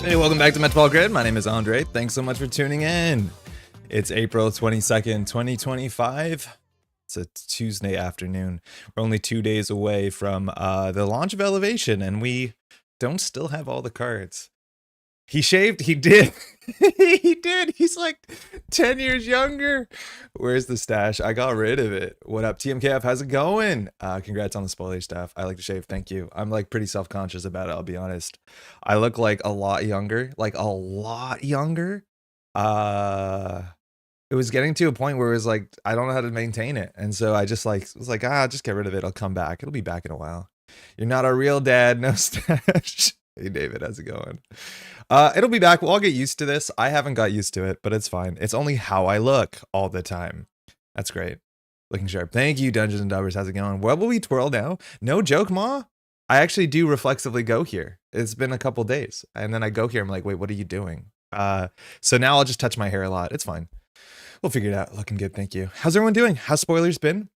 Hey, welcome back to Métropole Grid. My name is Andre. Thanks so much for tuning in. It's April 22nd, 2025. It's a Tuesday afternoon. We're only 2 days away from the launch of Elevation, and we don't still have all the cards. He shaved. He did. He did. He's like 10 years younger. Where's the stash? I got rid of it. What up, TMKF? How's it going? Congrats on the spoilage stuff. I like to shave. Thank you. I'm like pretty self-conscious about it. I'll be honest. I look like a lot younger. Like a lot younger. It was getting to a point where it was like, I don't know how to maintain it. And so I just like, was like, just get rid of it. I'll come back. It'll be back in a while. You're not a real dad. No stash. Hey, David, how's it going? It'll be back. We'll all get used to this. I haven't got used to it, but it's fine. It's only how I look all the time. That's great. Looking sharp. Thank you, Dungeons and Dubbers. How's it going? Where will we twirl now? No joke, Ma. I actually do reflexively go here. It's been a couple days. And then I go here. I'm like, wait, what are you doing? So now I'll just touch my hair a lot. It's fine. We'll figure it out. Looking good. Thank you. How's everyone doing? How's spoilers been?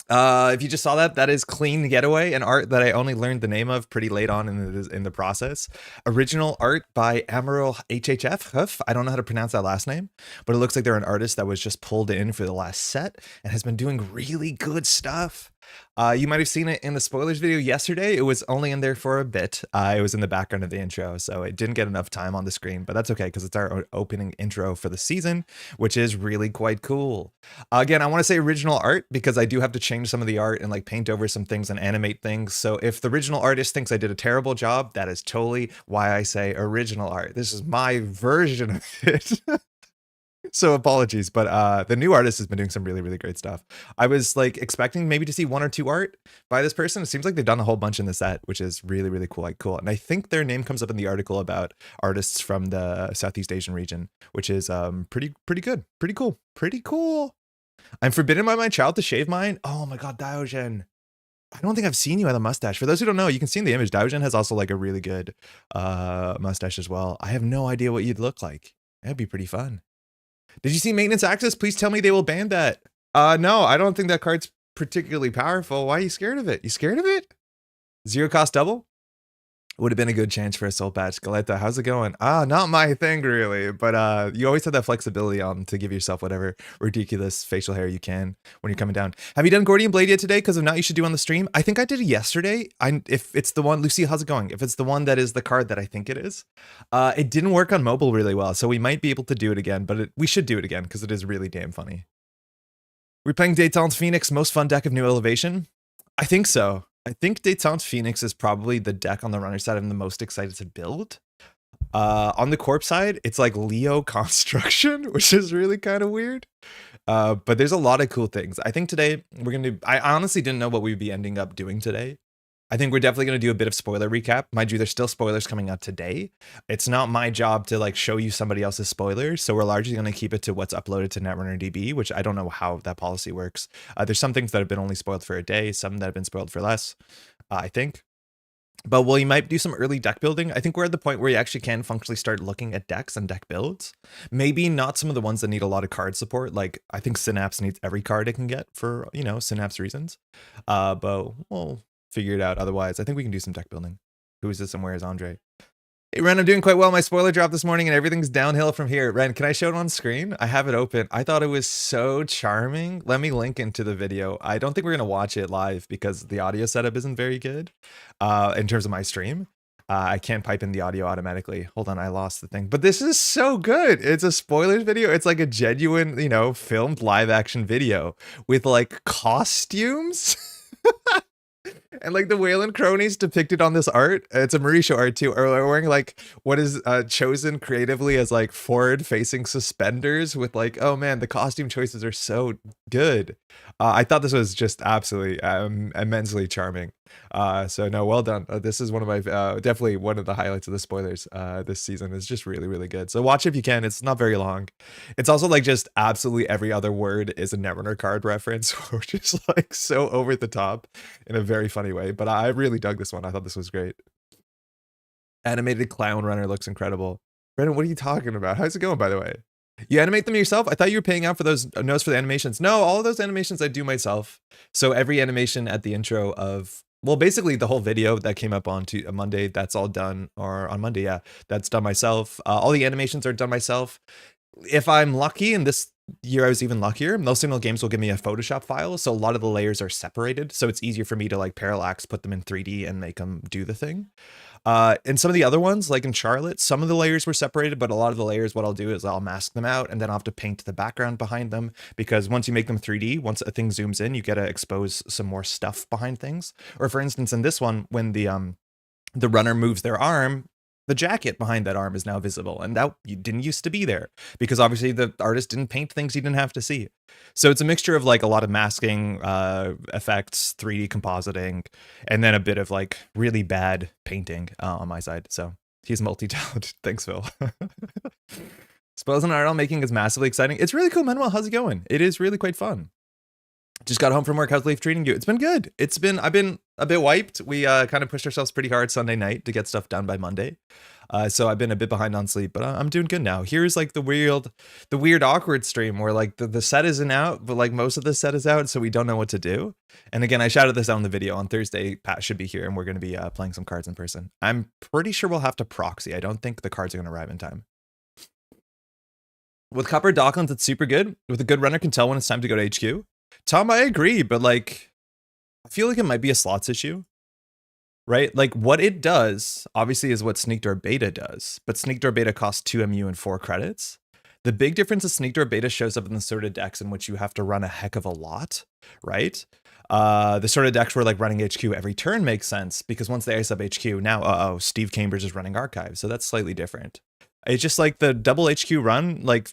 If you just saw that, that is Clean Getaway, an art that I only learned the name of pretty late on in the process. Original art by Amaryl HHF. I don't know how to pronounce that last name, but it looks like they're an artist that was just pulled in for the last set and has been doing really good stuff. You might have seen it in the spoilers video yesterday. It was only in there for a bit. It was in the background of the intro, so it didn't get enough time on the screen, but that's okay because it's our opening intro for the season, which is really quite cool. Again, I want to say original art because I do have to change some of the art and like paint over some things and animate things. So if the original artist thinks I did a terrible job, that is totally why I say original art. This is my version of it. So apologies, but the new artist has been doing some really, really great stuff. I was like expecting maybe to see 1 or 2 art by this person. It seems like they've done a whole bunch in the set, which is really, really cool. Like cool. And I think their name comes up in the article about artists from the Southeast Asian region, which is pretty good. Pretty cool. Pretty cool. I'm forbidden by my child to shave mine. Oh my God, Diogen. I don't think I've seen you with a mustache. For those who don't know, you can see in the image, Diogen has also like a really good mustache as well. I have no idea what you'd look like. That'd be pretty fun. Did you see maintenance access? Please tell me they will ban that. No, I don't think that card's particularly powerful. Why are you scared of it? You scared of it? 0 cost double? Would have been a good chance for a soul patch. Galetta, how's it going? Not my thing really, but you always have that flexibility on to give yourself whatever ridiculous facial hair you can when you're coming down. Have you done Gordian Blade yet today? Because if not, you should do on the stream. I think I did it yesterday. If it's the one, Lucy, how's it going? If it's the one that is the card that I think it is, it didn't work on mobile really well, so we might be able to do it again, but we should do it again because it is really damn funny. We're playing Détente Phoenix, most fun deck of New Elevation? I think so. I think Détente Phoenix is probably the deck on the runner side I'm the most excited to build. On the corp side, it's like Leo Construction, which is really kind of weird. But there's a lot of cool things. I think today we're going to... I honestly didn't know what we'd be ending up doing today. I think we're definitely going to do a bit of spoiler recap. Mind you, there's still spoilers coming out today. It's not my job to like show you somebody else's spoilers, so we're largely going to keep it to what's uploaded to Netrunner DB, which I don't know how that policy works. There's some things that have been only spoiled for a day, some that have been spoiled for less, I think. But we might do some early deck building. I think we're at the point where you actually can functionally start looking at decks and deck builds. Maybe not some of the ones that need a lot of card support. Like I think Synapse needs every card it can get for, you know, Synapse reasons. But we'll figure it out. Otherwise, I think we can do some deck building. Who is this and where is Andre? Hey, Ren, I'm doing quite well. My spoiler dropped this morning and everything's downhill from here. Ren, can I show it on screen? I have it open. I thought it was so charming. Let me link into the video. I don't think we're going to watch it live because the audio setup isn't very good in terms of my stream. I can't pipe in the audio automatically. Hold on, I lost the thing. But this is so good. It's a spoilers video. It's like a genuine, you know, filmed live action video with like costumes. And like the Wayland cronies depicted on this art, it's a Mauricio art too, are wearing like what is chosen creatively as like forward facing suspenders with like, oh man, the costume choices are so good. I thought this was just absolutely immensely charming. So no, well done. This is one of my definitely one of the highlights of the spoilers this season. Is just really, really good. So watch if you can. It's not very long. It's also like just absolutely every other word is a Netrunner card reference, which is like so over the top in a very funny way. But I really dug this one. I thought this was great. Animated clown runner looks incredible. Brendan, what are you talking about? How's it going, by the way? You animate them yourself? I thought you were paying out for those notes for the animations. No, all of those animations I do myself. So every animation at the intro of, well, basically the whole video that came up on Monday, that's all done, or on Monday, yeah, that's done myself. All the animations are done myself. If I'm lucky, and this year I was even luckier, most Signal games will give me a Photoshop file, so a lot of the layers are separated, so it's easier for me to like parallax, put them in 3D and make them do the thing. And some of the other ones, like in Charlotte, some of the layers were separated, but a lot of the layers, what I'll do is I'll mask them out and then I'll have to paint the background behind them, because once you make them 3D, once a thing zooms in, you get to expose some more stuff behind things. Or for instance, in this one, when the runner moves their arm, the jacket behind that arm is now visible, and that didn't used to be there because obviously the artist didn't paint things he didn't have to see. So it's a mixture of like a lot of masking effects, 3D compositing, and then a bit of like really bad painting on my side. So he's multi-talented. Thanks, Phil. Spells and RL making is massively exciting. It's really cool, Manuel. How's it going? It is really quite fun. Just got home from work. How's life treating you? It's been good. I've been a bit wiped. We kind of pushed ourselves pretty hard Sunday night to get stuff done by Monday. So I've been a bit behind on sleep, but I'm doing good now. Here's like the weird awkward stream where like the set isn't out, but like most of the set is out, so we don't know what to do. And again, I shouted this out in the video. On Thursday, Pat should be here and we're going to be playing some cards in person. I'm pretty sure we'll have to proxy. I don't think the cards are going to arrive in time. With Copper Docklands, it's super good. With a good runner can tell when it's time to go to HQ. Tom, I agree, but like I feel like it might be a slots issue, right? Like what it does, obviously, is what Sneak Door Beta does, but Sneak Door Beta costs 2 MU and 4 credits. The big difference is Sneak Door Beta shows up in the sort of decks in which you have to run a heck of a lot, right? The sort of decks where like running HQ every turn makes sense because once they ice up HQ, now, Steve Cambridge is running Archive, so that's slightly different. It's just like the double HQ run, like,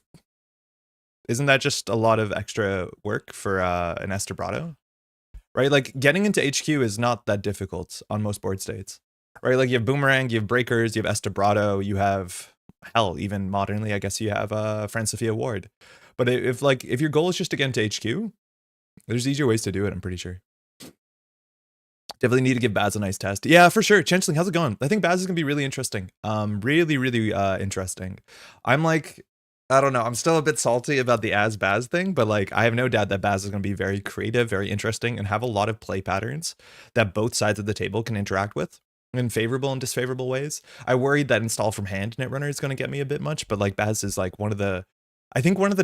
isn't that just a lot of extra work for an Estebrado? Right? Like getting into HQ is not that difficult on most board states, right? Like you have Boomerang, you have Breakers, you have Estebrado, you have, hell, even modernly, I guess you have Francifia Ward. But if your goal is just to get into HQ, there's easier ways to do it, I'm pretty sure. Definitely need to give Baz a nice test. Yeah, for sure. Chenchling, how's it going? I think Baz is gonna be really interesting. Really interesting. I'm like, I don't know. I'm still a bit salty about the as Baz thing, but like I have no doubt that Baz is going to be very creative, very interesting, and have a lot of play patterns that both sides of the table can interact with in favorable and disfavorable ways. I worried that install from hand Netrunner is going to get me a bit much, but like Baz is like one of the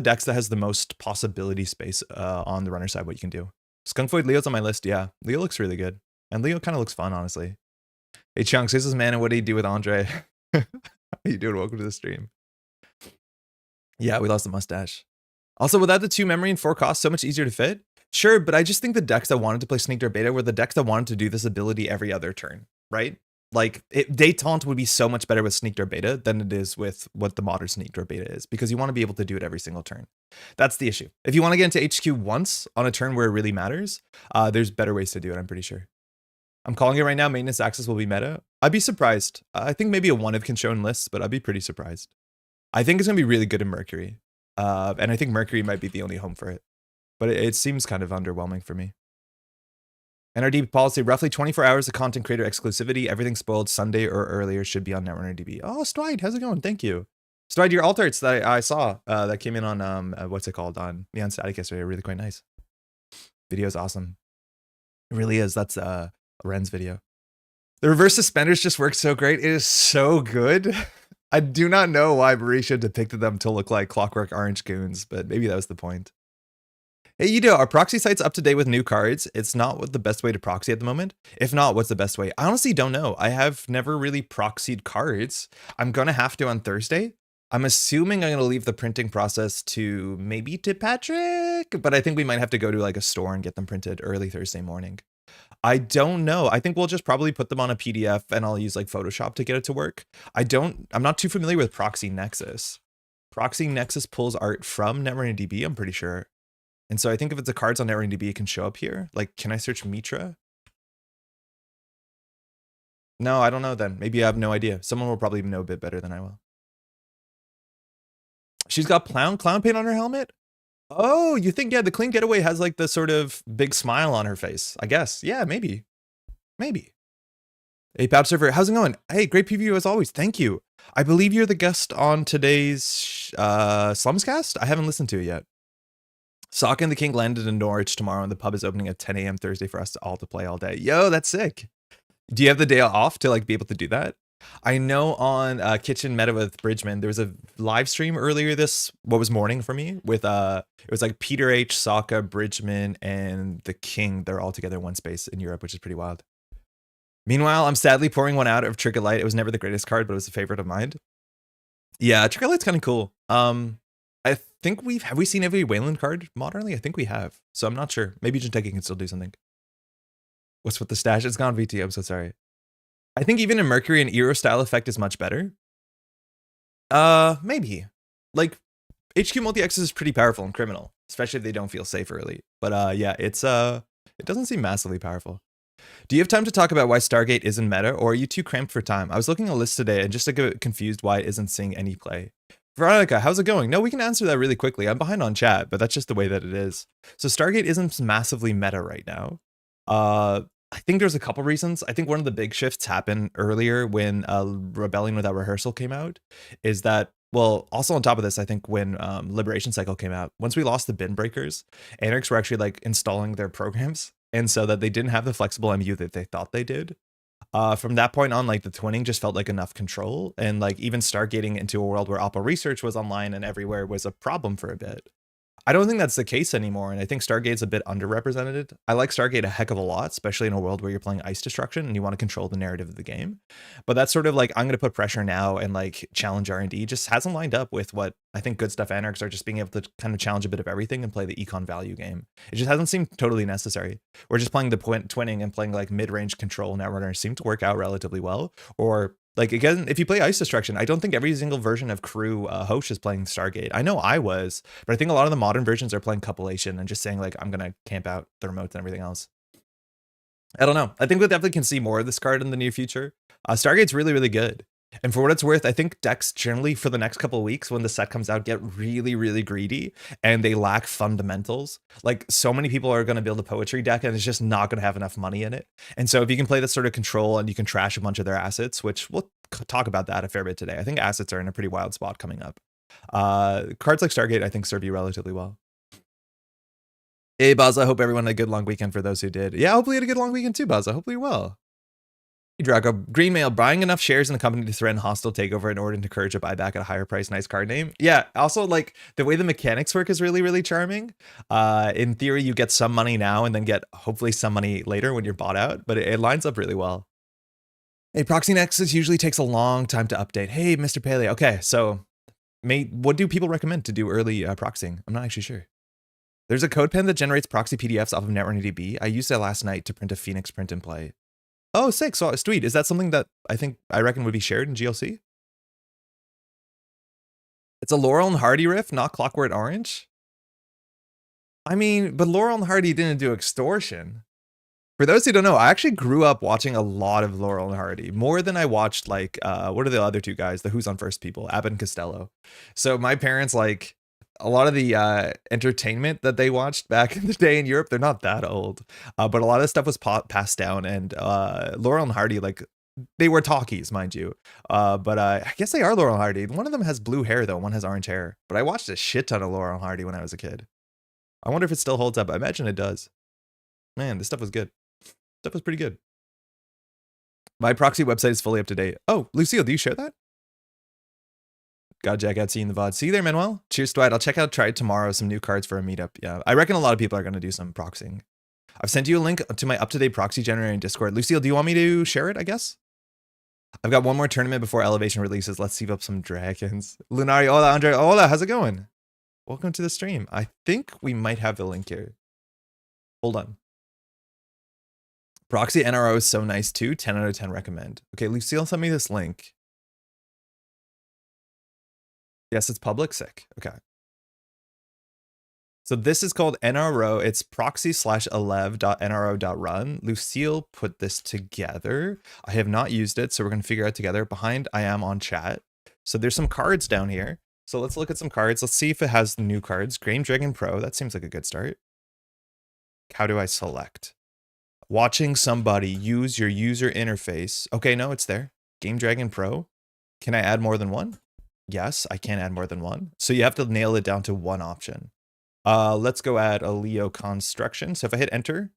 decks that has the most possibility space on the runner side. What you can do. Skunkvoid Leo's on my list. Yeah, Leo looks really good, and Leo kind of looks fun, honestly. Hey Chunks, this is man, and what do you do with Andre? How you doing? Welcome to the stream. Yeah, we lost the mustache. Also, without the 2 memory and 4 cost, so much easier to fit. Sure, but I just think the decks that wanted to play Sneak Door Beta were the decks that wanted to do this ability every other turn, right? Like, Détente would be so much better with Sneak Door Beta than it is with what the modern Sneak Door Beta is, because you want to be able to do it every single turn. That's the issue. If you want to get into HQ once on a turn where it really matters, there's better ways to do it, I'm pretty sure. I'm calling it right now, Maintenance Access will be meta. I'd be surprised. I think maybe a 1 of can show in lists, but I'd be pretty surprised. I think it's going to be really good in Mercury. And I think Mercury might be the only home for it. But it seems kind of underwhelming for me. NRD policy, roughly 24 hours of content creator exclusivity. Everything spoiled Sunday or earlier should be on Netrunner DB. Oh, Stride, how's it going? Thank you. Stride, your alt arts that I saw that came in on, what's it called? On Neon Static yesterday are really quite nice. Video is awesome. It really is. That's Ren's video. The reverse suspenders just work so great. It is so good. I do not know why Marisha depicted them to look like Clockwork Orange goons, but maybe that was the point. Hey, Yudo, are proxy sites up to date with new cards? It's not what the best way to proxy at the moment. If not, what's the best way? I honestly don't know. I have never really proxied cards. I'm going to have to on Thursday. I'm assuming I'm going to leave the printing process to maybe to Patrick, but I think we might have to go to like a store and get them printed early Thursday morning. I don't know. I think we'll just probably put them on a PDF and I'll use like Photoshop to get it to work. I'm not too familiar with Proxy Nexus. Proxy Nexus pulls art from Netrunner DB, I'm pretty sure. And so I think if it's a cards on Netrunner DB, it can show up here. Like, can I search Mitra? No, I don't know then. Maybe I have no idea. Someone will probably know a bit better than I will. She's got clown paint on her helmet? Oh, you think, yeah, the Clean Getaway has like the sort of big smile on her face, I guess. Yeah, maybe. Maybe. Hey, Pap Server, how's it going? Hey, great preview as always. Thank you. I believe you're the guest on today's Slumscast. I haven't listened to it yet. Sokka and the King landed in Norwich tomorrow, and the pub is opening at 10 a.m. Thursday for us all to play all day. Yo, that's sick. Do you have the day off to like be able to do that? I know on Kitchen Meta with Bridgman, there was a live stream earlier morning for me with it was like Peter H, Sokka, Bridgman, and the King. They're all together in one space in Europe, which is pretty wild. Meanwhile, I'm sadly pouring one out of Trigger Light. It was never the greatest card, but it was a favorite of mine. Yeah, Trigger Light's kind of cool. I think have we seen every Wayland card modernly? I think we have. So I'm not sure. Maybe Jinteki can still do something. What's with the stash? It's gone VT. I'm so sorry. I think even in Mercury, an Eero style effect is much better. Maybe. Like, HQ multi-X is pretty powerful and criminal, especially if they don't feel safe early. But yeah, it doesn't seem massively powerful. Do you have time to talk about why Stargate isn't meta, or are you too cramped for time? I was looking at a list today and just a bit confused why it isn't seeing any play. Veronica, how's it going? No, we can answer that really quickly. I'm behind on chat, but that's just the way that it is. So Stargate isn't massively meta right now. I think there's a couple reasons. I think one of the big shifts happened earlier when Rebellion Without Rehearsal came out, is that, well, also on top of this, I think when Liberation Cycle came out, once we lost the bin breakers, Anarchs were actually like installing their programs, and so that they didn't have the flexible MU that they thought they did. From that point on, like the twinning just felt like enough control, and like even stargating into a world where Oppo Research was online and everywhere was a problem for a bit. I don't think that's the case anymore, and I think Stargate's a bit underrepresented. I like Stargate a heck of a lot, especially in a world where you're playing Ice Destruction and you want to control the narrative of the game. But that's sort of like, I'm going to put pressure now and like challenge R&D just hasn't lined up with what I think Good Stuff Anarchs are, just being able to kind of challenge a bit of everything and play the econ value game. It just hasn't seemed totally necessary. We're just playing the twinning and playing like mid-range control. Netrunner seem to work out relatively well. Or like, again, if you play Ice Destruction, I don't think every single version of Crew Hosh is playing Stargate. I know I was, but I think a lot of the modern versions are playing Cupulation and just saying like, I'm going to camp out the remotes and everything else. I don't know. I think we definitely can see more of this card in the near future. Stargate's really, really good. And for what it's worth, I think decks generally for the next couple of weeks when the set comes out get really, really greedy and they lack fundamentals. Like so many people are going to build a poetry deck and it's just not going to have enough money in it. And so if you can play this sort of control and you can trash a bunch of their assets, which we'll talk about that a fair bit today. I think assets are in a pretty wild spot coming up. Cards like Stargate, I think, serve you relatively well. Hey, Baza, I hope everyone had a good long weekend for those who did. Yeah, hopefully you had a good long weekend too, Baza. Hopefully you're well. Draco, Green Mail, buying enough shares in the company to threaten hostile takeover in order to encourage a buyback at a higher price. Nice card name. Yeah, also like the way the mechanics work is really, really charming. In theory, you get some money now and then get hopefully some money later when you're bought out, but it lines up really well. Hey, Proxy Nexus usually takes a long time to update. Hey, Mr. Paley. Okay, so what do people recommend to do early proxying? I'm not actually sure. There's a code pen that generates proxy PDFs off of Netrunner DB. I used it last night to print a Phoenix print and play. Oh, sick. So sweet. Is that something that I reckon would be shared in GLC? It's a Laurel and Hardy riff, not Clockwork Orange. I mean, but Laurel and Hardy didn't do extortion. For those who don't know, I actually grew up watching a lot of Laurel and Hardy, more than I watched like, what are the other two guys? The Who's on First people, Abbott and Costello. So my parents, like, a lot of the entertainment that they watched back in the day in Europe, they're not that old, but a lot of stuff was passed down, and Laurel and Hardy, like, they were talkies, mind you, but I guess they are Laurel and Hardy. One of them has blue hair though, one has orange hair, but I watched a shit ton of Laurel and Hardy when I was a kid. I wonder if it still holds up. I imagine it does. Man, this stuff was good. Stuff was pretty good. My proxy website is fully up to date. Oh, Lucille, do you share that? Got Jack out seeing the VOD. See you there, Manuel. Cheers, Dwight. I'll try tomorrow some new cards for a meetup. Yeah, I reckon a lot of people are going to do some proxying. I've sent you a link to my up-to-date proxy generator in Discord. Lucille, do you want me to share it, I guess? I've got one more tournament before Elevation releases. Let's save up some dragons. Lunari, hola, Andre. Hola, how's it going? Welcome to the stream. I think we might have the link here. Hold on. Proxy NRO is so nice too. 10 out of 10 recommend. Okay, Lucille, send me this link. Yes, it's public. Sick. Okay. So this is called NRO. It's proxy/elev.nro.run. Lucille put this together. I have not used it, so we're going to figure out together. Behind, I am on chat. So there's some cards down here. So let's look at some cards. Let's see if it has the new cards. Game Dragon Pro. That seems like a good start. How do I select? Watching somebody use your user interface. Okay, no, it's there. Game Dragon Pro. Can I add more than one? Yes, I can add more than one. So you have to nail it down to one option. Let's go add a Leo construction. So if I hit enter.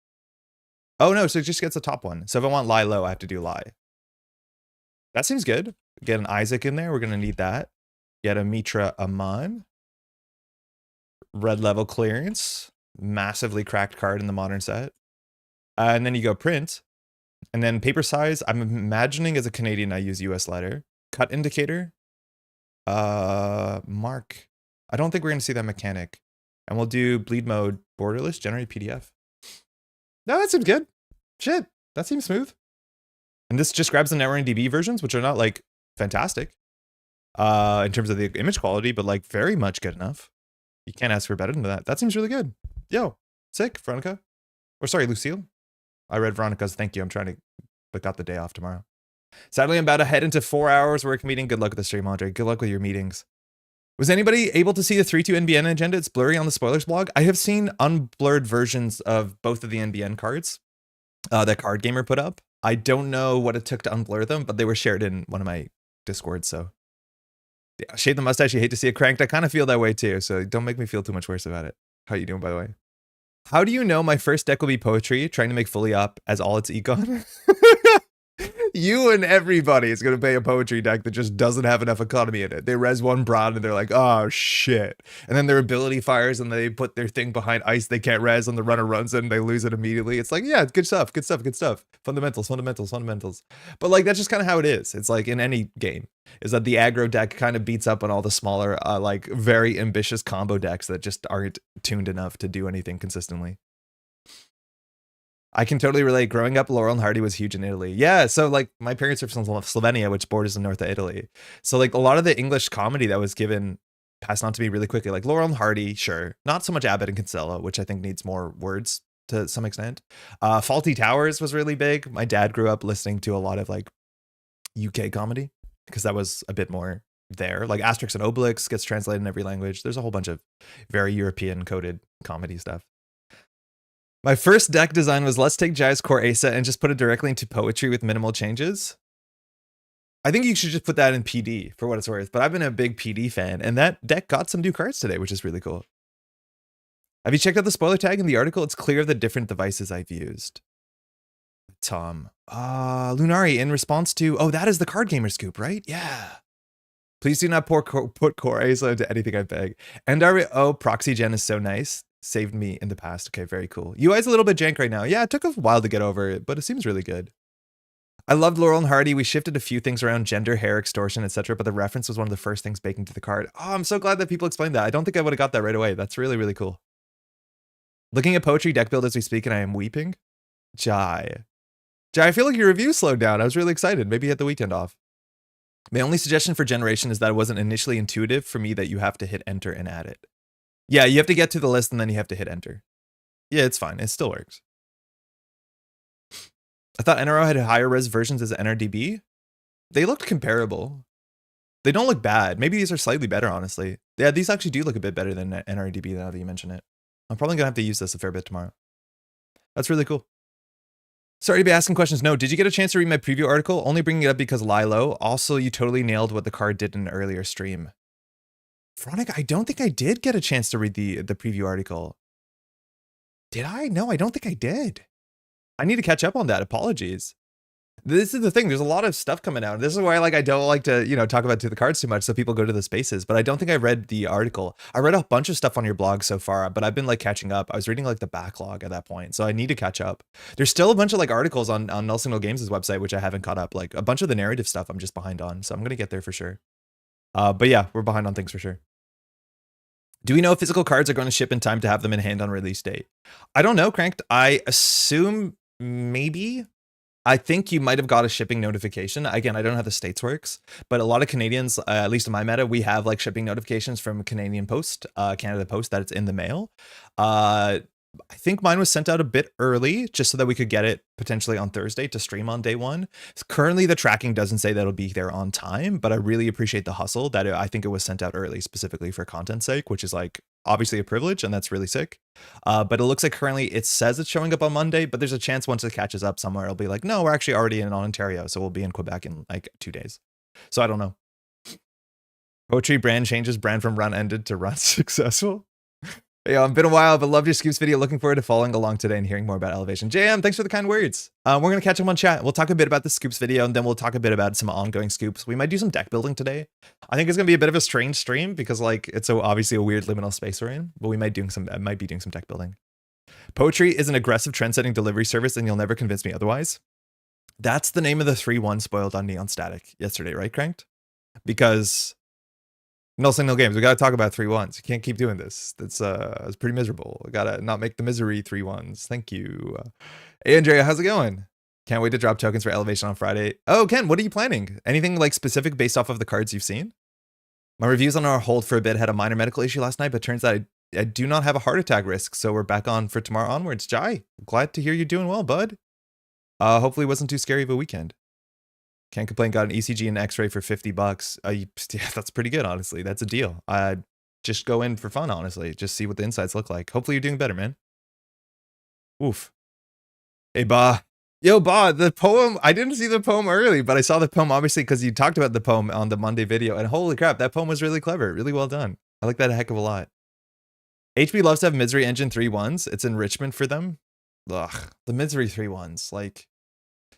Oh no, so it just gets the top one. So if I want lie low, I have to do lie. That seems good. Get an Isaac in there. We're going to need that. Get a Mitra Aman. Red level clearance. Massively cracked card in the modern set. And then you go print. And then paper size, I'm imagining as a Canadian, I use US letter. Cut indicator. Mark. I don't think we're going to see that mechanic. And we'll do bleed mode borderless, generate PDF. No, that seems good. Shit, that seems smooth. And this just grabs the Netrunner DB versions, which are not like fantastic in terms of the image quality, but like very much good enough. You can't ask for better than that. That seems really good. Yo, sick, Veronica. Or sorry, Lucille. I read Veronica's thank you. I'm trying to, but got the day off tomorrow. Sadly, I'm about to head into 4 hours work meeting. Good luck with the stream, Andre. Good luck with your meetings. Was anybody able to see the 3-2 NBN agenda? It's blurry on the spoilers blog. I have seen unblurred versions of both of the NBN cards that Card Gamer put up. I don't know what it took to unblur them, but they were shared in one of my Discords. So yeah, shave the mustache. You hate to see it cranked. I kind of feel that way too. So don't make me feel too much worse about it. How you doing, by the way? How do you know my first deck will be poetry? Trying to make fully up as all its econ. You and everybody is going to pay a poetry deck that just doesn't have enough economy in it. They res one broad and they're like, oh shit. And then their ability fires and they put their thing behind ice they can't res and the runner runs it and they lose it immediately. It's like, yeah, good stuff, good stuff, good stuff. Fundamentals, fundamentals, fundamentals. But like, that's just kind of how it is. It's like in any game, is that the aggro deck kind of beats up on all the smaller, like very ambitious combo decks that just aren't tuned enough to do anything consistently. I can totally relate. Growing up, Laurel and Hardy was huge in Italy. Yeah, so like my parents are from Slovenia, which borders the north of Italy. So like a lot of the English comedy that was given passed on to me really quickly. Like Laurel and Hardy, sure. Not so much Abbott and Costello, which I think needs more words to some extent. Faulty Towers was really big. My dad grew up listening to a lot of like UK comedy because that was a bit more there. Like Asterix and Obelix gets translated in every language. There's a whole bunch of very European coded comedy stuff. My first deck design was let's take Jai's core Asa and just put it directly into poetry with minimal changes. I think you should just put that in PD for what it's worth, but I've been a big PD fan and that deck got some new cards today, which is really cool. Have you checked out the spoiler tag in the article? It's clear of the different devices I've used. Tom. Lunari in response to, oh, that is the Card Gamer scoop, right? Yeah. Please do not put core Asa into anything I beg. And Proxy Gen is so nice. Saved me in the past. Okay, very cool. UI's a little bit jank right now. Yeah, it took a while to get over it, but it seems really good. I loved Laurel and Hardy. We shifted a few things around gender, hair, extortion, etc., but the reference was one of the first things baked into the card. Oh, I'm so glad that people explained that. I don't think I would have got that right away. That's really, really cool. Looking at poetry deck build as we speak, and I am weeping. Jai, I feel like your review slowed down. I was really excited. Maybe you had the weekend off. My only suggestion for generation is that it wasn't initially intuitive for me that you have to hit enter and add it. Yeah, you have to get to the list and then you have to hit enter. Yeah, it's fine. It still works. I thought NRO had higher res versions as NRDB. They looked comparable. They don't look bad. Maybe these are slightly better, honestly. Yeah, these actually do look a bit better than NRDB now that you mention it. I'm probably going to have to use this a fair bit tomorrow. That's really cool. Sorry to be asking questions. No, did you get a chance to read my preview article? Only bringing it up because Lilo. Also, you totally nailed what the card did in an earlier stream. Veronica, I don't think I did get a chance to read the preview article. Did I? No, I don't think I did. I need to catch up on that. Apologies. This is the thing. There's a lot of stuff coming out. This is why I don't like to, talk about to the cards too much so people go to the spaces, but I don't think I read the article. I read a bunch of stuff on your blog so far, but I've been catching up. I was reading the backlog at that point, so I need to catch up. There's still a bunch of articles on Null Signal Games' website, which I haven't caught up. A bunch of the narrative stuff I'm just behind on, so I'm going to get there for sure. But yeah, we're behind on things for sure. Do we know if physical cards are going to ship in time to have them in hand on release date? I don't know, Cranked. I assume maybe. I think you might have got a shipping notification. Again, I don't know how the States works, but a lot of Canadians, at least in my meta, we have shipping notifications from Canadian Post, Canada Post, that it's in the mail. I think mine was sent out a bit early just so that we could get it potentially on Thursday to stream on day one. Currently, the tracking doesn't say that it'll be there on time, but I really appreciate the hustle that I think it was sent out early specifically for content's sake, which is obviously a privilege and that's really sick. But it looks like currently it says it's showing up on Monday, but there's a chance once it catches up somewhere, it'll be no, we're actually already in Ontario. So we'll be in Quebec in 2 days. So I don't know. Poetry brand changes, brand from run ended to run successful. Yeah, it's been a while, but loved your scoops video. Looking forward to following along today and hearing more about Elevation. JM, thanks for the kind words. We're going to catch up on chat. We'll talk a bit about the scoops video, and then we'll talk a bit about some ongoing scoops. We might do some deck building today. I think it's going to be a bit of a strange stream because it's so obviously a weird liminal space we're in, but we might be doing some deck building. Poetry is an aggressive trend-setting delivery service, and you'll never convince me otherwise. That's the name of the 3-1 spoiled on Neon Static yesterday, right, Cranked? Because Null Signal Games, we got to talk about 3-1s. You can't keep doing this. It's pretty miserable. We got to not make the misery 3-1s. Thank you. Hey, Andrea, how's it going? Can't wait to drop tokens for Elevation on Friday. Oh, Ken, what are you planning? Anything specific based off of the cards you've seen? My reviews on our hold for a bit had a minor medical issue last night, but turns out I do not have a heart attack risk, so we're back on for tomorrow onwards. Jai, glad to hear you're doing well, bud. Hopefully it wasn't too scary of a weekend. Can't complain. Got an ECG and X-ray for $50. Yeah, that's pretty good, honestly. That's a deal. Just go in for fun, honestly. Just see what the insides look like. Hopefully you're doing better, man. Oof. Hey, Ba. Yo, Ba, the poem, I didn't see the poem early, but I saw the poem, obviously, because you talked about the poem on the Monday video, and holy crap, that poem was really clever. Really well done. I like that a heck of a lot. HP loves to have Misery Engine 3-1s. It's enrichment for them. Ugh, the Misery 3-1s,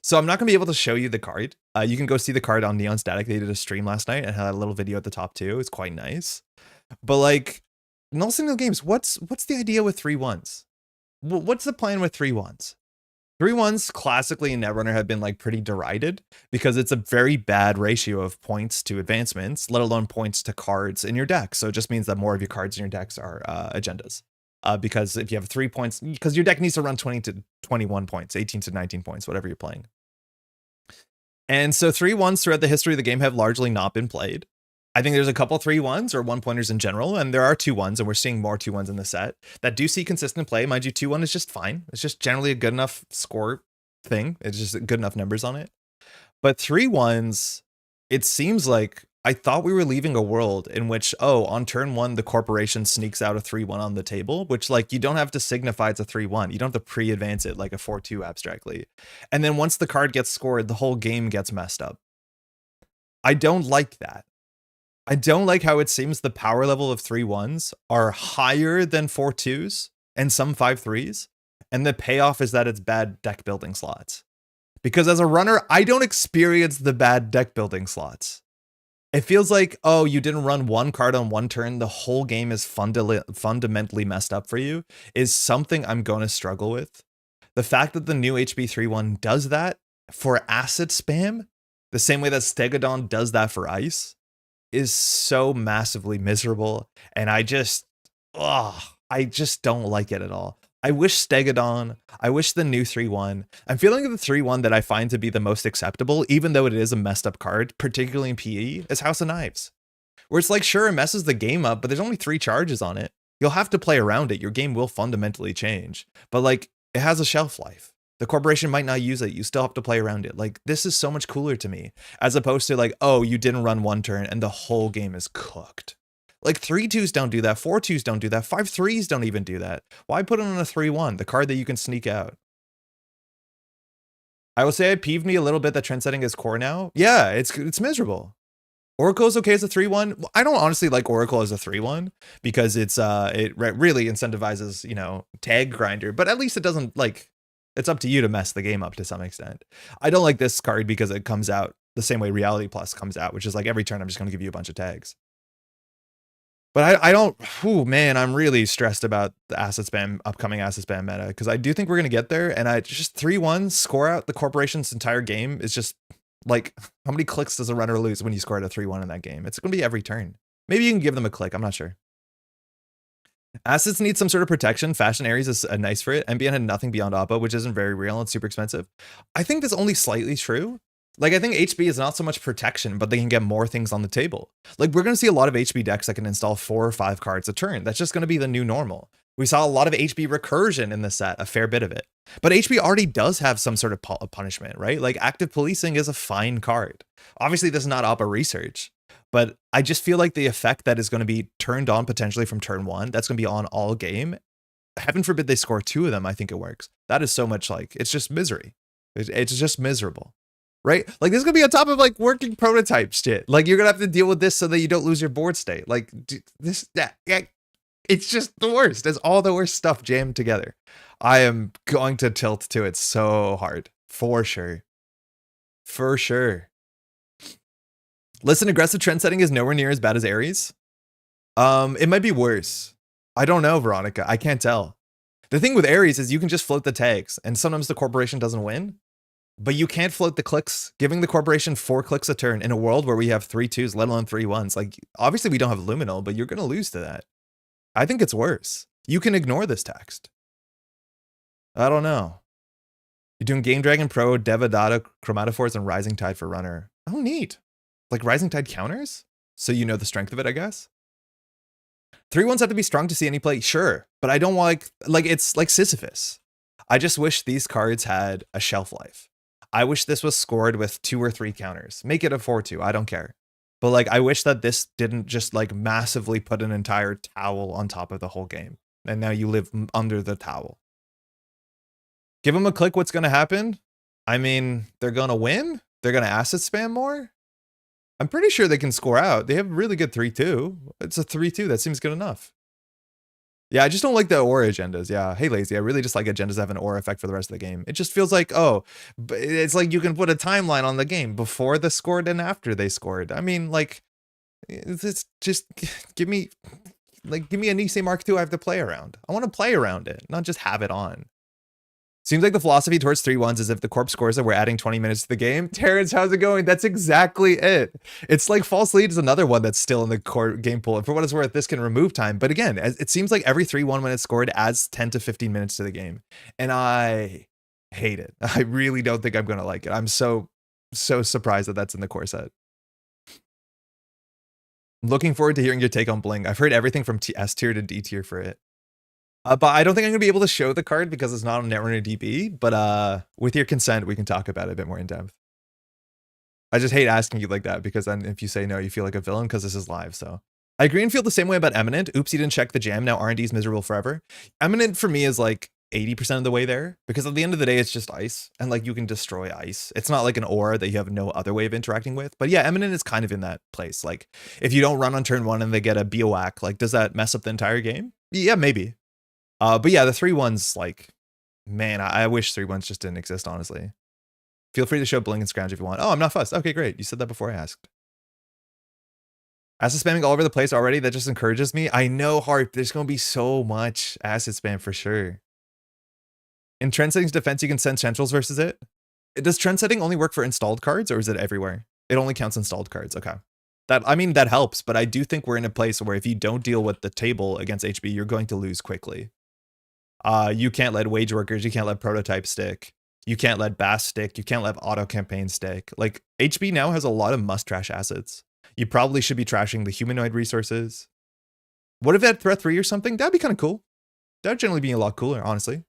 So I'm not going to be able to show you the card. You can go see the card on Neon Static. They did a stream last night and had a little video at the top too. It's quite nice. But like, null signal games, what's the idea with 3-1s? What's the plan with 3-1s? 3-1s classically in Netrunner have been like pretty derided because it's a very bad ratio of points to advancements, let alone points to cards in your deck. So it just means that more of your cards in your decks are agendas. Because if you have 3 points, because your deck needs to run 20 to 21 points, 18 to 19 points, whatever you're playing. And so 3-1s throughout the history of the game have largely not been played. I think there's a couple 3-1s or 1-pointers in general, and there are 2-1s, and we're seeing more 2-1s in the set that do see consistent play. Mind you, 2-1 is just fine. It's just generally a good enough score thing. It's just good enough numbers on it. But 3-1s, it seems like I thought we were leaving a world in which, oh, on turn 1, the corporation sneaks out a 3-1 on the table, which like you don't have to signify it's a 3-1. You don't have to pre-advance it like a 4-2 abstractly. And then once the card gets scored, the whole game gets messed up. I don't like that. I don't like how it seems the power level of 3-1s are higher than 4-2s and some 5-3s. And the payoff is that it's bad deck building slots. Because as a runner, I don't experience the bad deck building slots. It feels like, oh, you didn't run one card on one turn, the whole game is fundamentally messed up for you, is something I'm going to struggle with. The fact that the new HB 3-1 does that for asset spam, the same way that Stegodon does that for ice, is so massively miserable. And I just don't like it at all. I wish Stegodon, I wish the new 3-1. I'm feeling the 3-1 that I find to be the most acceptable, even though it is a messed up card, particularly in PE, is House of Knives. Where it's like, sure, it messes the game up, but there's only 3 charges on it. You'll have to play around it. Your game will fundamentally change. But like, it has a shelf life. The corporation might not use it. You still have to play around it. Like, this is so much cooler to me, as opposed to like, oh, you didn't run one turn and the whole game is cooked. Like 3-2s don't do that, 4-2s don't do that, 5-3s don't even do that. Why put it on a 3-1, the card that you can sneak out? I will say it peeved me a little bit that trend setting is core now. Yeah, it's miserable. Oracle is okay as a 3-1. I don't honestly like Oracle as a 3-1 because it really incentivizes, you know, tag grinder, but at least it doesn't like, it's up to you to mess the game up to some extent. I don't like this card because it comes out the same way Reality Plus comes out, which is like every turn I'm just going to give you a bunch of tags. But I don't, man, I'm really stressed about the asset spam, upcoming asset spam meta, because I do think we're going to get there. And I just 3-1 score out the corporation's entire game is just like, how many clicks does a runner lose when you score at a 3-1 in that game? It's going to be every turn. Maybe you can give them a click. I'm not sure. Assets need some sort of protection. Fashion Aries is nice for it. MBN had nothing beyond Oppo, which isn't very real and super expensive. I think that's only slightly true. Like, I think HB is not so much protection, but they can get more things on the table. Like, we're going to see a lot of HB decks that can install 4 or 5 cards a turn. That's just going to be the new normal. We saw a lot of HB recursion in the set, a fair bit of it. But HB already does have some sort of punishment, right? Like, active policing is a fine card. Obviously, this is not Oppo research, but I just feel like the effect that is going to be turned on potentially from turn 1, that's going to be on all game. Heaven forbid they score 2 of them, I think it works. That is so much like, it's just misery. It's just miserable. Right? Like, this is going to be on top of like working prototype shit. Like, you're going to have to deal with this so that you don't lose your board state. Like, it's just the worst. It's all the worst stuff jammed together. I am going to tilt to it so hard. For sure. For sure. Listen, aggressive trend setting is nowhere near as bad as Aries. It might be worse. I don't know, Veronica. I can't tell. The thing with Aries is you can just float the tags, and sometimes the corporation doesn't win. But you can't float the clicks, giving the corporation 4 clicks a turn in a world where we have 3-2s, let alone 3-1s. Like, obviously we don't have Luminal, but you're going to lose to that. I think it's worse. You can ignore this text. I don't know. You're doing Game Dragon Pro, Devadata, Chromatophores, and Rising Tide for Runner. Oh, neat. Like Rising Tide counters? So you know the strength of it, I guess? 3-1s have to be strong to see any play, sure. But I don't like it's like Sisyphus. I just wish these cards had a shelf life. I wish this was scored with 2 or 3 counters. Make it a 4-2. I don't care. But like, I wish that this didn't just like massively put an entire towel on top of the whole game. And now you live under the towel. Give them a click. What's going to happen? I mean, they're going to win. They're going to asset spam more. I'm pretty sure they can score out. They have really good 3-2. It's a 3-2. That seems good enough. Yeah, I just don't like the aura agendas. Yeah. Hey, lazy. I really just like agendas that have an aura effect for the rest of the game. It just feels like, oh, it's like you can put a timeline on the game before the scored and after they scored. I mean, like, it's just give me a Nisei Mark II I have to play around. I want to play around it, not just have it on. Seems like the philosophy towards 3-1s is if the corp scores that we're adding 20 minutes to the game. Terrence, how's it going? That's exactly it. It's like false lead is another one that's still in the core game pool. And for what it's worth, this can remove time. But again, it seems like every 3-1 when it's scored adds 10 to 15 minutes to the game. And I hate it. I really don't think I'm going to like it. I'm so surprised that that's in the core set. Looking forward to hearing your take on Bling. I've heard everything from S tier to D tier for it. But I don't think I'm going to be able to show the card because it's not on Netrunner DB. But with your consent, we can talk about it a bit more in depth. I just hate asking you like that because then if you say no, you feel like a villain because this is live. So I agree and feel the same way about Eminent. Oops, you didn't check the jam. Now R&D is miserable forever. Eminent for me is like 80% of the way there because at the end of the day, it's just ice and like you can destroy ice. It's not like an aura that you have no other way of interacting with. But yeah, Eminent is kind of in that place. Like if you don't run on turn 1 and they get a Bioac, like does that mess up the entire game? Yeah, maybe. But yeah, the 3-1s, like, man, I wish 3-1s just didn't exist, honestly. Feel free to show Bling and Scrounge if you want. Oh, I'm not fussed. Okay, great. You said that before I asked. Acid spamming all over the place already, that just encourages me. I know, Harp, there's going to be so much acid spam for sure. In trend settings defense, you can send centrals versus it. Does trend setting only work for installed cards or is it everywhere? It only counts installed cards. Okay. I mean, that helps, but I do think we're in a place where if you don't deal with the table against HB, you're going to lose quickly. You can't let wage workers, you can't let prototype stick, you can't let bass stick, you can't let auto campaign stick. Like HB now has a lot of must trash assets. You probably should be trashing the humanoid resources. What if it had threat 3 or something? That'd be kind of cool. That'd generally be a lot cooler, honestly.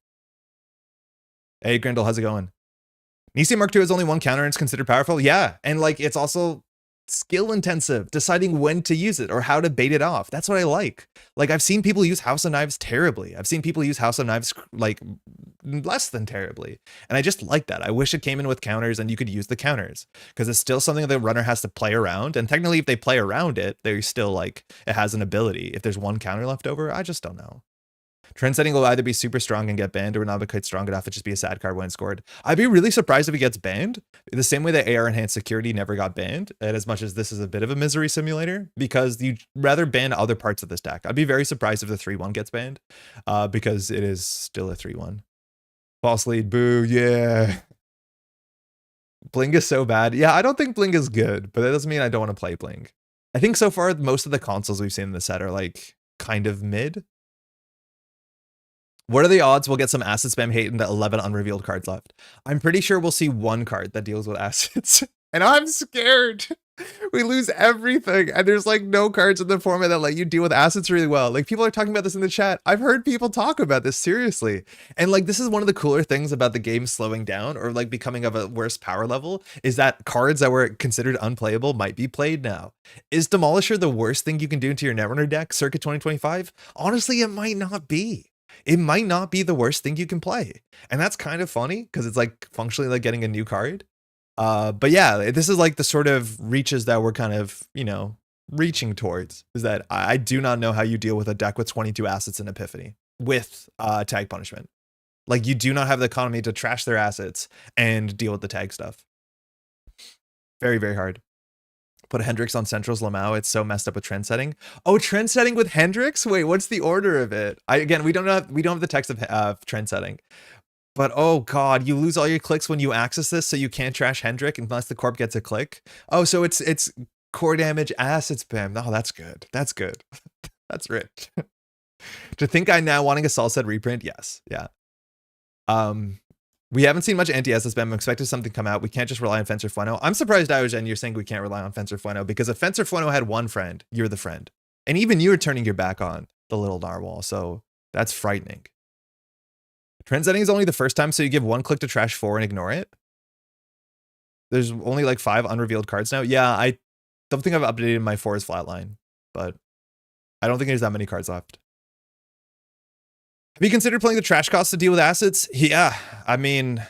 Hey Grindle, how's it going? Nisei Mark II has only 1 counter and it's considered powerful. Yeah, and like it's also skill intensive, deciding when to use it or how to bait it off. That's what I like. Like I've seen people use House of Knives terribly. I've seen people use House of Knives like less than terribly. And I just like that. I wish it came in with counters and you could use the counters because it's still something that the runner has to play around. And technically if they play around it, they're still like, it has an ability. If there's 1 counter left over, I just don't know. Trend setting will either be super strong and get banned or not be quite strong enough to just be a sad card when scored. I'd be really surprised if it gets banned. The same way that AR enhanced security never got banned, and as much as this is a bit of a misery simulator, because you'd rather ban other parts of this deck. I'd be very surprised if the 3-1 gets banned, because it is still a 3-1. False lead, boo, yeah. Bling is so bad. Yeah, I don't think Bling is good, but that doesn't mean I don't want to play Bling. I think so far, most of the consoles we've seen in the set are like kind of mid. What are the odds we'll get some acid spam hate in the 11 unrevealed cards left? I'm pretty sure we'll see 1 card that deals with acids. And I'm scared. We lose everything. And there's like no cards in the format that let you deal with acids really well. Like people are talking about this in the chat. I've heard people talk about this seriously. And like this is one of the cooler things about the game slowing down or like becoming of a worse power level is that cards that were considered unplayable might be played now. Is Demolisher the worst thing you can do into your Netrunner deck circa 2025? Honestly, it might not be. It might not be the worst thing you can play. And that's kind of funny because it's like functionally like getting a new card. But yeah, this is like the sort of reaches that we're kind of, you know, reaching towards is that I do not know how you deal with a deck with 22 assets in Epiphany with tag punishment. Like you do not have the economy to trash their assets and deal with the tag stuff. Very, very hard. Put Hendrix on Central's Lamau. It's so messed up with trend setting. Oh, trend setting with Hendrix? Wait, what's the order of it? Again, we don't have the text of trend setting. But oh god, you lose all your clicks when you access this, so you can't trash Hendrix unless the corp gets a click. Oh, so it's core damage acid spam. Oh, that's good. That's good. That's rich. To think I now wanting a Salsed reprint, yes, yeah. We haven't seen much anti-acid spam. I'm expecting something to come out. We can't just rely on Fencer Fueno. I'm surprised, Diogen, you're saying we can't rely on Fencer Fueno because if Fencer Fueno had 1 friend, you're the friend. And even you're turning your back on the little narwhal, so that's frightening. Trend setting is only the first time, so you give 1 click to trash 4 and ignore it. There's only like 5 unrevealed cards now. Yeah, I don't think I've updated my 4's flatline, but I don't think there's that many cards left. Have you considered playing the trash costs to deal with assets? Yeah, I mean,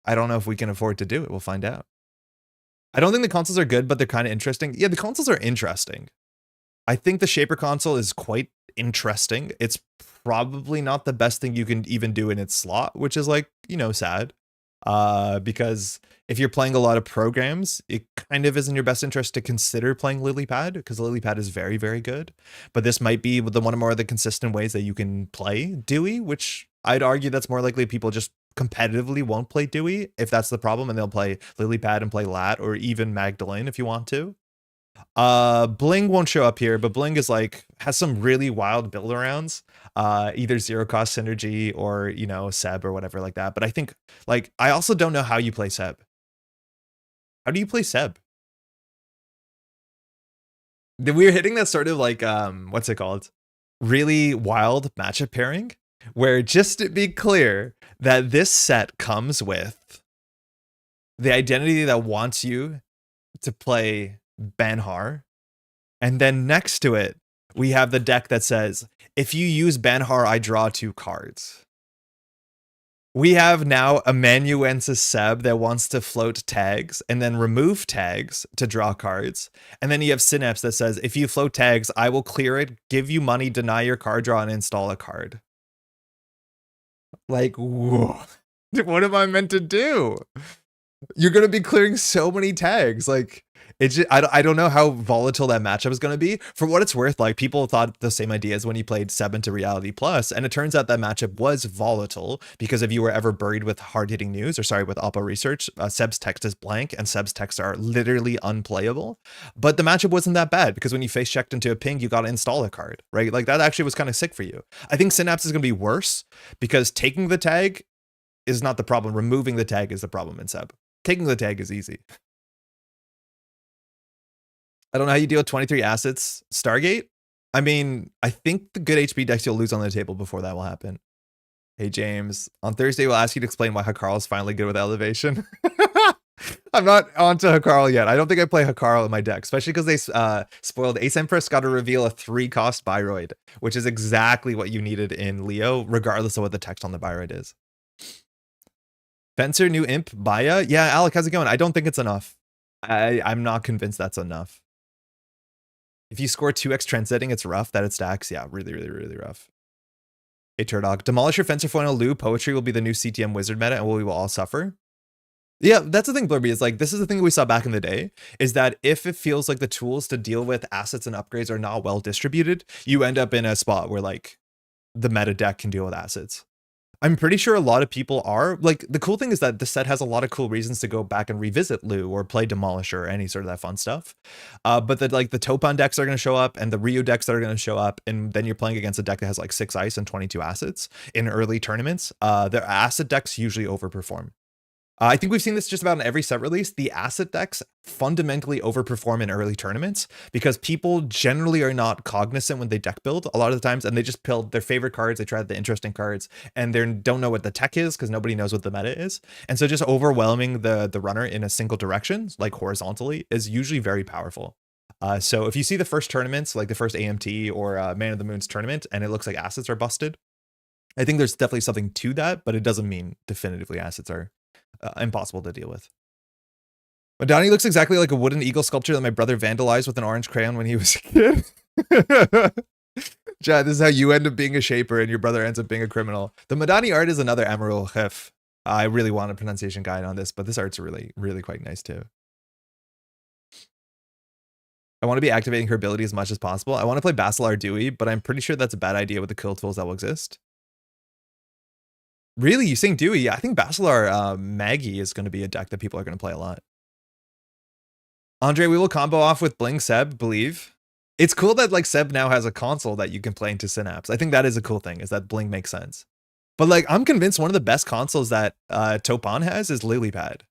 I don't know if we can afford to do it. We'll find out. I don't think the consoles are good, but they're kind of interesting. Yeah, the consoles are interesting. I think the Shaper console is quite interesting. It's probably not the best thing you can even do in its slot, which is like, you know, sad. Because if you're playing a lot of programs, it kind of is in your best interest to consider playing Lilypad, because Lilypad is very, very good. But this might be the one of more of the consistent ways that you can play Dewey, which I'd argue that's more likely people just competitively won't play Dewey if that's the problem, and they'll play Lilypad and play Lat or even Magdalene if you want to. Bling won't show up here, but Bling is like has some really wild build arounds, either zero cost synergy or, you know, Seb or whatever like that. But I think, like, I also don't know how you play Seb. How do you play Seb? We're hitting that sort of like what's it called, really wild matchup pairing, where, just to be clear, that this set comes with the identity that wants you to play Banhar, and then next to it we have the deck that says, if you use Banhar, I draw 2 cards. We have now Amanuensis Seb that wants to float tags and then remove tags to draw cards. And then you have Synapse that says, if you float tags, I will clear it, give you money, deny your card draw, and install a card. Like, whoa. What am I meant to do? You're going to be clearing so many tags. Like, it's just, I don't know how volatile that matchup is going to be. For what it's worth, like, people thought the same ideas when you played Seb into Reality Plus, and it turns out that matchup was volatile, because if you were ever buried with hard-hitting news, or sorry, with Oppo research, Seb's text is blank and Seb's texts are literally unplayable. But the matchup wasn't that bad, because when you face checked into a ping, you got to install a card, right? Like, that actually was kind of sick for you. I think Synapse is going to be worse, because taking the tag is not the problem. Removing the tag is the problem in Seb. Taking the tag is easy. I don't know how you deal with 23 assets. Stargate? I mean, I think the good HP decks you'll lose on the table before that will happen. Hey, James. On Thursday, we'll ask you to explain why Hakarl is finally good with elevation. I'm not onto Hakarl yet. I don't think I play Hakarl in my deck, especially because they spoiled Ace Empress got to reveal a 3-cost Byroid, which is exactly what you needed in Leo, regardless of what the text on the Byroid is. Fencer, new imp, Baya? Yeah, Alec, how's it going? I don't think it's enough. I'm not convinced that's enough. If you score 2x transcending, it's rough that it stacks. Yeah, really, really, really rough. Hey, Turdog. Demolisher, Fencer, Foil, Lu, Poetry will be the new CTM wizard meta, and we will all suffer. Yeah, that's the thing, Blurby, is like, this is the thing we saw back in the day, is that if it feels like the tools to deal with assets and upgrades are not well distributed, you end up in a spot where, like, the meta deck can deal with assets. I'm pretty sure a lot of people are. Like, the cool thing is that the set has a lot of cool reasons to go back and revisit Lu or play Demolisher or any sort of that fun stuff. But that, like, the Topon decks are going to show up and the Ryu decks that are going to show up, and then you're playing against a deck that has like 6 ice and 22 assets in early tournaments. Their asset decks usually overperform. I think we've seen this just about in every set release. The asset decks fundamentally overperform in early tournaments because people generally are not cognizant when they deck build a lot of the times, and they just build their favorite cards, they try the interesting cards, and they don't know what the tech is because nobody knows what the meta is. And so just overwhelming the runner in a single direction, like horizontally, is usually very powerful. So if you see the first tournaments, like the first AMT or Man of the Moon's tournament, and it looks like assets are busted, I think there's definitely something to that, but it doesn't mean definitively assets are impossible to deal with. Madani looks exactly like a wooden eagle sculpture that my brother vandalized with an orange crayon when he was a kid. Chad, this is how you end up being a shaper and your brother ends up being a criminal. The Madani art is another Emerald Hef. I really want a pronunciation guide on this, but this art's really, really quite nice too. I want to be activating her ability as much as possible. I want to play Basilar Dewey, but I'm pretty sure that's a bad idea with the kill tools that will exist. Really? You saying Dewey? Yeah, I think Basilar Maggie is going to be a deck that people are going to play a lot. Andre, we will combo off with Bling Seb, believe. It's cool that like Seb now has a console that you can play into Synapse. I think that is a cool thing, is that Bling makes sense. But like, I'm convinced one of the best consoles that Topon has is Lilypad.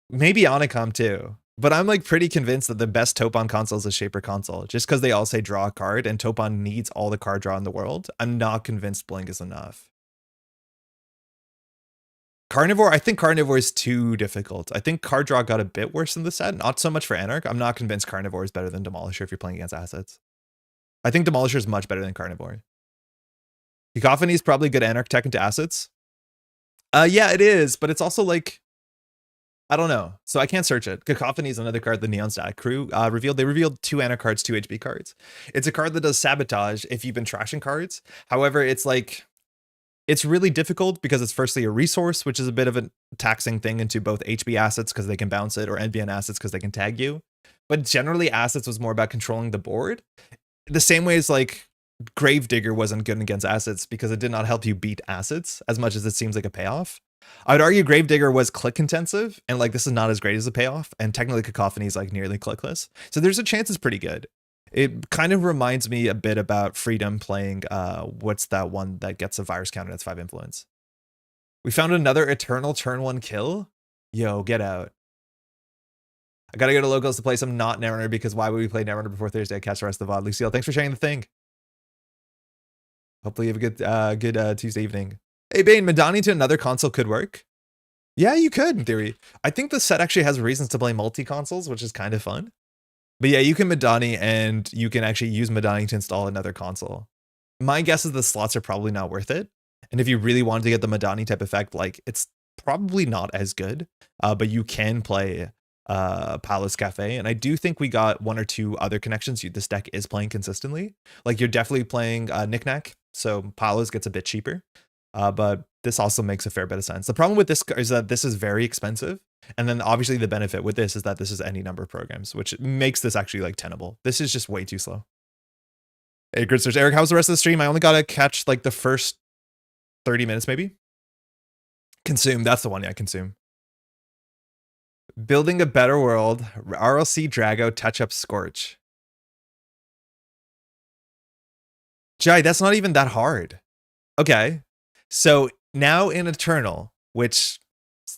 Maybe Onicom too. But I'm like pretty convinced that the best Topon console is a Shaper console, just because they all say draw a card and Topon needs all the card draw in the world. I'm not convinced Bling is enough. Carnivore, I think Carnivore is too difficult. I think card draw got a bit worse in the set, not so much for Anarch. I'm not convinced Carnivore is better than Demolisher if you're playing against assets. I think Demolisher is much better than Carnivore. Cacophony is probably good Anarch tech into assets. Yeah, it is, but it's also like, I don't know. So I can't search it. Cacophony is another card the Neon Static crew revealed. They revealed 2 Ana cards, 2 HP cards. It's a card that does sabotage if you've been trashing cards. However, it's like, it's really difficult because it's firstly a resource, which is a bit of a taxing thing into both HB assets because they can bounce it or NBN assets because they can tag you. But generally assets was more about controlling the board. The same way as like Gravedigger wasn't good against assets because it did not help you beat assets as much as it seems like a payoff. I would argue Gravedigger was click intensive and like this is not as great as a payoff, and technically Cacophony is like nearly clickless. So there's a chance it's pretty good. It kind of reminds me a bit about Freedom playing what's that one that gets a virus counter that's 5 influence. We found another Eternal turn 1 kill. Yo, get out. I gotta go to locals to play some not Netrunner because why would we play Netrunner before Thursday? Catch the rest of the VOD. Lucille, thanks for sharing the thing. Hopefully you have a good Tuesday evening. Hey, Bane, Madani to another console could work. Yeah, you could, in theory. I think the set actually has reasons to play multi-consoles, which is kind of fun. But yeah, you can Madani, and you can actually use Madani to install another console. My guess is the slots are probably not worth it. And if you really wanted to get the Madani type effect, like, it's probably not as good. But you can play Palace Cafe. And I do think we got 1 or 2 other connections this deck is playing consistently. Like, you're definitely playing Knick-Knack, so Palace gets a bit cheaper. But this also makes a fair bit of sense. The problem with this is that this is very expensive. And then obviously the benefit with this is that this is any number of programs, which makes this actually like tenable. This is just way too slow. Hey, Gridsters. Eric, how's the rest of the stream? I only got to catch like the first 30 minutes maybe. Consume. That's the one. Yeah, Consume. Building a Better World. RLC Drago Touch Up Scorch. Jai, that's not even that hard. Okay. So now in Eternal, which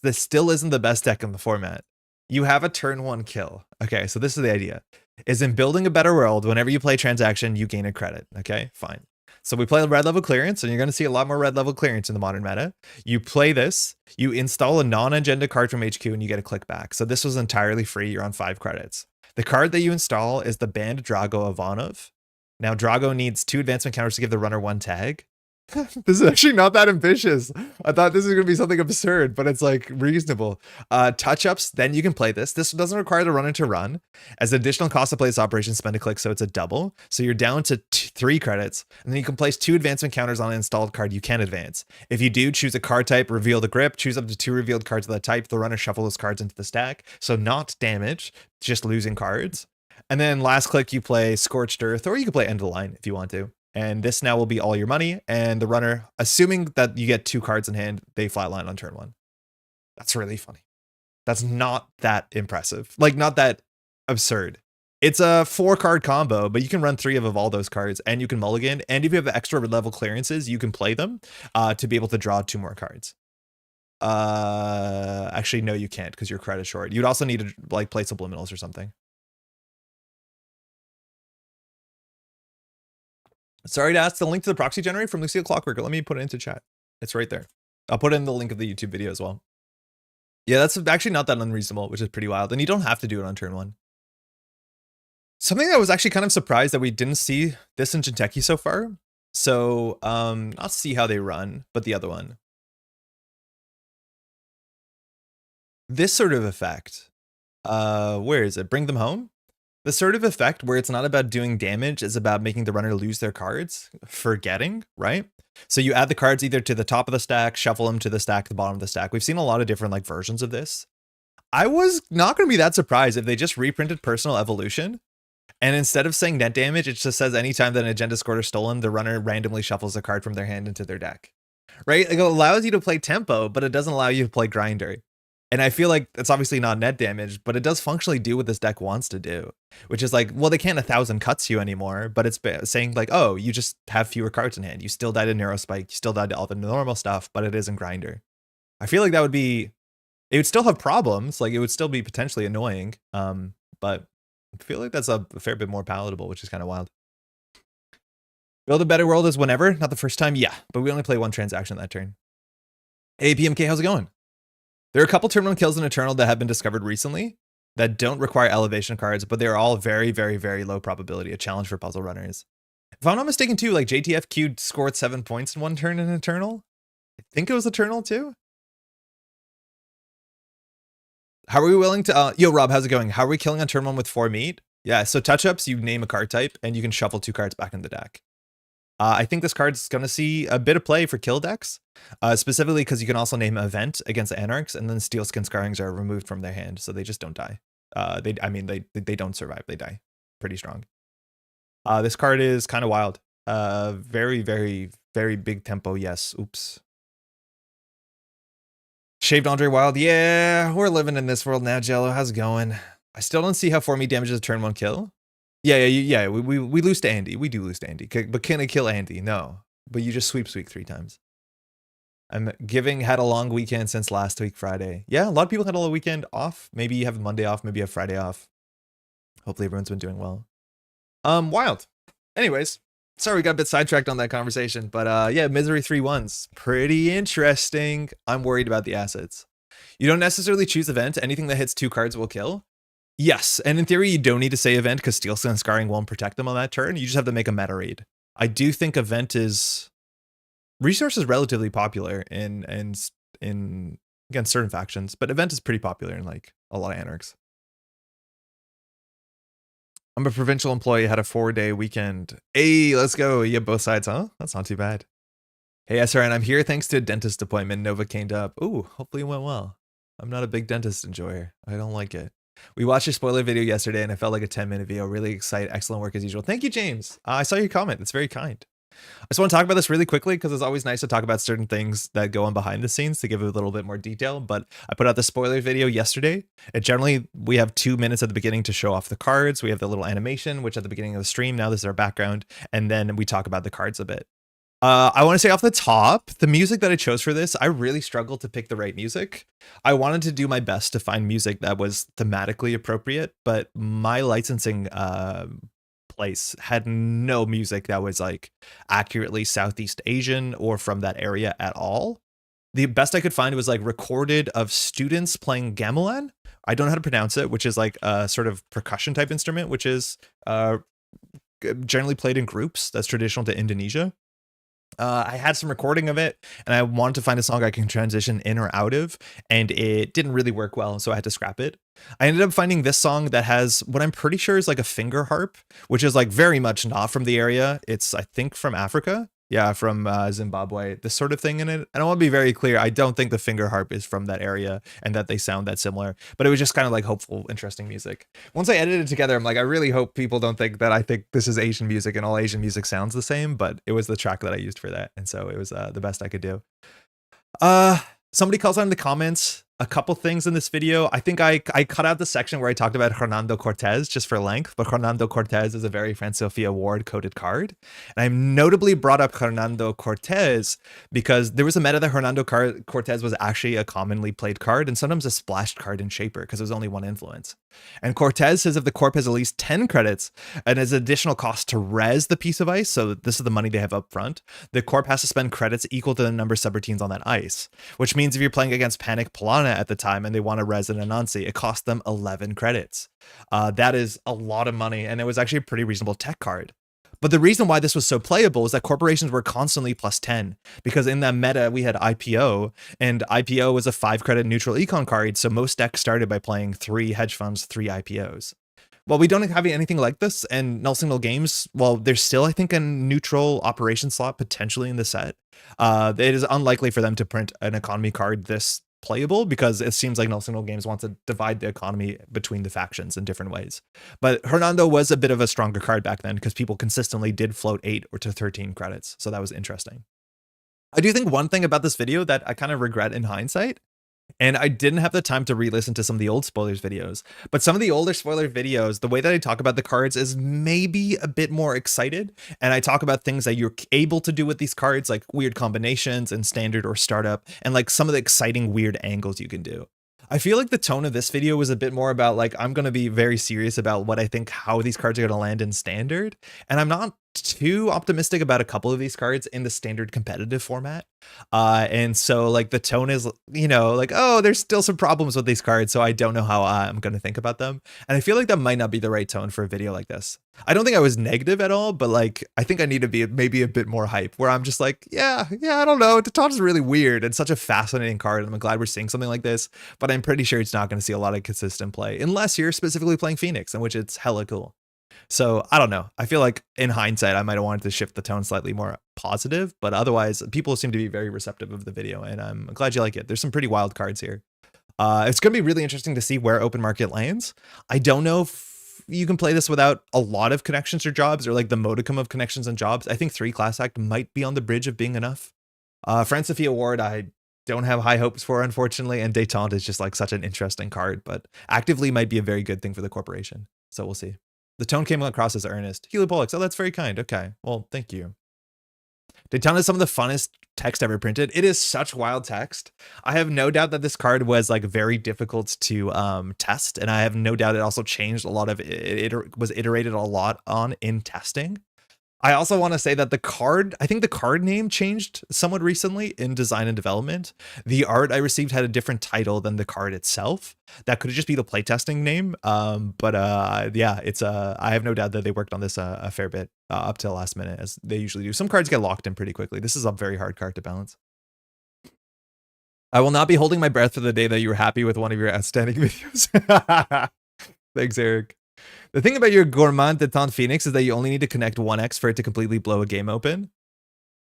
this still isn't the best deck in the format, you have a turn 1 kill. Okay, so this is the idea. Is in Building a Better World, whenever you play transaction, you gain a credit. Okay, fine. So we play red level clearance, and you're going to see a lot more red level clearance in the modern meta. You play this, you install a non-agenda card from HQ, and you get a click back. So this was entirely free. You're on 5 credits. The card that you install is the Banned Drago Ivanov. Now, Drago needs 2 advancement counters to give the runner 1 tag. This is actually not that ambitious. I thought this was going to be something absurd, but it's like reasonable. Touch-ups, then you can play this. This doesn't require the runner to run. As additional cost to play this operation, spend a click, so it's a double. So you're down to 3 credits, and then you can place 2 advancement counters on an installed card you can advance. If you do, choose a card type, reveal the grip, choose up to 2 revealed cards of that type. The runner shuffle those cards into the stack. So not damage, just losing cards. And then last click, you play Scorched Earth, or you can play End of the Line if you want to. And this now will be all your money, and the runner, assuming that you get 2 cards in hand, they flatline on turn 1. That's really funny. That's not that impressive. Like, not that absurd. It's a 4-card combo, but you can run 3 of all those cards, and you can mulligan, and if you have extra level clearances, you can play them to be able to draw 2 more cards. Actually, no, you can't, because you're credit short. You'd also need to like play subliminals or something. Sorry to ask the link to the proxy generator from Lucille Clockwork. Let me put it into chat. It's right there. I'll put in the link of the YouTube video as well. Yeah, that's actually not that unreasonable, which is pretty wild. And you don't have to do it on turn 1. Something that was actually kind of surprised that we didn't see this in Jinteki so far. So, I'll see how they run, but the other one. This sort of effect. Where is it? Bring them home? The sort of effect where it's not about doing damage, it's about making the runner lose their cards, forgetting, right? So you add the cards either to the top of the stack, shuffle them to the stack, the bottom of the stack. We've seen a lot of different like versions of this. I was not going to be that surprised if they just reprinted Personal Evolution, and instead of saying net damage, it just says anytime that an agenda scored is stolen, the runner randomly shuffles a card from their hand into their deck, right? Like, it allows you to play tempo, but it doesn't allow you to play grinder. And I feel like it's obviously not net damage, but it does functionally do what this deck wants to do, which is like, well, they can't 1,000 cuts you anymore, but it's saying like, oh, you just have fewer cards in hand. You still died to Neurospike, you still died to all the normal stuff, but it isn't grinder. I feel like that would be, it would still have problems, like it would still be potentially annoying, but I feel like that's a fair bit more palatable, which is kind of wild. Build a Better World is whenever, not the first time, yeah, but we only play 1 transaction that turn. Hey, PMK, how's it going? There are a couple turn 1 kills in Eternal that have been discovered recently that don't require elevation cards, but they're all very, very, very low probability, a challenge for puzzle runners. If I'm not mistaken too, like JTFQ scored 7 points in 1 turn in Eternal. I think it was Eternal too. How are we willing to, yo, Rob, how's it going? How are we killing on turn 1 with 4 meat? Yeah, so touch-ups, you name a card type, and you can shuffle 2 cards back in the deck. I think this card's going to see a bit of play for kill decks, specifically because you can also name an event against Anarchs, and then Steelskin Scarrings are removed from their hand, so they just don't die. They don't survive, they die. Pretty strong. This card is kind of wild. Very, very, very big tempo, yes. Oops. Shaved Andre Wild, yeah, we're living in this world now, Jello. How's it going? I still don't see how 4-meat damages a turn 1 kill. Yeah, we lose to Andy. We do lose to Andy. But can I kill Andy? No. But you just sweep 3 times. I'm giving had a long weekend since last week, Friday. Yeah, a lot of people had a little weekend off. Maybe you have Monday off, maybe you have Friday off. Hopefully everyone's been doing well. Wild. Anyways, sorry we got a bit sidetracked on that conversation. But yeah, Misery 3-1s. Pretty interesting. I'm worried about the assets. You don't necessarily choose event. Anything that hits 2 cards will kill. Yes, and in theory, you don't need to say event because Steelskin Scarring won't protect them on that turn. You just have to make a meta read. I do think event is... Resource is relatively popular in against certain factions, but event is pretty popular in like a lot of Anarchs. I'm a provincial employee, had a 4-day weekend. Hey, let's go. You have both sides, huh? That's not too bad. Hey, SRN, I'm here thanks to a dentist appointment. Nova caned up. Ooh, hopefully it went well. I'm not a big dentist enjoyer. I don't like it. We watched your spoiler video yesterday and it felt like a 10-minute video. Really excited. Excellent work as usual. Thank you, James. I saw your comment. That's very kind. I just want to talk about this really quickly because it's always nice to talk about certain things that go on behind the scenes to give it a little bit more detail. But I put out the spoiler video yesterday. Generally, we have 2 minutes at the beginning to show off the cards. We have the little animation, which at the beginning of the stream, now this is our background. And then we talk about the cards a bit. I want to say off the top, the music that I chose for this, I really struggled to pick the right music. I wanted to do my best to find music that was thematically appropriate, but my licensing place had no music that was like accurately Southeast Asian or from that area at all. The best I could find was like recorded of students playing gamelan. I don't know how to pronounce it, which is like a sort of percussion type instrument, which is generally played in groups. That's traditional to Indonesia. I had some recording of it and I wanted to find a song I can transition in or out of, and it didn't really work well, so I had to scrap it. I ended up finding this song that has what I'm pretty sure is like a finger harp, which is like very much not from the area. It's, I think, from Africa. Yeah, from Zimbabwe, this sort of thing in it. And I want to be very clear, I don't think the finger harp is from that area and that they sound that similar, but it was just kind of like hopeful, interesting music. Once I edited it together, I'm like, I really hope people don't think that I think this is Asian music and all Asian music sounds the same, but it was the track that I used for that. And so it was the best I could do. Somebody calls out in the comments a couple things in this video. I think I cut out the section where I talked about Hernando Cortez just for length, but Hernando Cortez is a very Francophia Ward coded card. And I notably brought up Hernando Cortez because there was a meta that Hernando Cortez was actually a commonly played card and sometimes a splashed card in Shaper because it was only 1 influence. And Cortez says if the corp has at least 10 credits and has additional cost to res the piece of ice, so this is the money they have up front, the corp has to spend credits equal to the number of subroutines on that ice, which means if you're playing against Panic Polana at the time and they want to res an Anansi, it costs them 11 credits. That is a lot of money, and it was actually a pretty reasonable tech card. But the reason why this was so playable is that corporations were constantly plus 10, because in that meta we had IPO, and IPO was a 5-credit neutral econ card, so most decks started by playing 3 hedge funds, 3 IPOs. Well, we don't have anything like this, and Null Signal Games, well, there's still, I think, a neutral operation slot potentially in the set. It is unlikely for them to print an economy card this playable because it seems like Null Signal Games wants to divide the economy between the factions in different ways. But Hernando was a bit of a stronger card back then because people consistently did float 8 or to 13 credits. So that was interesting. I do think one thing about this video that I kind of regret in hindsight, and I didn't have the time to re-listen to some of the old spoilers videos, but some of the older spoiler videos, the way that I talk about the cards is maybe a bit more excited. And I talk about things that you're able to do with these cards, like weird combinations and standard or startup, and like some of the exciting weird angles you can do. I feel like the tone of this video was a bit more about like, I'm going to be very serious about what I think, how these cards are going to land in standard. And I'm not too optimistic about a couple of these cards in the standard competitive format. And so like the tone is, you know, like, oh, there's still some problems with these cards, so I don't know how I'm going to think about them. And I feel like that might not be the right tone for a video like this. I don't think I was negative at all, but like, I think I need to be maybe a bit more hype, where I'm just like, yeah, I don't know. Detente is really weird and such a fascinating card. And I'm glad we're seeing something like this, but I'm pretty sure it's not going to see a lot of consistent play unless you're specifically playing Phoenix, in which it's hella cool. So I don't know. I feel like in hindsight, I might have wanted to shift the tone slightly more positive, but otherwise people seem to be very receptive of the video, and I'm glad you like it. There's some pretty wild cards here. It's going to be really interesting to see where open market lands. I don't know if you can play this without a lot of connections or jobs, or like the modicum of connections and jobs. I think 3 Class Act might be on the bridge of being enough. France Sophia Ward, I don't have high hopes for, unfortunately, and Detente is just like such an interesting card, but actively might be a very good thing for the corporation. So we'll see. The tone came across as earnest. Heliopollux, oh, that's very kind. Okay, well, thank you. Detente is some of the funnest text ever printed. It is such wild text. I have no doubt that this card was like very difficult to test, and I have no doubt it also changed a lot of it was iterated a lot on in testing. I also want to say that I think the card name changed somewhat recently in design and development. The art I received had a different title than the card itself. That could just be the playtesting name. Yeah, it's I have no doubt that they worked on this a fair bit up till last minute, as they usually do. Some cards get locked in pretty quickly. This is a very hard card to balance. I will not be holding my breath for the day that you were happy with one of your outstanding videos. Thanks, Eric. The thing about your Gourmand Detente Phoenix is that you only need to connect 1x for it to completely blow a game open.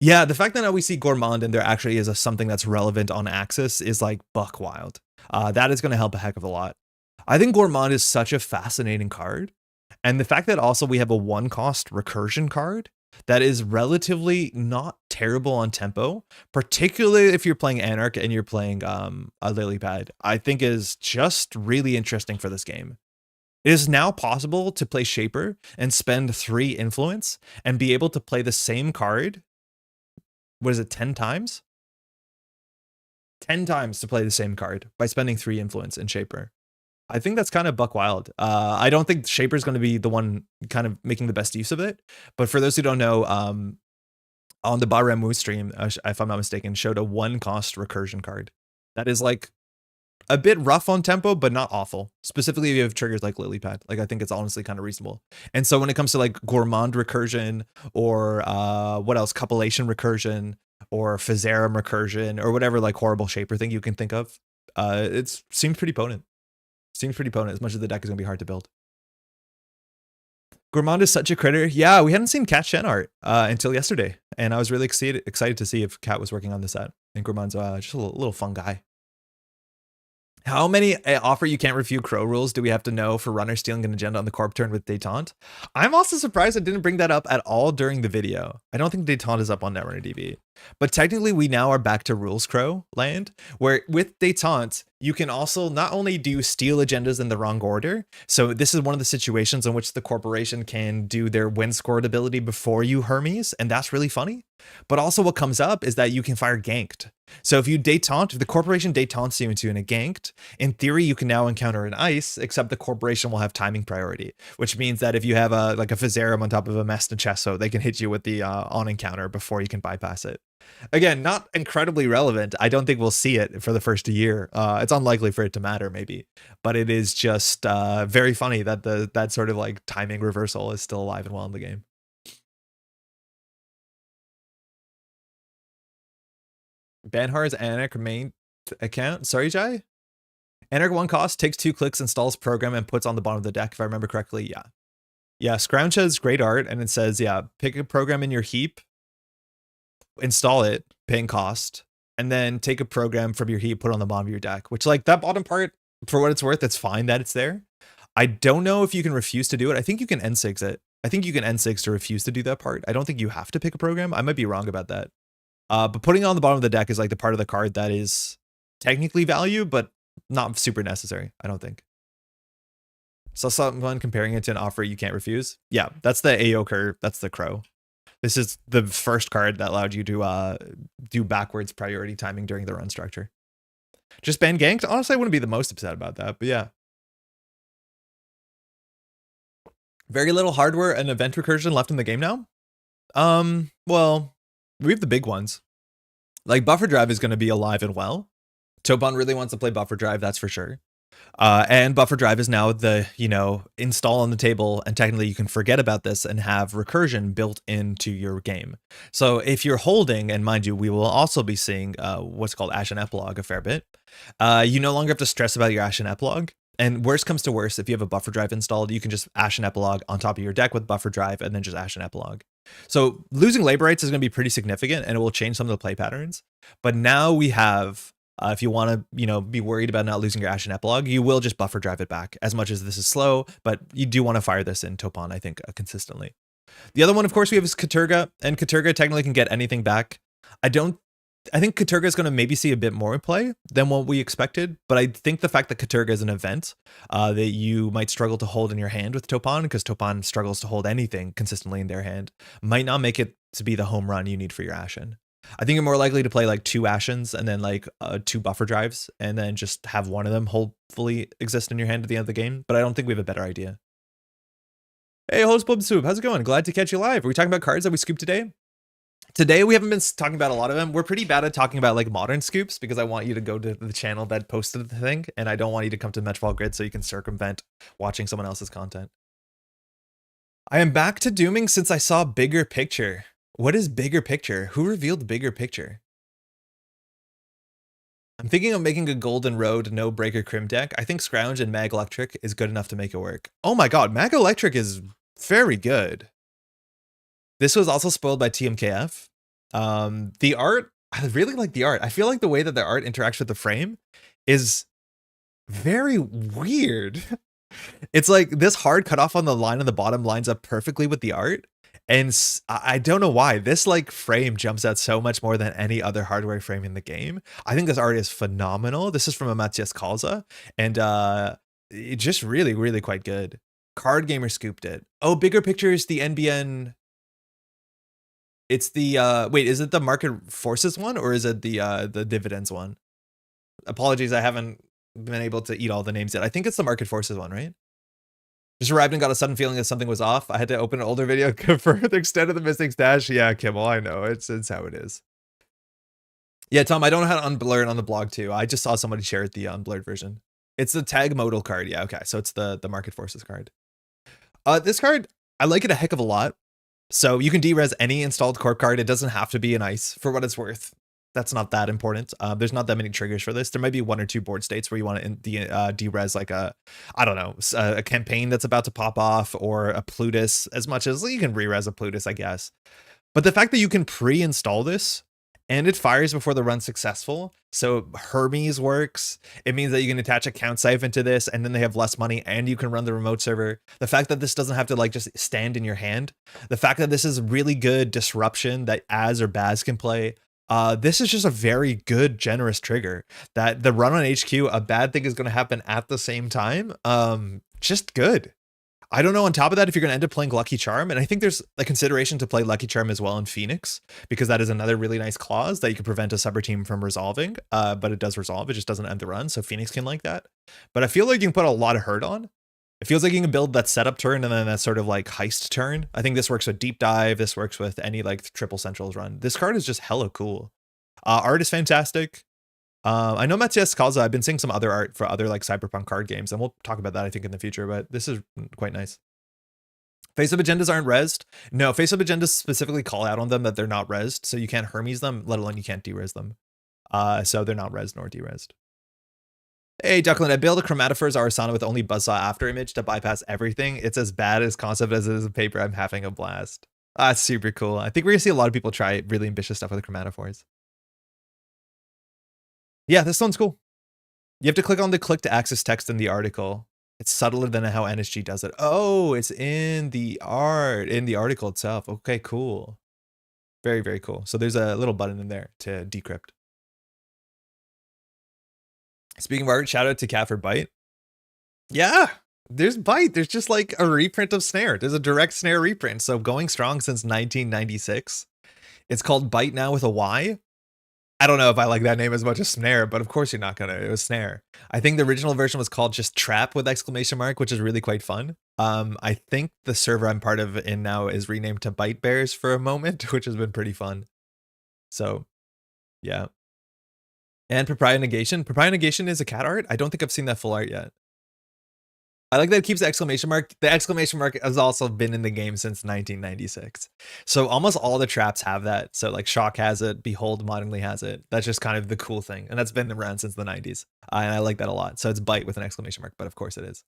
Yeah, the fact that now we see Gourmand and there actually is something that's relevant on Axis is like buck wild. That is going to help a heck of a lot. I think Gourmand is such a fascinating card. And the fact that also we have a 1-cost recursion card that is relatively not terrible on tempo, particularly if you're playing Anarch and you're playing a Lily Pad, I think is just really interesting for this game. It is now possible to play Shaper and spend 3 influence and be able to play the same card. What is it, 10 times? 10 times to play the same card by spending 3 influence in Shaper. I think that's kind of buck wild. I don't think Shaper is going to be the one kind of making the best use of it. But for those who don't know, on the Baremu stream, if I'm not mistaken, showed a 1-cost recursion card. That is like a bit rough on tempo, but not awful. Specifically, if you have triggers like Lilypad. Like, I think it's honestly kind of reasonable. And so when it comes to like Gourmand recursion, or what else, Copulation recursion, or Physarum recursion, or whatever like horrible Shaper thing you can think of, it seems pretty potent. Seems pretty potent, as much as the deck is going to be hard to build. Gourmand is such a critter. Yeah, we hadn't seen Cat Shen art until yesterday, and I was really excited to see if Cat was working on this set. And Gourmand's just a little fun guy. How many offer you can't refute crow rules do we have to know for runner stealing an agenda on the corp turn with Detente? I'm also surprised I didn't bring that up at all during the video. I don't think Detente is up on Netrunner DB. But technically we now are back to rules crow land, where with Detente, you can also not only do steal agendas in the wrong order. So this is one of the situations in which the corporation can do their win scored ability before you Hermes, and that's really funny. But also what comes up is that you can fire ganked. So if you Detente, if the corporation Detentes you into a ganked, in theory you can now encounter an ice, except the corporation will have timing priority, which means that if you have a Physarum on top of a Mesta Chesso, they can hit you with the on encounter before you can bypass it. Again, not incredibly relevant. I don't think we'll see it for the first year. It's unlikely for it to matter, maybe, but it is just very funny that that sort of like timing reversal is still alive and well in the game. Banhar's Anarch main account. Sorry, Jai? Anarch 1-cost, takes 2 clicks, installs program, and puts on the bottom of the deck, if I remember correctly. Yeah. Yeah, Scrounge has great art, and it says, yeah, pick a program in your heap, install it, paying cost, and then take a program from your heap, put it on the bottom of your deck, which, like, that bottom part, for what it's worth, it's fine that it's there. I don't know if you can refuse to do it. I think you can N6 it. I think you can N6 to refuse to do that part. I don't think you have to pick a program. I might be wrong about that. But putting it on the bottom of the deck is like the part of the card that is technically value, but not super necessary, I don't think. So someone comparing it to an offer you can't refuse. Yeah, that's the AO curve. That's the crow. This is the first card that allowed you to do backwards priority timing during the run structure. Just ban ganked? Honestly, I wouldn't be the most upset about that, but yeah. Very little hardware and event recursion left in the game now. Well, we have the big ones. Like buffer drive is going to be alive and well. Topon really wants to play buffer drive, that's for sure. And buffer drive is now the, install on the table, and technically you can forget about this and have recursion built into your game. So if you're holding, and mind you, we will also be seeing what's called Ashen Epilogue a fair bit, you no longer have to stress about your Ashen Epilogue. And worst comes to worst, if you have a buffer drive installed, you can just Ashen Epilogue on top of your deck with buffer drive and then just Ashen Epilogue. So losing labor rights is going to be pretty significant, and it will change some of the play patterns. But now we have, if you want to, be worried about not losing your Ashen Epilogue, you will just buffer drive it back, as much as this is slow, but you do want to fire this in Topon, I think, consistently. The other one, of course, we have is Katurga, and Katurga technically can get anything back. I think Katurga is going to maybe see a bit more play than what we expected, but I think the fact that Katurga is an event that you might struggle to hold in your hand with Topon, because Topon struggles to hold anything consistently in their hand, might not make it to be the home run you need for your Ashen. I think you're more likely to play like 2 Ashens and then like 2 buffer drives, and then just have one of them hopefully exist in your hand at the end of the game, but I don't think we have a better idea. Hey, host Blub Soup, how's it going? Glad to catch you live. Are we talking about cards that we scooped today? Today, we haven't been talking about a lot of them. We're pretty bad at talking about like modern scoops, because I want you to go to the channel that posted the thing, and I don't want you to come to Metropole Grid so you can circumvent watching someone else's content. I am back to dooming since I saw Bigger Picture. What is Bigger Picture? Who revealed Bigger Picture? I'm thinking of making a Golden Road no breaker crim deck. I think Scrounge and Mag Electric is good enough to make it work. Oh my god, Mag Electric is very good. This was also spoiled by TMKF. The art, I really like the art. I feel like the way that the art interacts with the frame is very weird. It's like this hard cutoff on the line on the bottom lines up perfectly with the art. And I don't know why this like frame jumps out so much more than any other hardware frame in the game. I think this art is phenomenal. This is from a Matthias Kalza, and it just really, really quite good. Card Gamer scooped it. Oh, Bigger Picture is the NBN. It's the wait, is it the Market Forces one, or is it the Dividends one? Apologies, I haven't been able to eat all the names yet. I think it's the Market Forces one, right? Just arrived and got a sudden feeling that something was off. I had to open an older video for the extent of the missing stash. Yeah, Kimmel, I know. It's how it is. Yeah, Tom, I don't know how to unblur it on the blog too. I just saw somebody share it, the unblurred version. It's the tag modal card. Yeah, okay. So it's the Market Forces card. This card, I like it a heck of a lot. So you can derez any installed corp card. It doesn't have to be an ice, for what it's worth. That's not that important. There's not that many triggers for this. There might be 1 or 2 board states where you want to derez like I don't know, a campaign that's about to pop off, or a Plutus, as much as you can re-res a Plutus, I guess. But the fact that you can pre-install this and it fires before the run's successful, so Hermes works. It means that you can attach a count siphon to this, and then they have less money, and you can run the remote server. The fact that this doesn't have to like just stand in your hand. The fact that this is really good disruption that Az or Baz can play. This is just a very good, generous trigger that the run on HQ, a bad thing is going to happen at the same time. Just good. I don't know, on top of that, if you're going to end up playing Lucky Charm, and I think there's a consideration to play Lucky Charm as well in Phoenix, because that is another really nice clause that you can prevent a subber team from resolving, but it does resolve, it just doesn't end the run, so Phoenix can like that. But I feel like you can put a lot of hurt on. It feels like you can build that setup turn and then that sort of like heist turn. I think this works with Deep Dive, this works with any like triple centrals run. This card is just hella cool. Art is fantastic. I know Matthias Kalza, I've been seeing some other art for other like cyberpunk card games, and we'll talk about that I think in the future, but this is quite nice. Face-up agendas aren't rezzed. No, face-up agendas specifically call out on them that they're not rezzed, so you can't Hermes them, let alone you can't derez them. So they're not rezzed nor derezed. Hey, Duckland, I built a Chromatophores Arasana with only Buzzsaw after image to bypass everything. It's as bad as concept as it is in paper. I'm having a blast. That's super cool. I think we're gonna see a lot of people try really ambitious stuff with the Chromatophores. Yeah, this one's cool. You have to click on the click to access text in the article. It's subtler than how NSG does it. Oh, it's in the art, in the article itself. Okay, cool. Very, very cool. So there's a little button in there to decrypt. Speaking of art, shout out to Cat for Bite. Yeah, there's Bite. There's just like a reprint of Snare. There's a direct Snare reprint. So going strong since 1996. It's called Bite now with a Y. I don't know if I like that name as much as Snare, but of course you're not gonna. It was Snare. I think the original version was called just Trap with exclamation mark, which is really quite fun. I think the server I'm part of in now is renamed to Bite Bears for a moment, which has been pretty fun. So, yeah. And Papaya Negation. Papaya Negation is a cat art. I don't think I've seen that full art yet. I like that it keeps the exclamation mark. The exclamation mark has also been in the game since 1996. So almost all the traps have that. So like Shock has it, Behold modernly has it. That's just kind of the cool thing. And that's been around since the 90s. And I like that a lot. So it's Bite with an exclamation mark, but of course it is.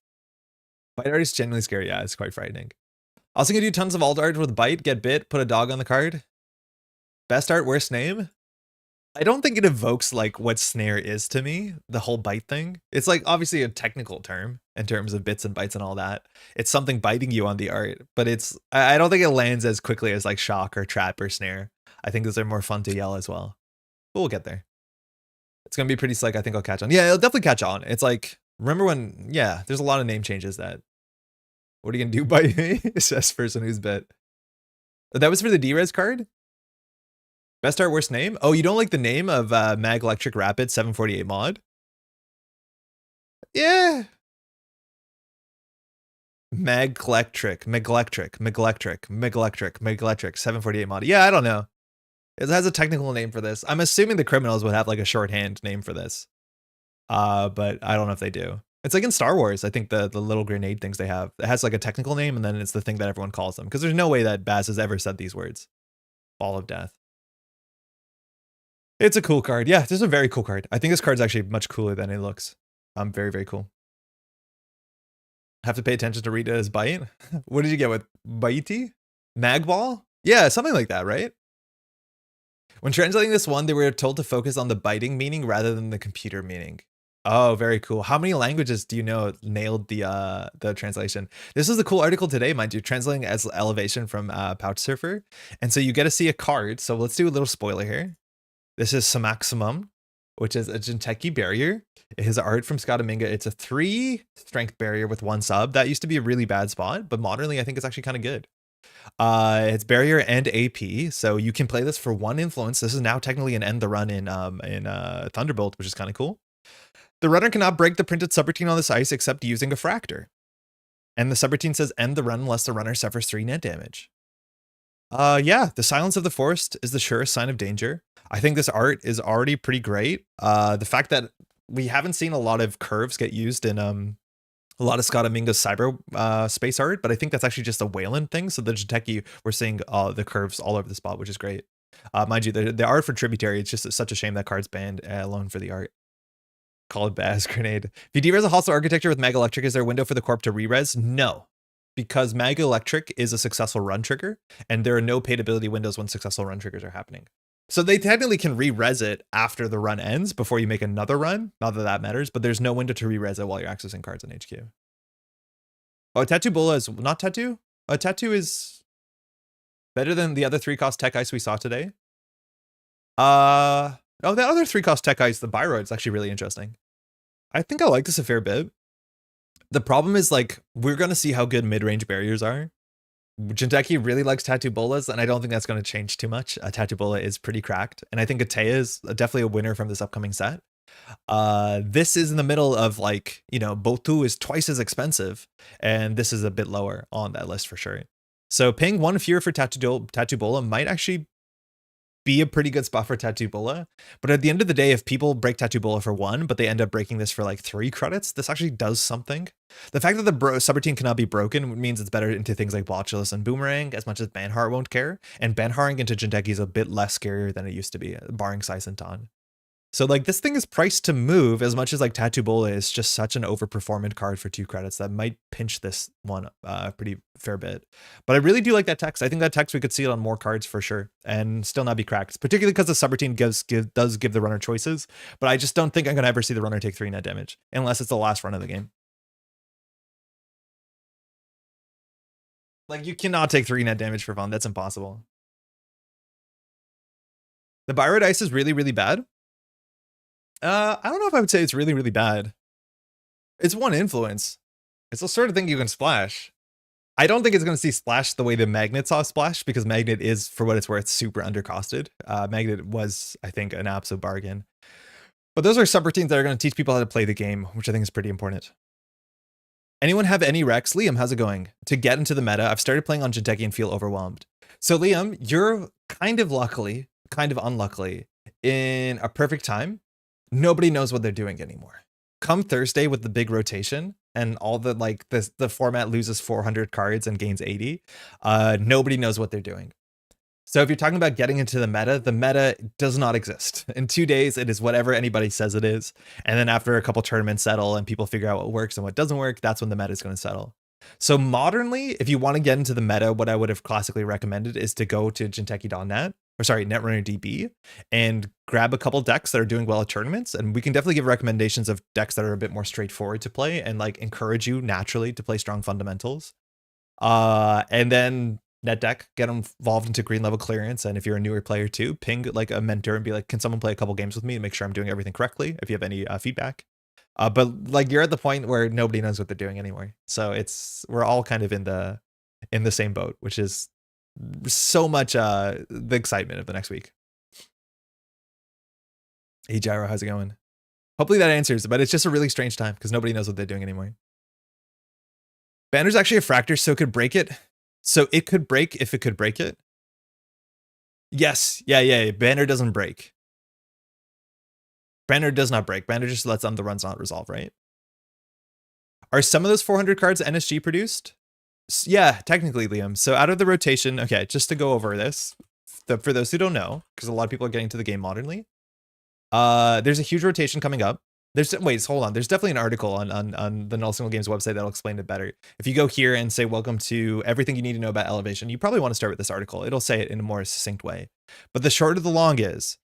Bite art is genuinely scary. Yeah, it's quite frightening. Also gonna do tons of alt art with Bite, get bit, put a dog on the card. Best art, worst name? I don't think it evokes like what Snare is to me, the whole bite thing. It's like obviously a technical term in terms of bits and bytes and all that. It's something biting you on the art, but I don't think it lands as quickly as like Shock or Trap or Snare. I think those are more fun to yell as well. But we'll get there. It's gonna be pretty slick. I think I'll catch on. Yeah, it'll definitely catch on. It's like, remember when, yeah, there's a lot of name changes that, what are you gonna do by me? Says person who's bit. That was for the D-Res card? Best art, worst name? Oh, you don't like the name of Mag Electric Rapid 748 mod? Yeah. Mag Electric 748 mod. Yeah, I don't know. It has a technical name for this. I'm assuming the criminals would have like a shorthand name for this. But I don't know if they do. It's like in Star Wars, I think the little grenade things they have. It has like a technical name and then it's the thing that everyone calls them. Because there's no way that Baz has ever said these words. Ball of Death. It's a cool card. Yeah, this is a very cool card. I think this card's actually much cooler than it looks. Very, very cool. Have to pay attention to read it as Bite. What did you get with Bitey? Magball? Yeah, something like that, right? When translating this one, they were told to focus on the biting meaning rather than the computer meaning. Oh, very cool. How many languages do you know nailed the translation? This is a cool article today, mind you, translating as Elevation from Pouch Surfer. And so you get to see a card. So let's do a little spoiler here. This is Samaximum, which is a Jinteki barrier. It has art from Scott-Aminga. It's a 3 strength barrier with 1 sub. That used to be a really bad spot, but modernly I think it's actually kind of good. It's barrier and AP, so you can play this for 1 influence. This is now technically an end the run in Thunderbolt, which is kind of cool. The runner cannot break the printed subroutine on this ice except using a fractor. And the subroutine says end the run unless the runner suffers 3 net damage. Yeah, the silence of the forest is the surest sign of danger. I think this art is already pretty great. The fact that we haven't seen a lot of curves get used in a lot of Scott-Aminga's cyber space art, but I think that's actually just a Wayland thing. So the Jinteki, we're seeing the curves all over the spot, which is great. Mind you, the art for Tributary, it's just such a shame that card's banned alone for the art. Call it Baz Grenade. If you de-res a hostile architecture with Mag Electric, is there a window for the corp to re-res? No. Because Mag Electric is a successful run trigger, and there are no paid ability windows when successful run triggers are happening. So they technically can re-res it after the run ends before you make another run. Not that that matters, but there's no window to re-res it while you're accessing cards on HQ. Oh, Tattoo Bola is not Tattoo? Tattoo is better than the other 3-cost tech ice we saw today. Oh, the other 3-cost tech ice, the Byroid, is actually really interesting. I think I like this a fair bit. The problem is, like, we're going to see how good mid-range barriers are. Jinteki really likes Tattoo Bolas, and I don't think that's going to change too much. Tattoo Bola is pretty cracked, and I think Atea is definitely a winner from this upcoming set. This is in the middle of, like, you know, Botu is twice as expensive, and this is a bit lower on that list for sure. So paying 1 fewer for Tattoo Bola might actually be a pretty good spot for Tattoo Bola. But at the end of the day, if people break Tattoo Bola for 1, but they end up breaking this for like 3 credits, this actually does something. The fact that the subroutine cannot be broken means it's better into things like Botulus and Boomerang, as much as Banhar won't care. And Banharing into Jinteki is a bit less scarier than it used to be, barring Saisentan. So like this thing is priced to move as much as like Tattoo Bola is just such an overperformant card for 2 credits that might pinch this one pretty fair bit. But I really do like that text. I think that text we could see it on more cards for sure and still not be cracked, particularly because the subroutine does give the runner choices. But I just don't think I'm going to ever see the runner take 3 net damage unless it's the last run of the game. Like you cannot take 3 net damage for fun. That's impossible. The Byroid Ice is really, really bad. I don't know if I would say it's really, really bad. It's 1 influence. It's the sort of thing you can splash. I don't think it's going to see Splash the way the Magnet saw Splash, because Magnet is, for what it's worth, super undercosted. Magnet was, I think, an absolute bargain. But those are subroutines that are going to teach people how to play the game, which I think is pretty important. Anyone have any Rex? Liam, how's it going? To get into the meta, I've started playing on Jinteki and feel overwhelmed. So Liam, you're kind of luckily, kind of unluckily, in a perfect time. Nobody knows what they're doing anymore. Come Thursday with the big rotation and all the like the format loses 400 cards and gains 80. Nobody knows what they're doing. So if you're talking about getting into the meta does not exist. In 2 days, it is whatever anybody says it is. And then after a couple tournaments settle and people figure out what works and what doesn't work, that's when the meta is going to settle. So modernly, if you want to get into the meta, what I would have classically recommended is to go to Jinteki.net, or sorry, Netrunner DB, and grab a couple decks that are doing well at tournaments. And we can definitely give recommendations of decks that are a bit more straightforward to play and like encourage you naturally to play strong fundamentals. And then NetDeck, get involved into green level clearance. And if you're a newer player too, ping like a mentor and be like, can someone play a couple games with me to make sure I'm doing everything correctly? If you have any feedback. But like you're at the point where nobody knows what they're doing anymore. So we're all kind of in the same boat, which is so much the excitement of the next week. Hey Gyro, how's it going? Hopefully that answers, but it's just a really strange time because nobody knows what they're doing anymore. Banner's actually a fractor, so it could break it. So it could break if it could break it. Yes, yeah. Banner doesn't break. Banner does not break. Banner just lets the runs not resolve, right? Are some of those 400 cards NSG produced? Yeah, technically, Liam. So out of the rotation, okay, just to go over this, for those who don't know, because a lot of people are getting to the game modernly, there's a huge rotation coming up. Wait, hold on. There's definitely an article on the Null Single Games website that'll explain it better. If you go here and say, welcome to everything you need to know about elevation, you probably want to start with this article. It'll say it in a more succinct way. But the short of the long is,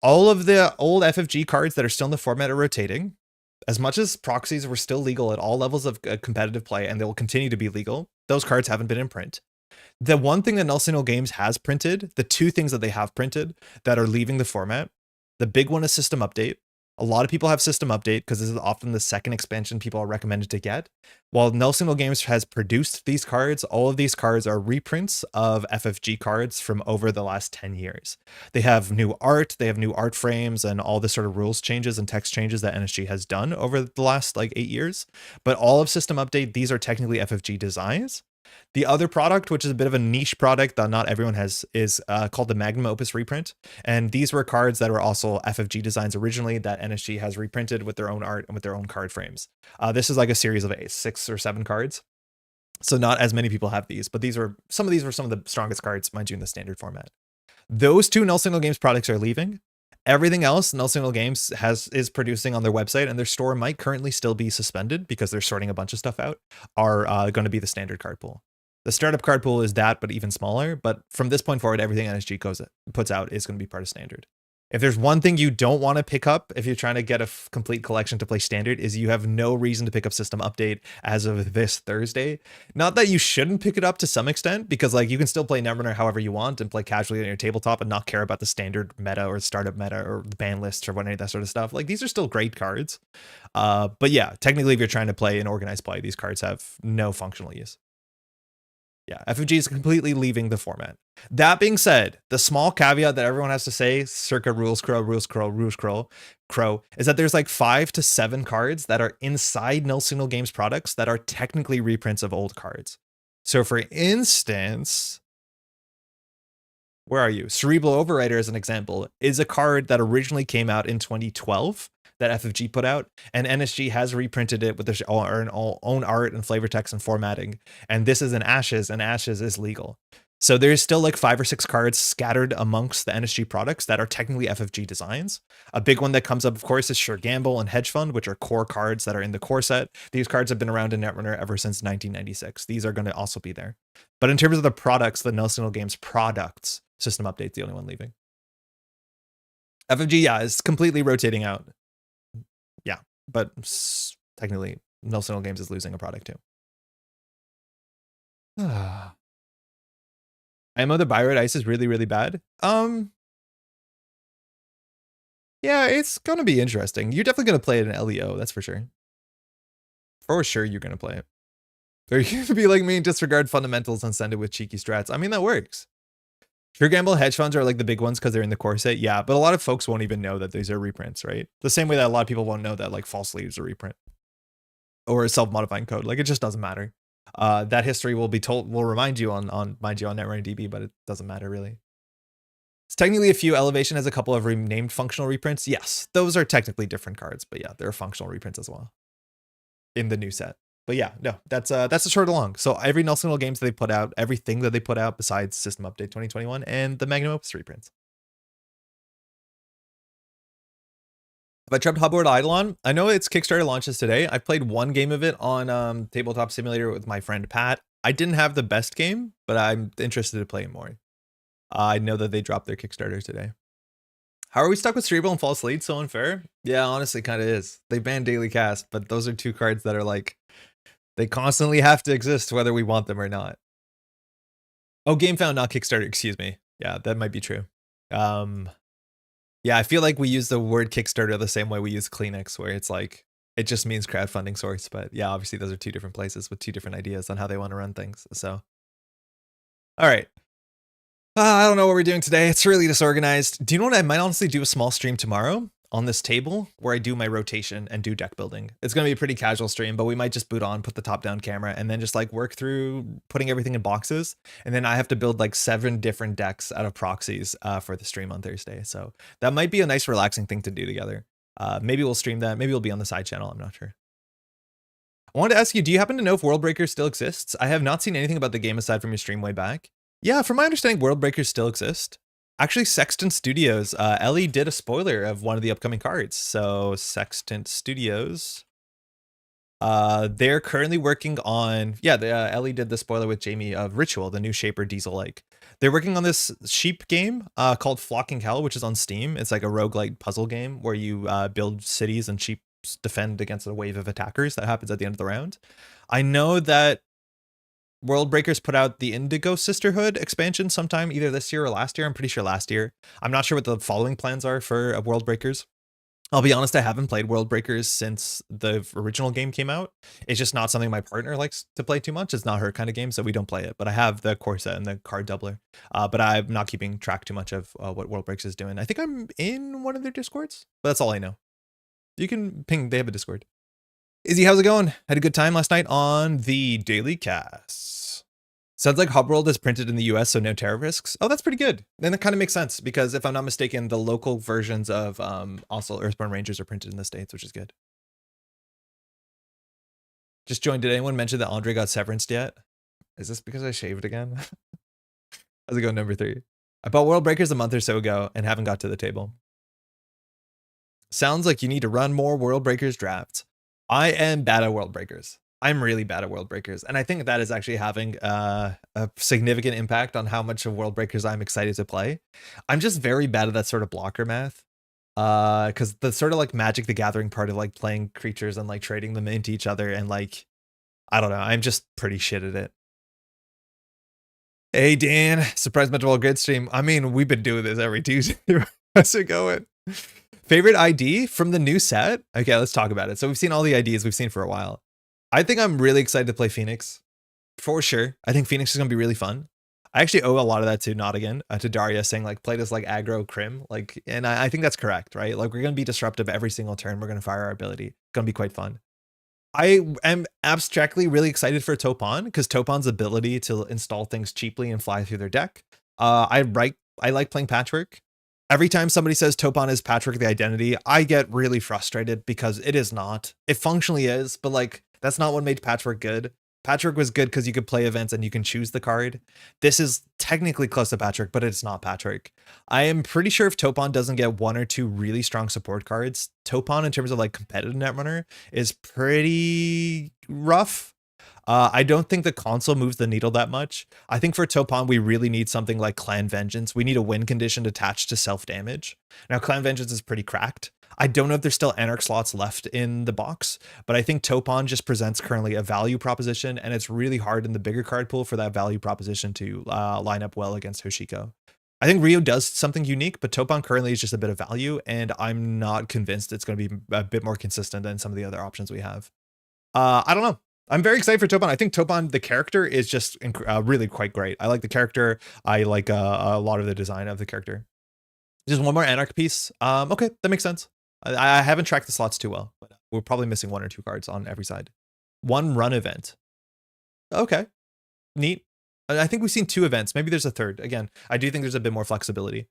all of the old FFG cards that are still in the format are rotating. As much as proxies were still legal at all levels of competitive play, and they will continue to be legal, those cards haven't been in print. The one thing that Null Single Games has printed, the two things that they have printed that are leaving the format, the big one is System Update. A lot of people have System Update because this is often the second expansion people are recommended to get. While Null Single Games has produced these cards, all of these cards are reprints of FFG cards from over the last 10 years. They have new art, they have new art frames, and all the sort of rules changes and text changes that NSG has done over the last like 8 years. But all of System Update, these are technically FFG designs. The other product, which is a bit of a niche product that not everyone has, is called the Magnum Opus reprint. And these were cards that were also FFG designs originally that NSG has reprinted with their own art and with their own card frames. This is like a series of 6 or 7 cards. So not as many people have these, but some of these were some of the strongest cards, mind you, in the standard format. Those two Null Single Games products are leaving. Everything else Null Single Games is producing on their website, and their store might currently still be suspended because they're sorting a bunch of stuff out, are going to be the standard card pool. The startup card pool is that, but even smaller. But from this point forward, everything NSG puts out is going to be part of standard. If there's one thing you don't want to pick up if you're trying to get a complete collection to play standard, is you have no reason to pick up System Update as of this Thursday. Not that you shouldn't pick it up to some extent, because like you can still play Netrunner however you want and play casually on your tabletop and not care about the standard meta or startup meta or the ban lists or any of that sort of stuff. Like these are still great cards. But yeah, technically if you're trying to play an organized play, these cards have no functional use. Yeah, FFG is completely leaving the format. That being said, the small caveat that everyone has to say, circa rules crow, is that there's like 5 to 7 cards that are inside Null Single Games products that are technically reprints of old cards. So for instance, where are you? Cerebral Overrider, as an example, is a card that originally came out in 2012 that FFG put out, and NSG has reprinted it with their own art and flavor text and formatting. And this is an Ashes, and Ashes is legal. So there's still like 5 or 6 cards scattered amongst the NSG products that are technically FFG designs. A big one that comes up, of course, is Sure Gamble and Hedge Fund, which are core cards that are in the core set. These cards have been around in Netrunner ever since 1996. These are going to also be there. But in terms of the products, the Null Single Games products, System Update's the only one leaving. FFG, yeah, is completely rotating out. Yeah, but technically, Null Single Games is losing a product too. IMO the Byroid Ice is really, really bad. Yeah, it's gonna be interesting. You're definitely gonna play it in LEO, that's for sure. For sure, you're gonna play it. Or you can be like me and disregard fundamentals and send it with cheeky strats. I mean, that works. Pure gamble hedge funds are like the big ones because they're in the core set. Yeah, but a lot of folks won't even know that these are reprints, right? The same way that a lot of people won't know that like false leaves are reprint or a self-modifying code. Like it just doesn't matter. That history will be told, will remind you on Netrunner DB, but it doesn't matter really. It's technically a few. Elevation has a couple of renamed functional reprints. Yes, those are technically different cards, but yeah, there are functional reprints as well in the new set. But yeah, no, that's a short along. So every single games they put out, everything that they put out besides System Update 2021 and the Magnum Opus reprints. Have I tried Hubboard Eidolon? I know its Kickstarter launches today. I played one game of it on Tabletop Simulator with my friend Pat. I didn't have the best game, but I'm interested to play it more. I know that they dropped their Kickstarter today. How are we stuck with Cerebral and False Lead? So unfair? Yeah, honestly, kind of is. They banned Daily Cast, but those are two cards that are like, they constantly have to exist whether we want them or not. Oh, Game Found, not Kickstarter, excuse me. Yeah, that might be true. Yeah, I feel like we use the word Kickstarter the same way we use Kleenex, where it's like, it just means crowdfunding source. But yeah, obviously those are two different places with two different ideas on how they want to run things. So, all right. I don't know what we're doing today. It's really disorganized. Do you know what? I might honestly do a small stream tomorrow on this table where I do my rotation and do deck building. It's going to be a pretty casual stream, but we might just boot on, put the top down camera, and then just like work through putting everything in boxes. And then I have to build like 7 different decks out of proxies for the stream on Thursday. So that might be a nice relaxing thing to do together. Maybe we'll stream that. Maybe it'll be on the side channel. I'm not sure. I wanted to ask you, do you happen to know if World Breakers still exists? I have not seen anything about the game aside from your stream way back. Yeah, from my understanding, World Breakers still exist. Actually, Sextant Studios, Ellie did a spoiler of one of the upcoming cards. So Sextant Studios, they're currently working on, yeah, Ellie did the spoiler with Jamie of Ritual, the new Shaper Diesel-like. They're working on this sheep game called Flocking Hell, which is on Steam. It's like a roguelike puzzle game where you build cities and sheep defend against a wave of attackers that happens at the end of the round. I know that World Breakers put out the Indigo Sisterhood expansion sometime either this year or last year. I'm pretty sure last year. I'm not sure what the following plans are for World Breakers. I'll be honest, I haven't played World Breakers since the original game came out. It's just not something my partner likes to play too much. It's not her kind of game, so we don't play it. But I have the core set and the card doubler. But I'm not keeping track too much of what World Breakers is doing. I think I'm in one of their Discords, but that's all I know. You can ping, they have a Discord. Izzy, how's it going? Had a good time last night on the Daily Cast. Sounds like Hubworld is printed in the US, so no tariff risks. Oh, that's pretty good. Then that kind of makes sense because if I'm not mistaken, the local versions of also Earthborn Rangers are printed in the States, which is good. Just joined. Did anyone mention that Andre got severanced yet? Is this because I shaved again? How's it going, number 3? I bought World Breakers a month or so ago and haven't got to the table. Sounds like you need to run more World Breakers drafts. I am bad at World Breakers. I'm really bad at World Breakers. And I think that is actually having a significant impact on how much of World Breakers I'm excited to play. I'm just very bad at that sort of blocker math. Because the sort of like Magic the Gathering part of like playing creatures and like trading them into each other and like, I don't know, I'm just pretty shit at it. Hey, Dan, surprise Metropole Grid stream. I mean, we've been doing this every Tuesday. How's it going? Favorite ID from the new set? Okay, let's talk about it. So we've seen all the IDs we've seen for a while. I think I'm really excited to play Phoenix. For sure. I think Phoenix is going to be really fun. I actually owe a lot of that to Nottingham, to Daria saying like, play this like aggro crim. Like, and I think that's correct, right? Like we're going to be disruptive every single turn. We're going to fire our ability. It's going to be quite fun. I am abstractly really excited for Topon because Topon's ability to install things cheaply and fly through their deck. I like playing Patchwork. Every time somebody says Topon is Patchwork the identity, I get really frustrated because it is not. It functionally is, but like that's not what made Patchwork good. Patchwork was good because you could play events and you can choose the card. This is technically close to Patchwork, but it's not Patchwork. I am pretty sure if Topon doesn't get 1 or 2 really strong support cards, Topon in terms of like competitive Netrunner is pretty rough. I don't think the console moves the needle that much. I think for Topon, we really need something like Clan Vengeance. We need a win condition attached to self-damage. Now, Clan Vengeance is pretty cracked. I don't know if there's still Anarch slots left in the box, but I think Topon just presents currently a value proposition, and it's really hard in the bigger card pool for that value proposition to line up well against Hoshiko. I think Rio does something unique, but Topon currently is just a bit of value, and I'm not convinced it's going to be a bit more consistent than some of the other options we have. I don't know. I'm very excited for Topon. I think Topon, the character, is just really quite great. I like the character. I like a lot of the design of the character. Just one more Anarch piece. Okay, that makes sense. I haven't tracked the slots too well, but we're probably missing 1 or 2 cards on every side. 1 run event. Okay, neat. I think we've seen 2 events. Maybe there's a 3rd. Again, I do think there's a bit more flexibility.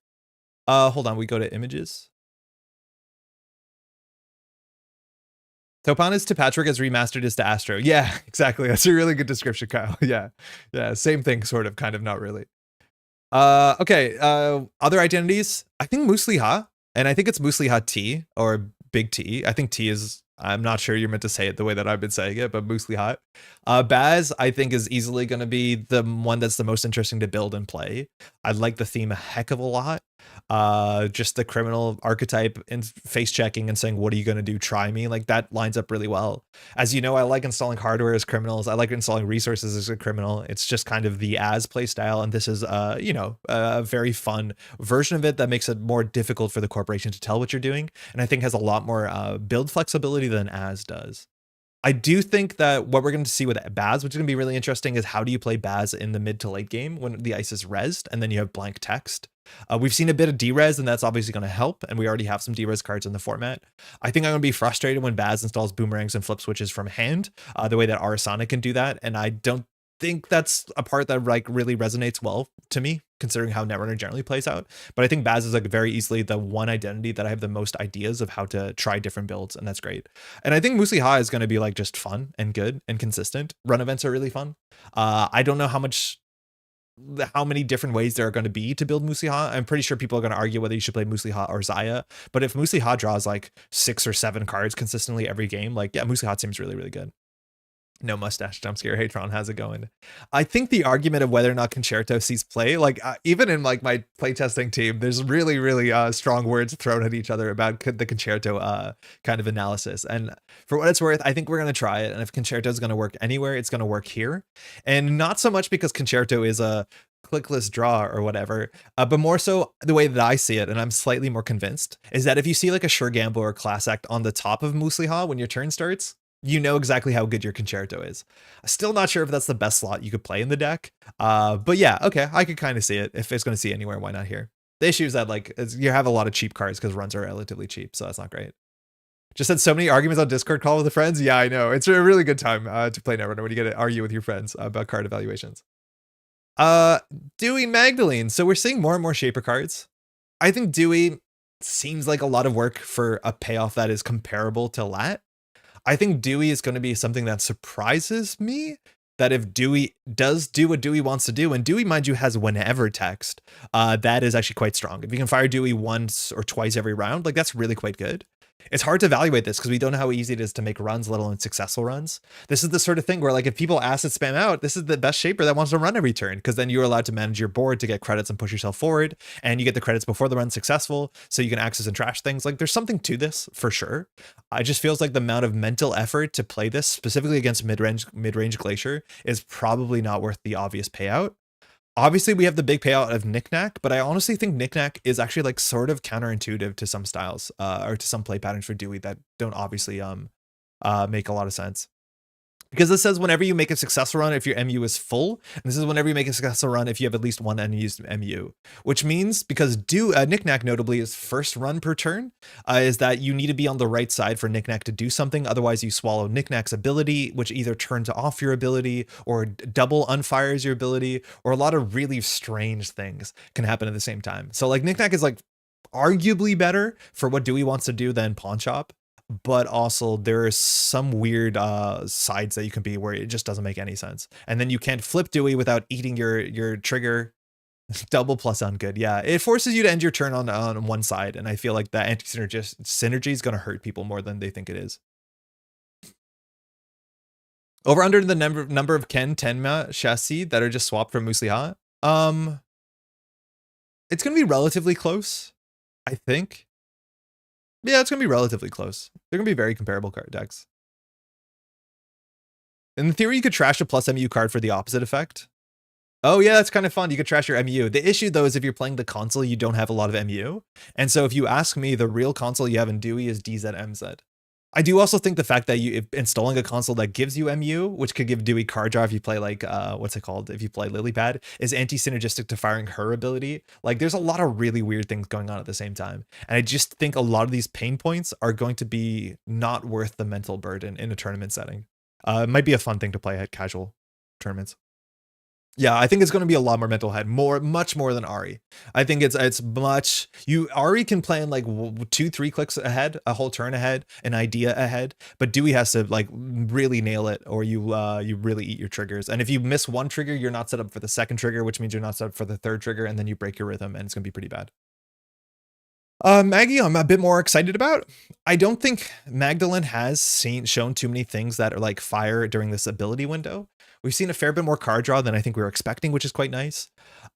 Hold on, we go to images. Topon is to Patrick as remastered is to Astro. Yeah, exactly. That's a really good description, Kyle. Yeah, same thing, sort of, kind of, not really. Okay, other identities. I think Musliha, and I think it's Musliha T or Big T. I think T is, I'm not sure you're meant to say it the way that I've been saying it, but Musliha. Baz, I think, is easily going to be the one that's the most interesting to build and play. I like the theme a heck of a lot. Just the criminal archetype and face checking and saying, what are you going to do? Try me. Like, that lines up really well. As you know, I like installing hardware as criminals. I like installing resources as a criminal. It's just kind of the as play style. And this is, you know, a very fun version of it that makes it more difficult for the corporation to tell what you're doing. And I think has a lot more build flexibility than as does. I do think that what we're going to see with Baz, which is going to be really interesting, is how do you play Baz in the mid to late game when the ice is rezzed and then you have blank text. We've seen a bit of derez, and that's obviously going to help, and we already have some derez cards in the format. I think I'm going to be frustrated when Baz installs boomerangs and flip switches from hand, the way that Arasana can do that, and I don't think that's a part that like really resonates well to me, considering how Netrunner generally plays out. But I think Baz is like very easily the one identity that I have the most ideas of how to try different builds, and that's great. And I think Musliha is going to be like just fun and good and consistent. Run events are really fun. I don't know how many different ways there are going to be to build Musliha. I'm pretty sure people are going to argue whether you should play Musliha or Zaya. But if Musliha draws like 6 or 7 cards consistently every game, like, yeah, Musliha seems really, really good. No mustache jump scare. Hey Tron, how's it going? I think the argument of whether or not Concerto sees play, like even in like my playtesting team, there's really, really strong words thrown at each other about the Concerto kind of analysis. And for what it's worth, I think we're going to try it. And if Concerto is going to work anywhere, it's going to work here. And not so much because Concerto is a clickless draw or whatever, but more so the way that I see it, and I'm slightly more convinced, is that if you see like a Sure Gamble or Class Act on the top of Musliha when your turn starts, you know exactly how good your Concerto is. Still not sure if that's the best slot you could play in the deck. But yeah, okay, I could kind of see it. If it's going to see anywhere, why not here? The issue is that like you have a lot of cheap cards because runs are relatively cheap, so that's not great. Just had so many arguments on Discord call with the friends. Yeah, I know. It's a really good time to play Netrunner when you get to argue with your friends about card evaluations. Dewey Magdalene. So we're seeing more and more Shaper cards. I think Dewey seems like a lot of work for a payoff that is comparable to Lat. I think Dewey is going to be something that surprises me, that if Dewey does do what Dewey wants to do, and Dewey, mind you, has whenever text, that is actually quite strong. If you can fire Dewey once or twice every round, like that's really quite good. It's hard to evaluate this because we don't know how easy it is to make runs, let alone successful runs. This is the sort of thing where like if people asset spam out, this is the best shaper that wants to run every turn, because then you're allowed to manage your board to get credits and push yourself forward, and you get the credits before the run's successful, so you can access and trash things. Like there's something to this for sure. It just feels like the amount of mental effort to play this specifically against mid-range Glacier is probably not worth the obvious payout. Obviously, we have the big payout of Knick-Knack, but I honestly think Knick-Knack is actually like sort of counterintuitive to some styles or to some play patterns for Dewey that don't obviously make a lot of sense. Because this says whenever you make a successful run if your MU is full, and this is whenever you make a successful run if you have at least one unused MU, which means because Knick-Knack notably is first run per turn, is that you need to be on the right side for Knick-Knack to do something. Otherwise you swallow Knick-Knack's ability, which either turns off your ability or double unfires your ability, or a lot of really strange things can happen at the same time. So like Knick-Knack is like arguably better for what Dewey wants to do than Pawn Shop. But also there are some weird sides that you can be where it just doesn't make any sense. And then you can't flip Dewey without eating your trigger. Double plus on good. Yeah, it forces you to end your turn on one side. And I feel like that synergy is going to hurt people more than they think it is. Over under the number of Ken Tenma chassis that are just swapped from Musliha. It's going to be relatively close, I think. Yeah, it's going to be relatively close. They're going to be very comparable card decks. In theory, you could trash a plus MU card for the opposite effect. Oh yeah, that's kind of fun. You could trash your MU. The issue though is if you're playing the console, you don't have a lot of MU. And so if you ask me, the real console you have in Dewey is DZMZ. I do also think the fact that installing a console that gives you MU, which could give Dewey card draw if you play like what's it called? If you play Lilypad, is anti-synergistic to firing her ability. Like there's a lot of really weird things going on at the same time. And I just think a lot of these pain points are going to be not worth the mental burden in a tournament setting. It might be a fun thing to play at casual tournaments. Yeah, I think it's going to be a lot more mental head, much more than Ari. I think it's much. Ari can plan like 2-3 clicks ahead, a whole turn ahead, an idea ahead, but Dewey has to like really nail it, or you really eat your triggers. And if you miss one trigger, you're not set up for the second trigger, which means you're not set up for the third trigger, and then you break your rhythm, and it's going to be pretty bad. Maggie, I'm a bit more excited about. I don't think Magdalene has shown too many things that are like fire during this ability window. We've seen a fair bit more card draw than I think we were expecting, which is quite nice.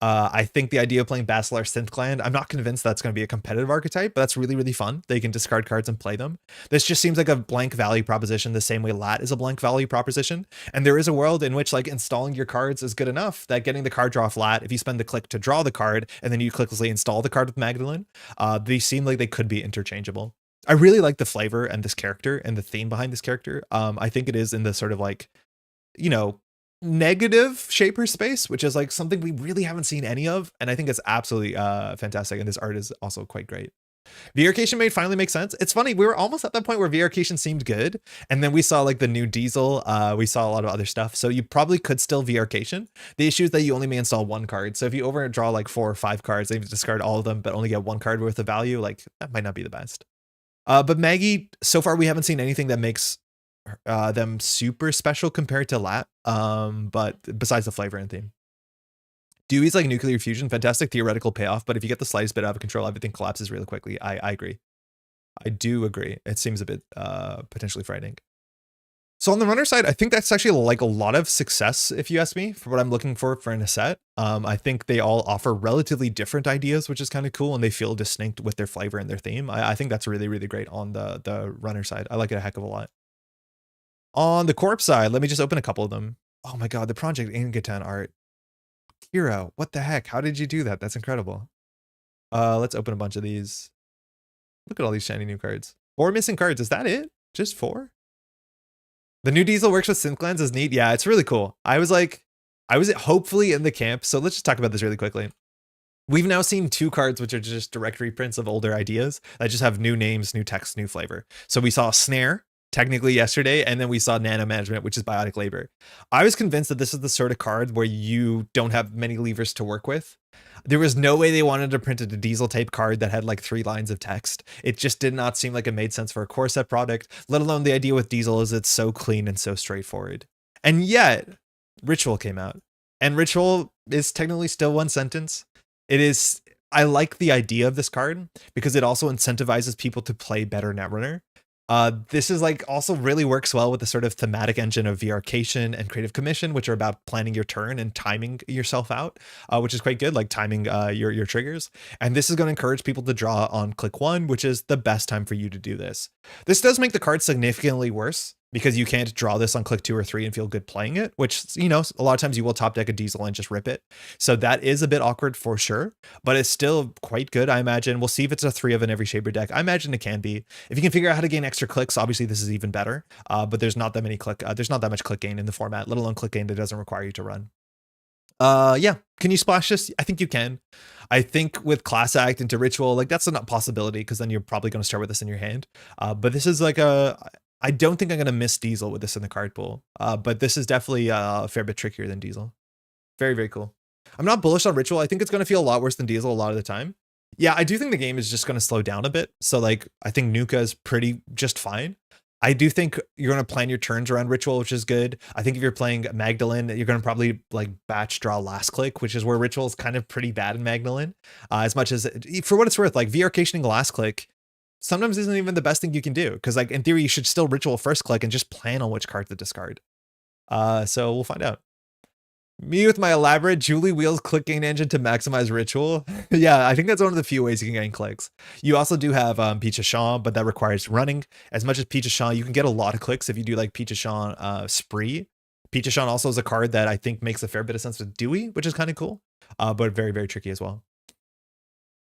I think the idea of playing Basilar Synthgland, I'm not convinced that's going to be a competitive archetype, but that's really, really fun. They can discard cards and play them. This just seems like a blank value proposition the same way Lat is a blank value proposition. And there is a world in which like installing your cards is good enough that getting the card draw off Lat, if you spend the click to draw the card and then you clicklessly install the card with Magdalene, they seem like they could be interchangeable. I really like the flavor and this character and the theme behind this character. I think it is in the sort of like, you know, negative shaper space, which is like something we really haven't seen any of, and I think it's absolutely fantastic, and this art is also quite great. VRcation made finally make sense. It's funny, we were almost at that point where VRcation seemed good, and then we saw like the new Diesel, we saw a lot of other stuff, so you probably could still VRcation. The issue is that you only may install one card, so if you overdraw like 4 or 5 cards, then you discard all of them but only get 1 card worth of value, like that might not be the best. But Maggie, so far we haven't seen anything that makes them super special compared to Lat, but besides the flavor and theme. Dewey's like nuclear fusion, fantastic theoretical payoff, but if you get the slightest bit out of control, everything collapses really quickly. I agree. I do agree. It seems a bit potentially frightening. So on the runner side, I think that's actually like a lot of success, if you ask me, for what I'm looking for in a set. I think they all offer relatively different ideas, which is kind of cool, and they feel distinct with their flavor and their theme. I think that's really, really great on the runner side. I like it a heck of a lot. On the corpse side, let me just open a couple of them. Oh my god, the Project Ingatan art. Hero, what the heck? How did you do that? That's incredible. Let's open a bunch of these. Look at all these shiny new cards. 4 missing cards. Is that it? Just 4? The new Diesel works with Synthglands is neat. Yeah, it's really cool. I was hopefully in the camp. So let's just talk about this really quickly. We've now seen 2 cards which are just direct reprints of older ideas that just have new names, new text, new flavor. So we saw Snare, technically yesterday, and then we saw Nano Management, which is Biotic Labor. I was convinced that this is the sort of card where you don't have many levers to work with. There was no way they wanted to print a Diesel type card that had like 3 lines of text. It just did not seem like it made sense for a core set product, let alone the idea with Diesel is it's so clean and so straightforward. And yet, Ritual came out. And Ritual is technically still 1 sentence. It is, I like the idea of this card because it also incentivizes people to play better Netrunner. This is like also really works well with the sort of thematic engine of VRcation and Creative Commission, which are about planning your turn and timing yourself out, which is quite good, like timing your triggers. And this is going to encourage people to draw on click 1, which is the best time for you to do this. This does make the card significantly worse because you can't draw this on click 2 or 3 and feel good playing it, which, you know, a lot of times you will top deck a Diesel and just rip it. So that is a bit awkward for sure, but it's still quite good, I imagine. We'll see if it's a 3 of an every shaper deck. I imagine it can be. If you can figure out how to gain extra clicks, obviously this is even better. But there's not that much click gain in the format, let alone click gain that doesn't require you to run. Yeah, can you splash this? I think you can. I think with Class Act into Ritual, like that's not a possibility because then you're probably going to start with this in your hand. But this is like I don't think I'm going to miss Diesel with this in the card pool, but this is definitely a fair bit trickier than Diesel. Very, very cool. I'm not bullish on Ritual. I think it's going to feel a lot worse than Diesel a lot of the time. Yeah, I do think the game is just going to slow down a bit. So like, I think Nuka is just fine. I do think you're going to plan your turns around Ritual, which is good. I think if you're playing Magdalene, you're going to probably like batch draw last click, which is where Ritual is kind of pretty bad in Magdalene. As much as, for what it's worth, like VRcationing last click sometimes isn't even the best thing you can do, because like in theory you should still Ritual first click and just plan on which card to discard. So we'll find out. Me with my elaborate Julie Wheels click gain engine to maximize Ritual. Yeah, I think that's one of the few ways you can gain clicks. You also do have Peach Sean, but that requires running. As much as Peach Sean, you can get a lot of clicks if you do like Peach Sean Spree. Peach Sean also is a card that I think makes a fair bit of sense with Dewey, which is kind of cool, but very, very tricky as well.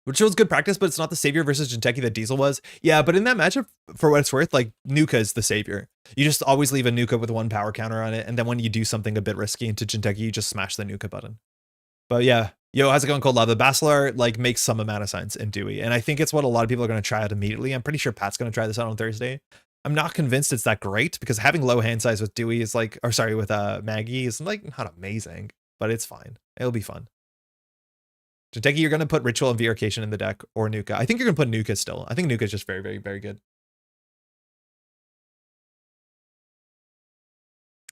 which shows good practice, but it's not the savior versus Jinteki that Diesel was. Yeah, but in that matchup, for what it's worth, like Nuka is the savior. You just always leave a Nuka with 1 power counter on it, and then when you do something a bit risky into Jinteki, you just smash the Nuka button. But yeah, yo, how's it going, Cold Lava? Basilar like makes some amount of sense in Dewey, and I think it's what a lot of people are going to try out immediately. I'm pretty sure Pat's going to try this out on Thursday. I'm not convinced it's that great because having low hand size with Dewey is like, or sorry, with Maggie is like not amazing, but it's fine. It'll be fun. Jinteki, you're going to put Ritual and Virification in the deck, or Nuka. I think you're going to put Nuka still. I think Nuka is just very, very, very good.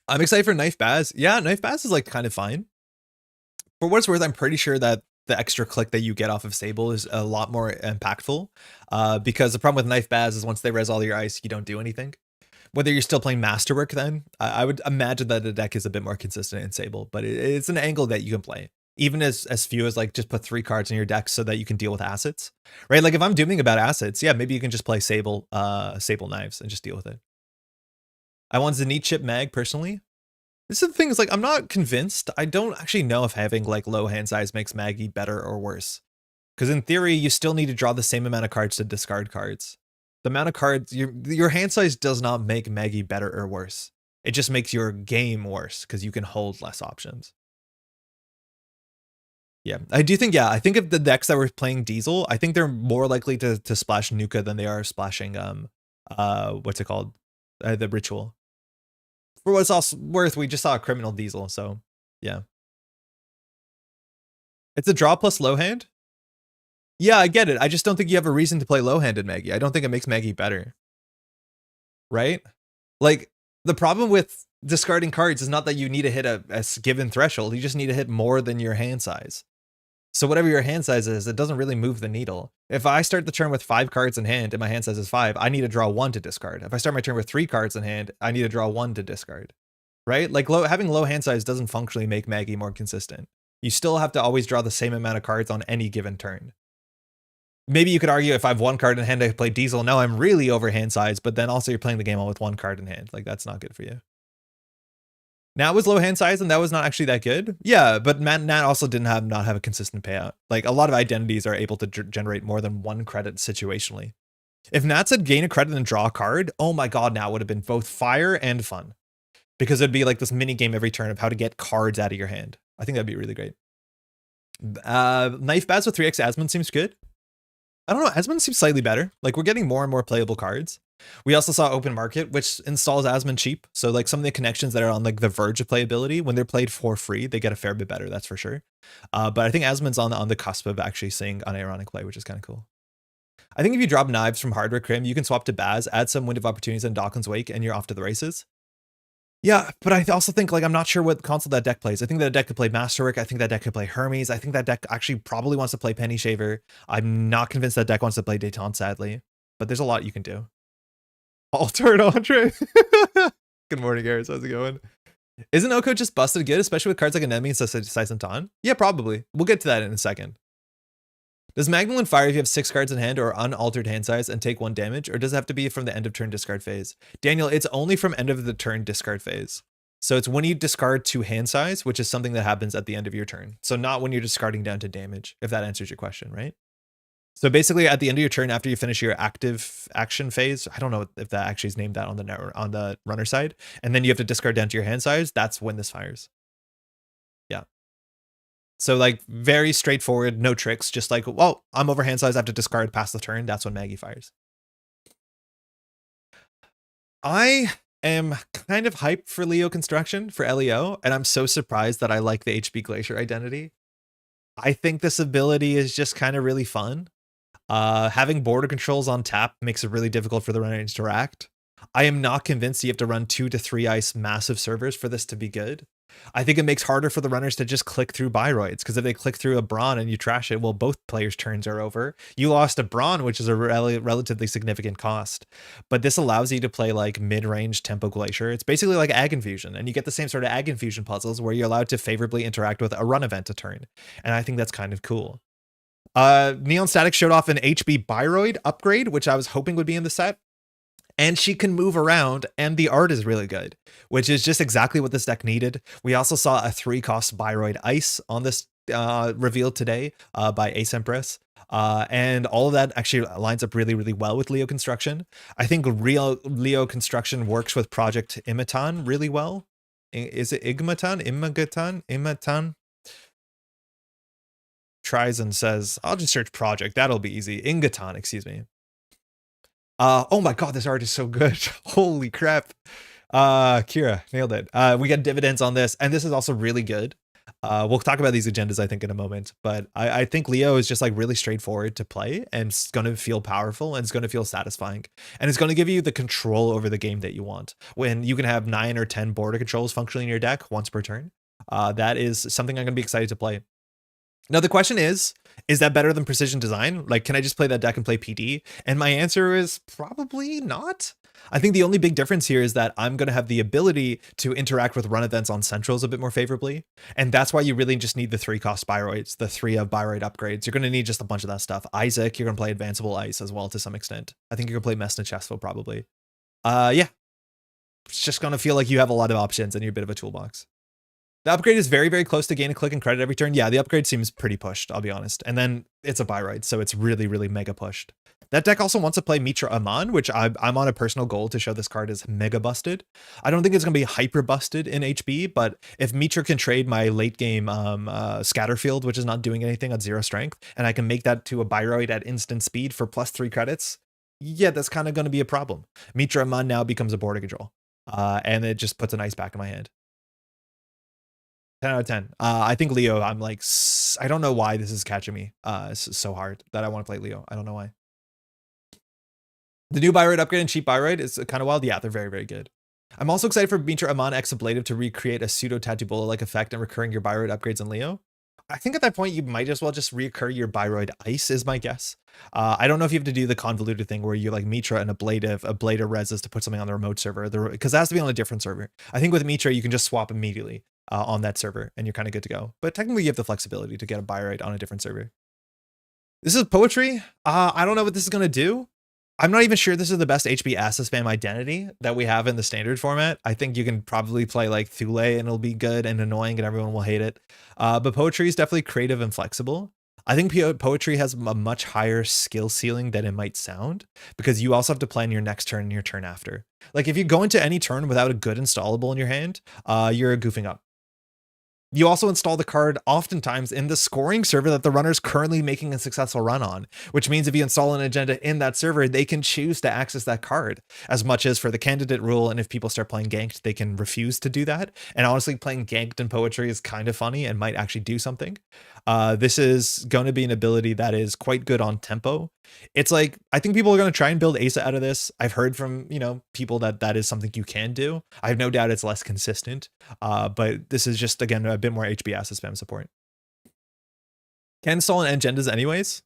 I'm excited for Knife Baz. Yeah, Knife Baz is like kind of fine. For what it's worth, I'm pretty sure that the extra click that you get off of Sable is a lot more impactful, because the problem with Knife Baz is once they res all your ice, you don't do anything. Whether you're still playing Masterwork, then I would imagine that the deck is a bit more consistent in Sable, but it's an angle that you can play. Even as few as like just put 3 cards in your deck so that you can deal with assets, right? Like if I'm dooming about assets, yeah, maybe you can just play Sable Knives and just deal with it. I want Zenith Chip Mag personally. This is the thing, is like I'm not convinced. I don't actually know if having like low hand size makes Maggie better or worse. Because in theory, you still need to draw the same amount of cards to discard cards. The amount of cards, your hand size does not make Maggie better or worse. It just makes your game worse because you can hold less options. Yeah, I do think, yeah, I think of the decks that were playing Diesel, I think they're more likely to splash Nuka than they are splashing, what's it called? The Ritual. For what's also worth, we just saw a Criminal Diesel, so yeah. It's a draw plus low hand? Yeah, I get it. I just don't think you have a reason to play low-handed Maggie. I don't think it makes Maggie better. Right? Like, the problem with discarding cards is not that you need to hit a given threshold. You just need to hit more than your hand size. So whatever your hand size is, it doesn't really move the needle. If I start the turn with 5 cards in hand and my hand size is 5, I need to draw 1 to discard. If I start my turn with 3 cards in hand, I need to draw 1 to discard. Right? Like having low hand size doesn't functionally make Maggie more consistent. You still have to always draw the same amount of cards on any given turn. Maybe you could argue if I have 1 card in hand, I play Diesel. No, I'm really over hand size, but then also you're playing the game all with 1 card in hand. Like that's not good for you. Nat was low hand size and that was not actually that good. Yeah, but Nat also didn't not have a consistent payout. Like a lot of identities are able to generate more than 1 credit situationally. If Nat said gain a credit and draw a card, oh my god, Nat would have been both fire and fun. Because it'd be like this mini game every turn of how to get cards out of your hand. I think that'd be really great. Knife Baz with 3x Asmund seems good. I don't know, Asmund seems slightly better. Like we're getting more and more playable cards. We also saw Open Market, which installs Asmund cheap. So like some of the connections that are on like the verge of playability, when they're played for free, they get a fair bit better, that's for sure. But I think Asmund's on the cusp of actually seeing unironic play, which is kind of cool. I think if you drop Knives from Hardware Crim, you can swap to Baz, add some Wind of Opportunities and Dawkins Wake, and you're off to the races. Yeah, but I also think like I'm not sure what console that deck plays. I think that deck could play Masterwork. I think that deck could play Hermes. I think that deck actually probably wants to play Penny Shaver. I'm not convinced that deck wants to play Detente, sadly. But there's a lot you can do. Alter it, Andre. Good morning, Garrett. How's it going? Isn't Oko just busted good, especially with cards like Anemone and Saisentan? Yeah, probably. We'll get to that in a second. Does Magdalene fire if you have 6 cards in hand or unaltered hand size and take 1 damage, or does it have to be from the end of turn discard phase? Daniel, it's only from end of the turn discard phase. So it's when you discard to hand size, which is something that happens at the end of your turn. So not when you're discarding down to damage, if that answers your question, right? So basically at the end of your turn, after you finish your active action phase, I don't know if that actually is named that on the runner side, and then you have to discard down to your hand size, that's when this fires. Yeah. So like very straightforward, no tricks, just like, well, I'm over hand size, I have to discard past the turn. That's when Maggie fires. I am kind of hyped for Leo Construction for LEO, and I'm so surprised that I like the HB Glacier identity. I think this ability is just kind of really fun. Having border controls on tap makes it really difficult for the runner to interact. I am not convinced you have to run 2 to 3 ice massive servers for this to be good. I think it makes harder for the runners to just click through Biroids, because if they click through a Brawn and you trash it, well, both players' turns are over. You lost a Brawn, which is a relatively significant cost. But this allows you to play like mid-range Tempo Glacier. It's basically like Ag Infusion, and you get the same sort of Ag Infusion puzzles where you're allowed to favorably interact with a run event a turn. And I think that's kind of cool. Neon Static showed off an HB Biroid upgrade, which I was hoping would be in the set. And she can move around, and the art is really good, which is just exactly what this deck needed. We also saw a 3-cost Biroid Ice on this revealed today by Ace Empress. And all of that actually lines up really, really well with Leo Construction. I think real Leo Construction works with Project Imatan really well. Is it Igmatan? Imatan? Tries and says, I'll just search project. That'll be easy. Ingatan, excuse me. Oh my God, this art is so good. Holy crap. Kira, nailed it. We got dividends on this, and this is also really good. We'll talk about these agendas, I think, in a moment, but I think Leo is just like really straightforward to play, and it's going to feel powerful, and it's going to feel satisfying, and it's going to give you the control over the game that you want. When you can have 9 or 10 border controls functioning in your deck once per turn, that is something I'm going to be excited to play. Now, the question is that better than precision design? Like, can I just play that deck and play PD? And my answer is probably not. I think the only big difference here is that I'm going to have the ability to interact with run events on centrals a bit more favorably. And that's why you really just need the 3-cost Bioroids, the 3 of Bioroid upgrades. You're going to need just a bunch of that stuff. Isaac, you're going to play Advanceable Ice as well to some extent. I think you're going to play Messna Chesfo probably. Yeah. It's just going to feel like you have a lot of options and you're a bit of a toolbox. The upgrade is very, very close to gain a click and credit every turn. Yeah, the upgrade seems pretty pushed, I'll be honest. And then it's a Bioroid, so it's really, really mega pushed. That deck also wants to play Mitra Aman, which I'm on a personal goal to show this card is mega busted. I don't think it's going to be hyper busted in HB, but if Mitra can trade my late game Scatterfield, which is not doing anything at 0 strength, and I can make that to a Bioroid at instant speed for +3 credits, yeah, that's kind of going to be a problem. Mitra Aman now becomes a border control, and it just puts an ice back in my hand. 10 out of 10. I think Leo, I'm like, I don't know why this is catching me so hard that I want to play Leo. I don't know why. The new Bioroid upgrade and cheap Bioroid is kind of wild. Yeah, they're very, very good. I'm also excited for Mitra Aman X Ablative to recreate a pseudo Tatubola-like effect and recurring your Bioroid upgrades in Leo. I think at that point, you might as well just reoccur your Bioroid Ice is my guess. I don't know if you have to do the convoluted thing where you like Mitra and Ablative reses to put something on the remote server, because it has to be on a different server. I think with Mitra, you can just swap immediately on that server and you're kind of good to go. But technically you have the flexibility to get a Bioroid on a different server. This is poetry. I don't know what this is going to do. I'm not even sure this is the best HB Assets Spam identity that we have in the standard format. I think you can probably play like Thule and it'll be good and annoying and everyone will hate it. But poetry is definitely creative and flexible. I think poetry has a much higher skill ceiling than it might sound, because you also have to plan your next turn and your turn after. Like if you go into any turn without a good installable in your hand, you're goofing up. You also install the card oftentimes in the scoring server that the runner is currently making a successful run on, which means if you install an agenda in that server, they can choose to access that card as much as for the candidate rule. And if people start playing ganked, they can refuse to do that. And honestly, playing ganked in poetry is kind of funny and might actually do something. This is going to be an ability that is quite good on tempo. It's like, I think people are going to try and build Asa out of this. I've heard from, people that is something you can do. I have no doubt it's less consistent, but this is just, again, a bit more HB Asset Spam support. Can install an agendas anyways?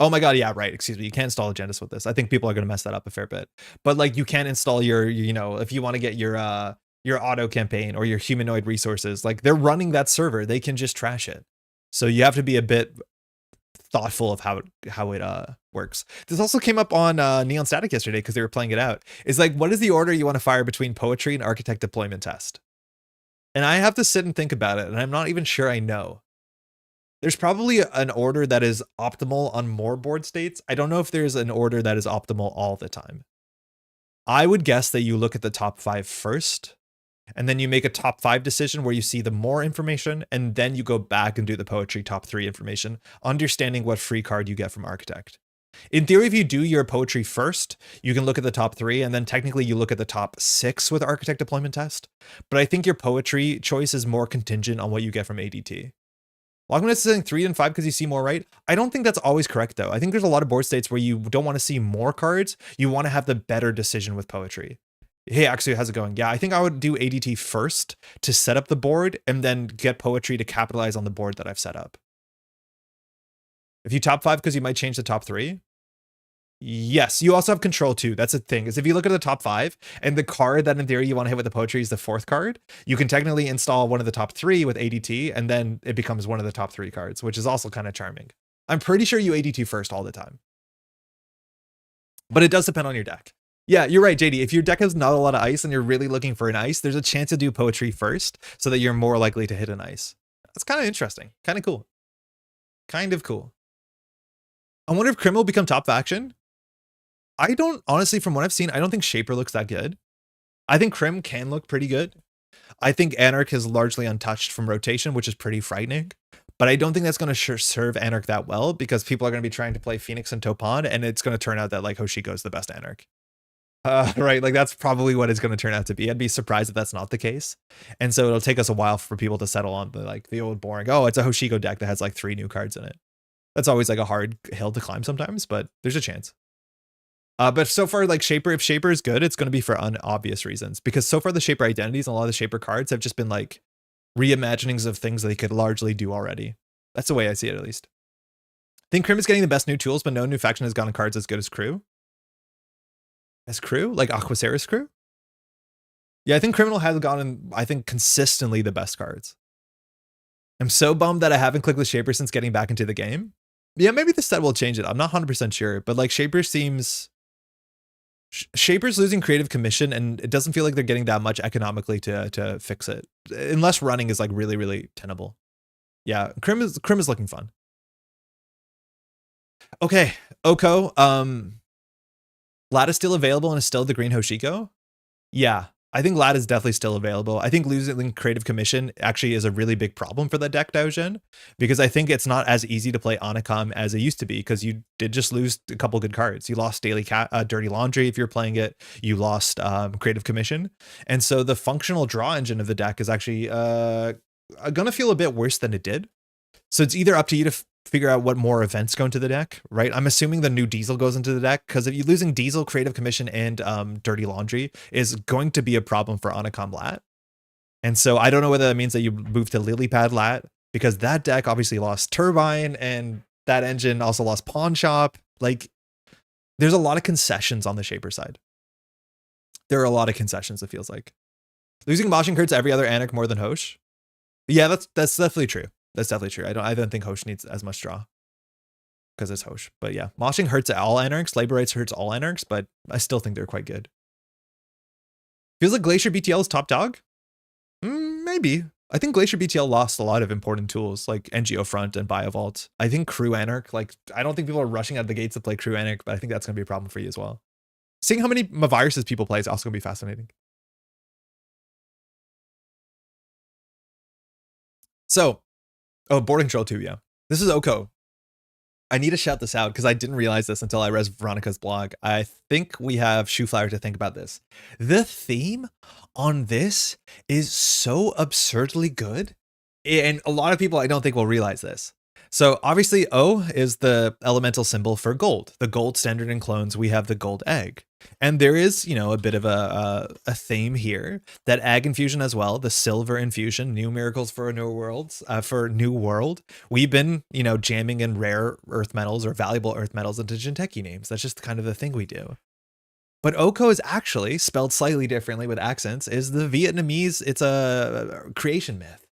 Oh my God, yeah, right, excuse me. You can't install agendas with this. I think people are going to mess that up a fair bit. But like you can install your, if you want to get your auto campaign or your humanoid resources, like they're running that server, they can just trash it. So you have to be a bit thoughtful of how it works. This also came up on Neon Static yesterday because they were playing it out. It's like, what is the order you want to fire between poetry and architect deployment test? And I have to sit and think about it, and I'm not even sure I know. There's probably an order that is optimal on more board states. I don't know if there's an order that is optimal all the time. I would guess that you look at the top 5 first, and then you make a top 5 decision where you see the more information, and then you go back and do the poetry top 3 information, understanding what free card you get from Architect. In theory, if you do your poetry first, you can look at the top 3, and then technically you look at the top 6 with Architect Deployment Test. But I think your poetry choice is more contingent on what you get from ADT. Logman is saying 3 and 5 because you see more, right? I don't think that's always correct, though. I think there's a lot of board states where you don't want to see more cards. You want to have the better decision with poetry. Hey, actually, how's it going? Yeah, I think I would do ADT first to set up the board and then get poetry to capitalize on the board that I've set up. If you top 5 because you might change the top 3. Yes, you also have control too. That's the thing, is if you look at the top 5 and the card that in theory you want to hit with the poetry is the 4th card, you can technically install one of the top 3 with ADT and then it becomes one of the top 3 cards, which is also kind of charming. I'm pretty sure you ADT first all the time. But it does depend on your deck. Yeah, you're right, JD. If your deck has not a lot of ice and you're really looking for an ice, there's a chance to do poetry first so that you're more likely to hit an ice. That's kind of interesting. Kind of cool. Kind of cool. I wonder if Crim will become top faction. I don't, honestly, from what I've seen, I don't think Shaper looks that good. I think Crim can look pretty good. I think Anarch is largely untouched from rotation, which is pretty frightening. But I don't think that's going to serve Anarch that well, because people are going to be trying to play Phoenix and Topon, and it's going to turn out that like Hoshiko is the best Anarch. Right, like that's probably what it's going to turn out to be. I'd be surprised if that's not the case. And so it'll take us a while for people to settle on the old boring, oh, it's a Hoshiko deck that has like 3 new cards in it. That's always like a hard hill to climb sometimes, but there's a chance. But so far, like Shaper, if Shaper is good, it's going to be for unobvious reasons, because so far the Shaper identities and a lot of the Shaper cards have just been like reimaginings of things that they could largely do already. That's the way I see it, at least. I think Crim is getting the best new tools, but no new faction has gotten cards as good as Crew. As Crew? Like Aquaceris Crew? Yeah, I think Criminal has gotten, I think, consistently the best cards. I'm so bummed that I haven't clicked with Shaper since getting back into the game. Yeah, maybe the set will change it. I'm not 100% sure, but like Shaper seems... Shaper's losing creative commission, and it doesn't feel like they're getting that much economically to fix it, unless running is like really, really tenable. Yeah, Crim is looking fun. Okay, Oko. Lad is still available and is still the green Hoshiko. Yeah, I think Lad is definitely still available. I think losing creative commission actually is a really big problem for the deck, Daojin, because I think it's not as easy to play Anakam as it used to be, because you did just lose a couple good cards. You lost Dirty Laundry if you're playing it. You lost creative commission. And so the functional draw engine of the deck is actually gonna feel a bit worse than it did. So it's either up to you to figure out what more events go into the deck, right? I'm assuming the new Diesel goes into the deck, because if you're losing Diesel, Creative Commission, and Dirty Laundry is going to be a problem for Anakam Lat. And so I don't know whether that means that you move to Lilypad Lat, because that deck obviously lost Turbine, and that engine also lost Pawn Shop. Like, there's a lot of concessions on the Shaper side. There are a lot of concessions, it feels like. Losing Moshing hurts every other Anarch more than Hosh. Yeah, that's definitely true. That's definitely true. I don't think Hosh needs as much draw, because it's Hosh. But yeah, Moshing hurts all Anarchs. Labor Rights hurts all Anarchs, but I still think they're quite good. Feels like Glacier BTL is top dog? Maybe. I think Glacier BTL lost a lot of important tools like NGO Front and Biovault. I think Crew Anarch, like, I don't think people are rushing out the gates to play Crew Anarch, but I think that's going to be a problem for you as well. Seeing how many viruses people play is also going to be fascinating. So, oh, Board Control 2, yeah. This is Oko. I need to shout this out because I didn't realize this until I read Veronica's blog. I think we have Shoeflower to thank about this. The theme on this is so absurdly good, and a lot of people I don't think will realize this. So obviously O is the elemental symbol for gold. The gold standard in clones, we have the gold egg. And there is, you know, a bit of a theme here that egg infusion as well, the silver infusion, new miracles for a new worlds, for new world. We've been, you know, jamming in rare earth metals or valuable earth metals into Jinteki names. That's just kind of the thing we do. But Oko is actually spelled slightly differently with accents, is the Vietnamese, it's a creation myth.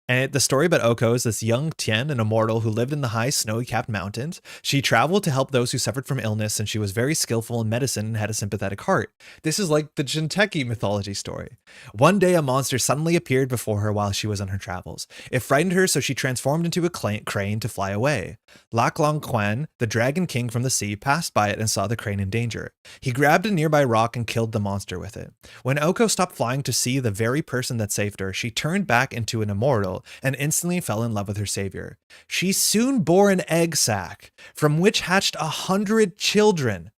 And the story about Oko is this young Tien, an immortal who lived in the high snowy-capped mountains. She traveled to help those who suffered from illness, and she was very skillful in medicine and had a sympathetic heart. This is like the Jinteki mythology story. One day, a monster suddenly appeared before her while she was on her travels. It frightened her, so she transformed into a crane to fly away. Lac Long Quan, the dragon king from the sea, passed by it and saw the crane in danger. He grabbed a nearby rock and killed the monster with it. When Oko stopped flying to see the very person that saved her, she turned back into an immortal and instantly fell in love with her savior. She soon bore an egg sac, from which hatched 100 children.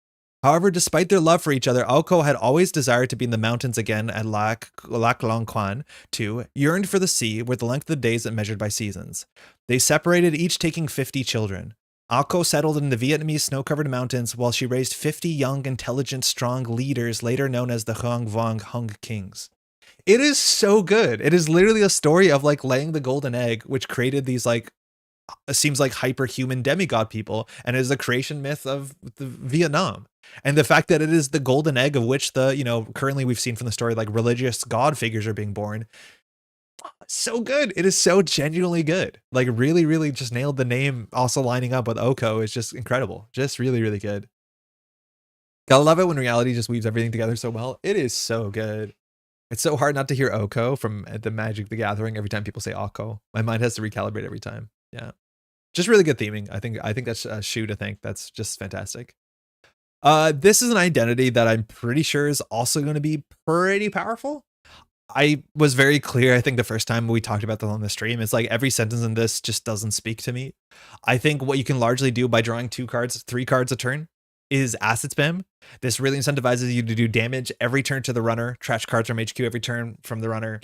However, despite their love for each other, Oko had always desired to be in the mountains again at Lac Long Quan, too, yearned for the sea, with the length of the days that measured by seasons. They separated, each taking 50 children. Oko settled in the Vietnamese snow-covered mountains while she raised 50 young, intelligent, strong leaders, later known as the Hoang Vuong Hung Kings. It is so good. It is literally a story of like laying the golden egg, which created these like, seems like hyperhuman demigod people, and is a creation myth of the Vietnam. And the fact that it is the golden egg of which the, you know, currently we've seen from the story, like religious god figures are being born. So good. It is so genuinely good. Like really, really just nailed the name. Also lining up with Oko is just incredible. Just really, really good. Gotta love it when reality just weaves everything together so well. It is so good. It's so hard not to hear Oko from the Magic the Gathering every time people say Oko. My mind has to recalibrate every time. Yeah. Just really good theming. I think that's a shoe to think. That's just fantastic. This is an identity that I'm pretty sure is also going to be pretty powerful. I was very clear, I think the first time we talked about this on the stream, it's like every sentence in this just doesn't speak to me. I think what you can largely do by drawing 3 cards a turn is asset spam. This really incentivizes you to do damage every turn to the runner, trash cards from HQ every turn from the runner.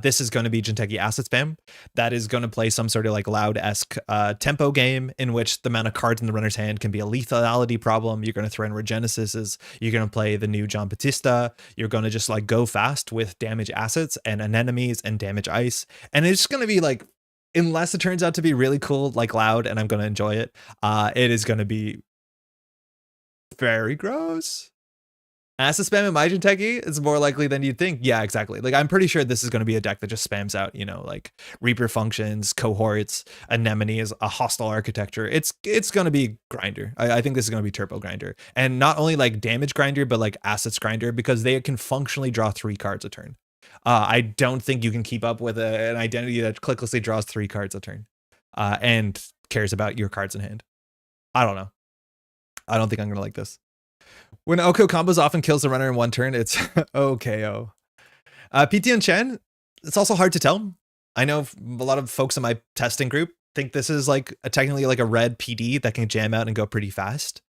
This is going to be Jinteki asset spam. That is going to play some sort of like loud-esque tempo game in which the amount of cards in the runner's hand can be a lethality problem. You're going to throw in Regenesis. You're going to play the new John Batista. You're going to just like go fast with damage assets and anemones and damage ice. And it's going to be like, unless it turns out to be really cool, like loud, and I'm going to enjoy it, it is going to be very gross. Asset spam in my Jinteki is more likely than you'd think. Yeah, exactly. Like, I'm pretty sure this is going to be a deck that just spams out, you know, like Reaper functions, cohorts, anemone is a hostile architecture. It's going to be grinder. I think this is going to be turbo grinder, and not only like damage grinder, but like assets grinder, because they can functionally draw 3 cards a turn. I don't think you can keep up with an identity that clicklessly draws 3 cards a turn and cares about your cards in hand. I don't know. I don't think I'm going to like this. When Oko combos often kills the runner in 1 turn, it's OKO. PT and Chen, it's also hard to tell. I know a lot of folks in my testing group think this is like technically like a red PD that can jam out and go pretty fast.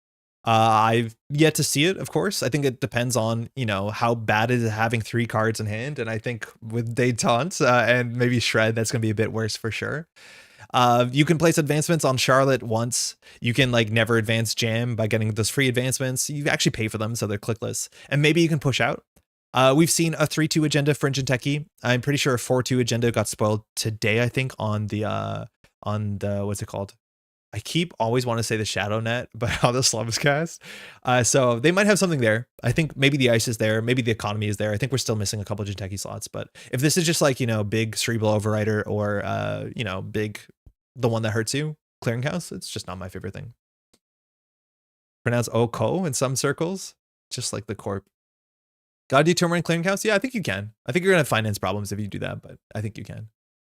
I've yet to see it, of course. I think it depends on, you know, how bad it is having 3 cards in hand. And I think with Détente and maybe Shred, that's going to be a bit worse for sure. You can place advancements on Charlotte once. You can like never advance jam by getting those free advancements. You actually pay for them, so they're clickless. And maybe you can push out. We've seen a 3-2 agenda for Jinteki. I'm pretty sure a 4-2 agenda got spoiled today, I think, on the what's it called? I keep always want to say the Shadow Net, but on the Slums cast. So they might have something there. I think maybe the ice is there. Maybe the economy is there. I think we're still missing a couple of Jinteki slots. But if this is just like, you know, big Cerebral Overrider or, you know, big, the one that hurts you, Clearinghouse, it's just not my favorite thing. Pronounce Oko in some circles, just like the corp. Gotta do Turmeric Clearinghouse? Yeah, I think you can. I think you're gonna have finance problems if you do that, but I think you can.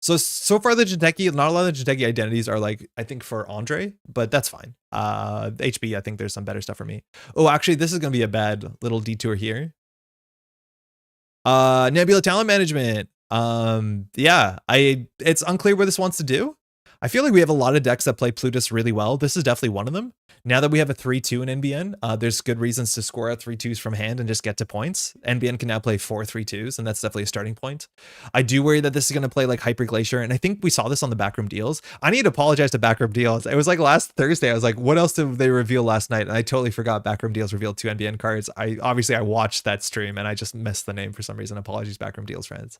So far the Jinteki, not a lot of the Jinteki identities are like, I think for Andre, but that's fine. HB, I think there's some better stuff for me. Oh, actually, this is gonna be a bad little detour here. Nebula Talent Management. Yeah, it's unclear what this wants to do. I feel like we have a lot of decks that play Plutus really well. This is definitely one of them. Now that we have a 3-2 in NBN, there's good reasons to score out 3-2s from hand and just get to points. NBN can now play 4 3-2s, and that's definitely a starting point. I do worry that this is going to play like Hyper Glacier, and I think we saw this on the Backroom Deals. I need to apologize to Backroom Deals. It was like last Thursday. I was like, what else did they reveal last night? And I totally forgot Backroom Deals revealed 2 NBN cards. I watched that stream, and I just missed the name for some reason. Apologies, Backroom Deals friends.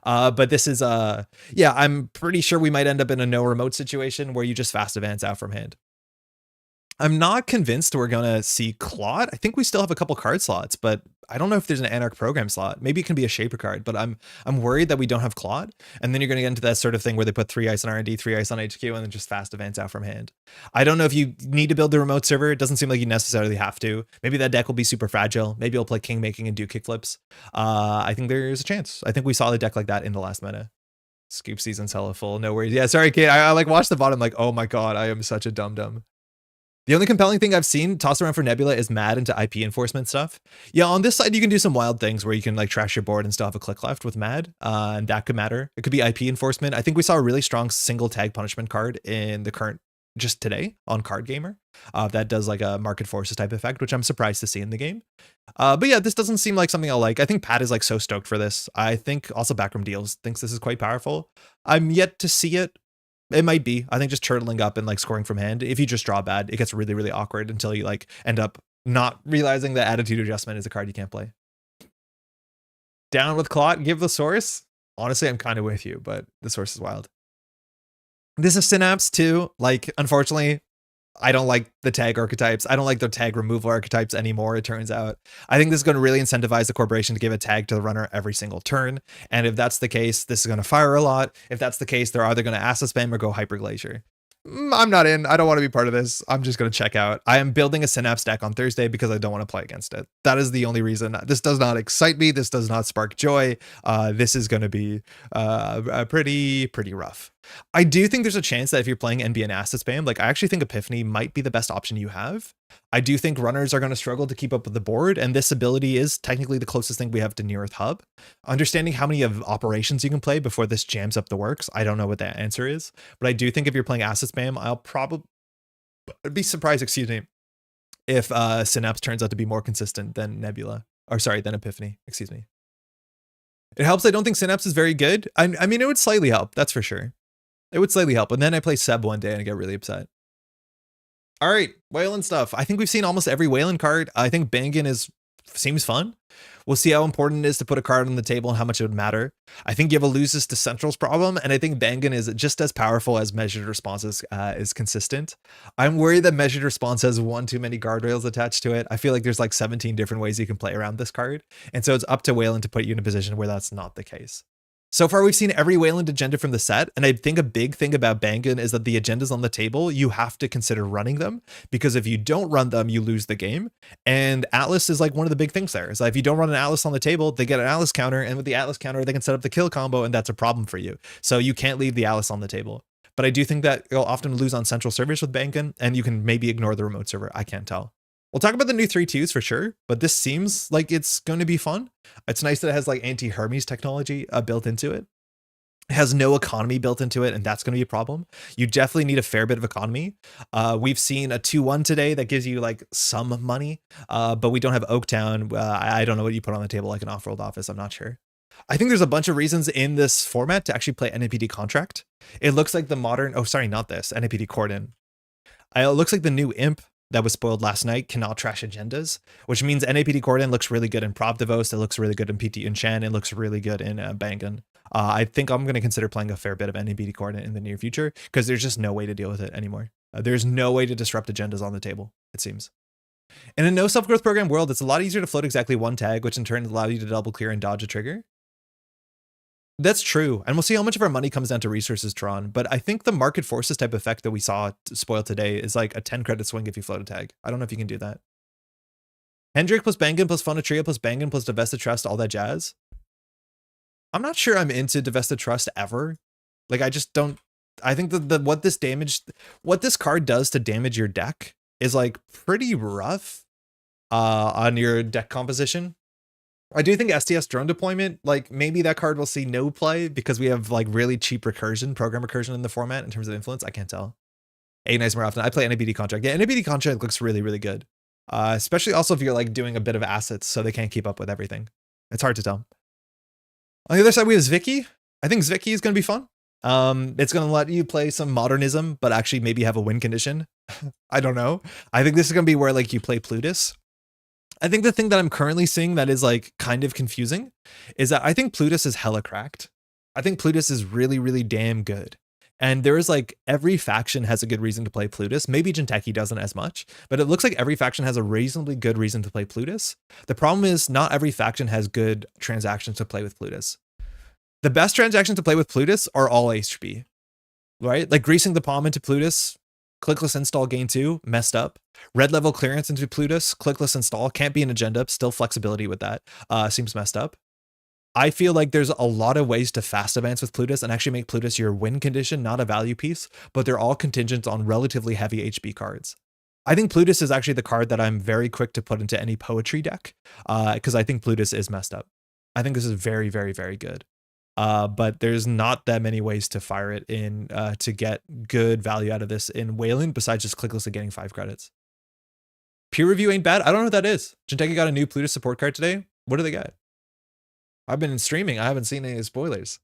But this is, yeah, I'm pretty sure we might end up in a no remote situation where you just fast advance out from hand. I'm not convinced we're going to see Claude. I think we still have a couple card slots, but I don't know if there's an Anarch program slot. Maybe it can be a Shaper card, but I'm worried that we don't have Claude. And then you're going to get into that sort of thing where they put 3 ice on R&D, 3 ice on HQ, and then just fast advance out from hand. I don't know if you need to build the remote server. It doesn't seem like you necessarily have to. Maybe that deck will be super fragile. Maybe it'll play king making and do kickflips. I think there's a chance. I think we saw the deck like that in the last meta. Scoop season's hella full. No worries. Yeah, sorry, Kate. I like watched the bottom like, oh my God, I am such a dum-dum. The only compelling thing I've seen tossed around for Nebula is Mad into IP enforcement stuff. Yeah, on this side, you can do some wild things where you can like trash your board and still have a click left with Mad, and that could matter. It could be IP enforcement. I think we saw a really strong single tag punishment card in the current, just today on Card Gamer. That does like a market forces type effect, which I'm surprised to see in the game. But yeah, this doesn't seem like something I'll like. I think Pat is like so stoked for this. I think also Backroom Deals thinks this is quite powerful. I'm yet to see it. It might be. I think just turtling up and like scoring from hand. If you just draw bad, it gets really, really awkward until you like end up not realizing that Attitude Adjustment is a card you can't play. Down with Clot, give the source. Honestly, I'm kind of with you, but the source is wild. This is Synapse too. Like, unfortunately, I don't like the tag archetypes. I don't like the tag removal archetypes anymore, it turns out. I think this is going to really incentivize the corporation to give a tag to the runner every single turn. And if that's the case, this is going to fire a lot. If that's the case, they're either going to Acid Spam or go Hyper Glacier. I'm not in. I don't want to be part of this. I'm just going to check out. I am building a Synapse deck on Thursday because I don't want to play against it. That is the only reason. This does not excite me. This does not spark joy. This is going to be pretty rough. I do think there's a chance that if you're playing NB and asset spam, like I actually think Epiphany might be the best option you have. I do think runners are going to struggle to keep up with the board, and this ability is technically the closest thing we have to Near Earth Hub. Understanding how many of operations you can play before this jams up the works, I don't know what that answer is, but I do think if you're playing asset spam, I'd be surprised, excuse me, if Synapse turns out to be more consistent than Nebula, or sorry, than Epiphany, excuse me. It helps. I don't think Synapse is very good. I mean, it would slightly help, that's for sure. It would slightly help. And then I play Seb one day and I get really upset. All right, Wayland stuff. I think we've seen almost every Wayland card. I think Bangan seems fun. We'll see how important it is to put a card on the table and how much it would matter. I think you have a loses to centrals problem, and I think Bangan is just as powerful as measured responses is consistent. I'm worried that measured response has one too many guardrails attached to it. I feel like there's like 17 different ways you can play around this card, and so it's up to Wayland to put you in a position where that's not the case. So far, we've seen every Wayland agenda from the set, and I think a big thing about Bangan is that the agendas on the table, you have to consider running them, because if you don't run them, you lose the game. And Atlas is like one of the big things there. Is like if you don't run an Atlas on the table, they get an Atlas counter, and with the Atlas counter, they can set up the kill combo, and that's a problem for you. So you can't leave the Atlas on the table. But I do think that you'll often lose on central servers with Bangan, and you can maybe ignore the remote server. I can't tell. We'll talk about the new 3-2s for sure, but this seems like it's going to be fun. It's nice that it has like anti-Hermes technology built into it. It has no economy built into it, and that's going to be a problem. You definitely need a fair bit of economy. We've seen a 2-1 today that gives you like some money, but we don't have Oaktown. I don't know what you put on the table, like an off-world office. I'm not sure. I think there's a bunch of reasons in this format to actually play NAPD Contract. It looks like the modern, oh, sorry, not this, NAPD Cordon. It looks like the new Imp that was spoiled last night cannot trash agendas, which means NAPD Cordon looks really good in Prop Devos. It looks really good in PT and Shan. It looks really good in Bangan. I think I'm going to consider playing a fair bit of NAPD Cordon in the near future, because there's just no way to deal with it anymore. There's no way to disrupt agendas on the table, it seems. In a no self-growth program world, it's a lot easier to float exactly one tag, which in turn allows you to double clear and dodge a trigger. That's true. And we'll see how much of our money comes down to resources, Tron. But I think the market forces type effect that we saw spoiled today is like a 10 credit swing if you float a tag. I don't know if you can do that. Hendrik plus Bangan plus Phonotria plus Bangan plus Divested Trust, all that jazz. I'm not sure I'm into Divested Trust ever. Like, I just don't. I think that what this card does to damage your deck is like pretty rough on your deck composition. I do think STS drone deployment, like maybe that card will see no play because we have like really cheap recursion, program recursion in the format in terms of influence. I can't tell. A nice more often. I play NAPD Contract. Yeah, NAPD Contract looks really, really good. Especially also if you're like doing a bit of assets so they can't keep up with everything. It's hard to tell. On the other side, we have Zvicky. I think Zvicky is going to be fun. It's going to let you play some modernism, but actually maybe have a win condition. I don't know. I think this is going to be where like you play Plutus. I think the thing that I'm currently seeing that is like kind of confusing is that I think Plutus is hella cracked. I think Plutus is really, really damn good. And there is like every faction has a good reason to play Plutus. Maybe Jinteki doesn't as much, but it looks like every faction has a reasonably good reason to play Plutus. The problem is not every faction has good transactions to play with Plutus. The best transactions to play with Plutus are all HP, right? Like greasing the palm into Plutus, clickless install gain 2, messed up. Red level clearance into Plutus, clickless install, can't be an agenda, still flexibility with that, seems messed up. I feel like there's a lot of ways to fast advance with Plutus and actually make Plutus your win condition, not a value piece, but they're all contingent on relatively heavy HP cards. I think Plutus is actually the card that I'm very quick to put into any poetry deck, because I think Plutus is messed up. I think this is very, very, very good. But there's not that many ways to fire it in to get good value out of this in Wayland besides just clicklessly getting 5 credits. Peer review ain't bad. I don't know what that is. Jinteki got a new Plutus support card today. What do they got? I've been streaming. I haven't seen any spoilers.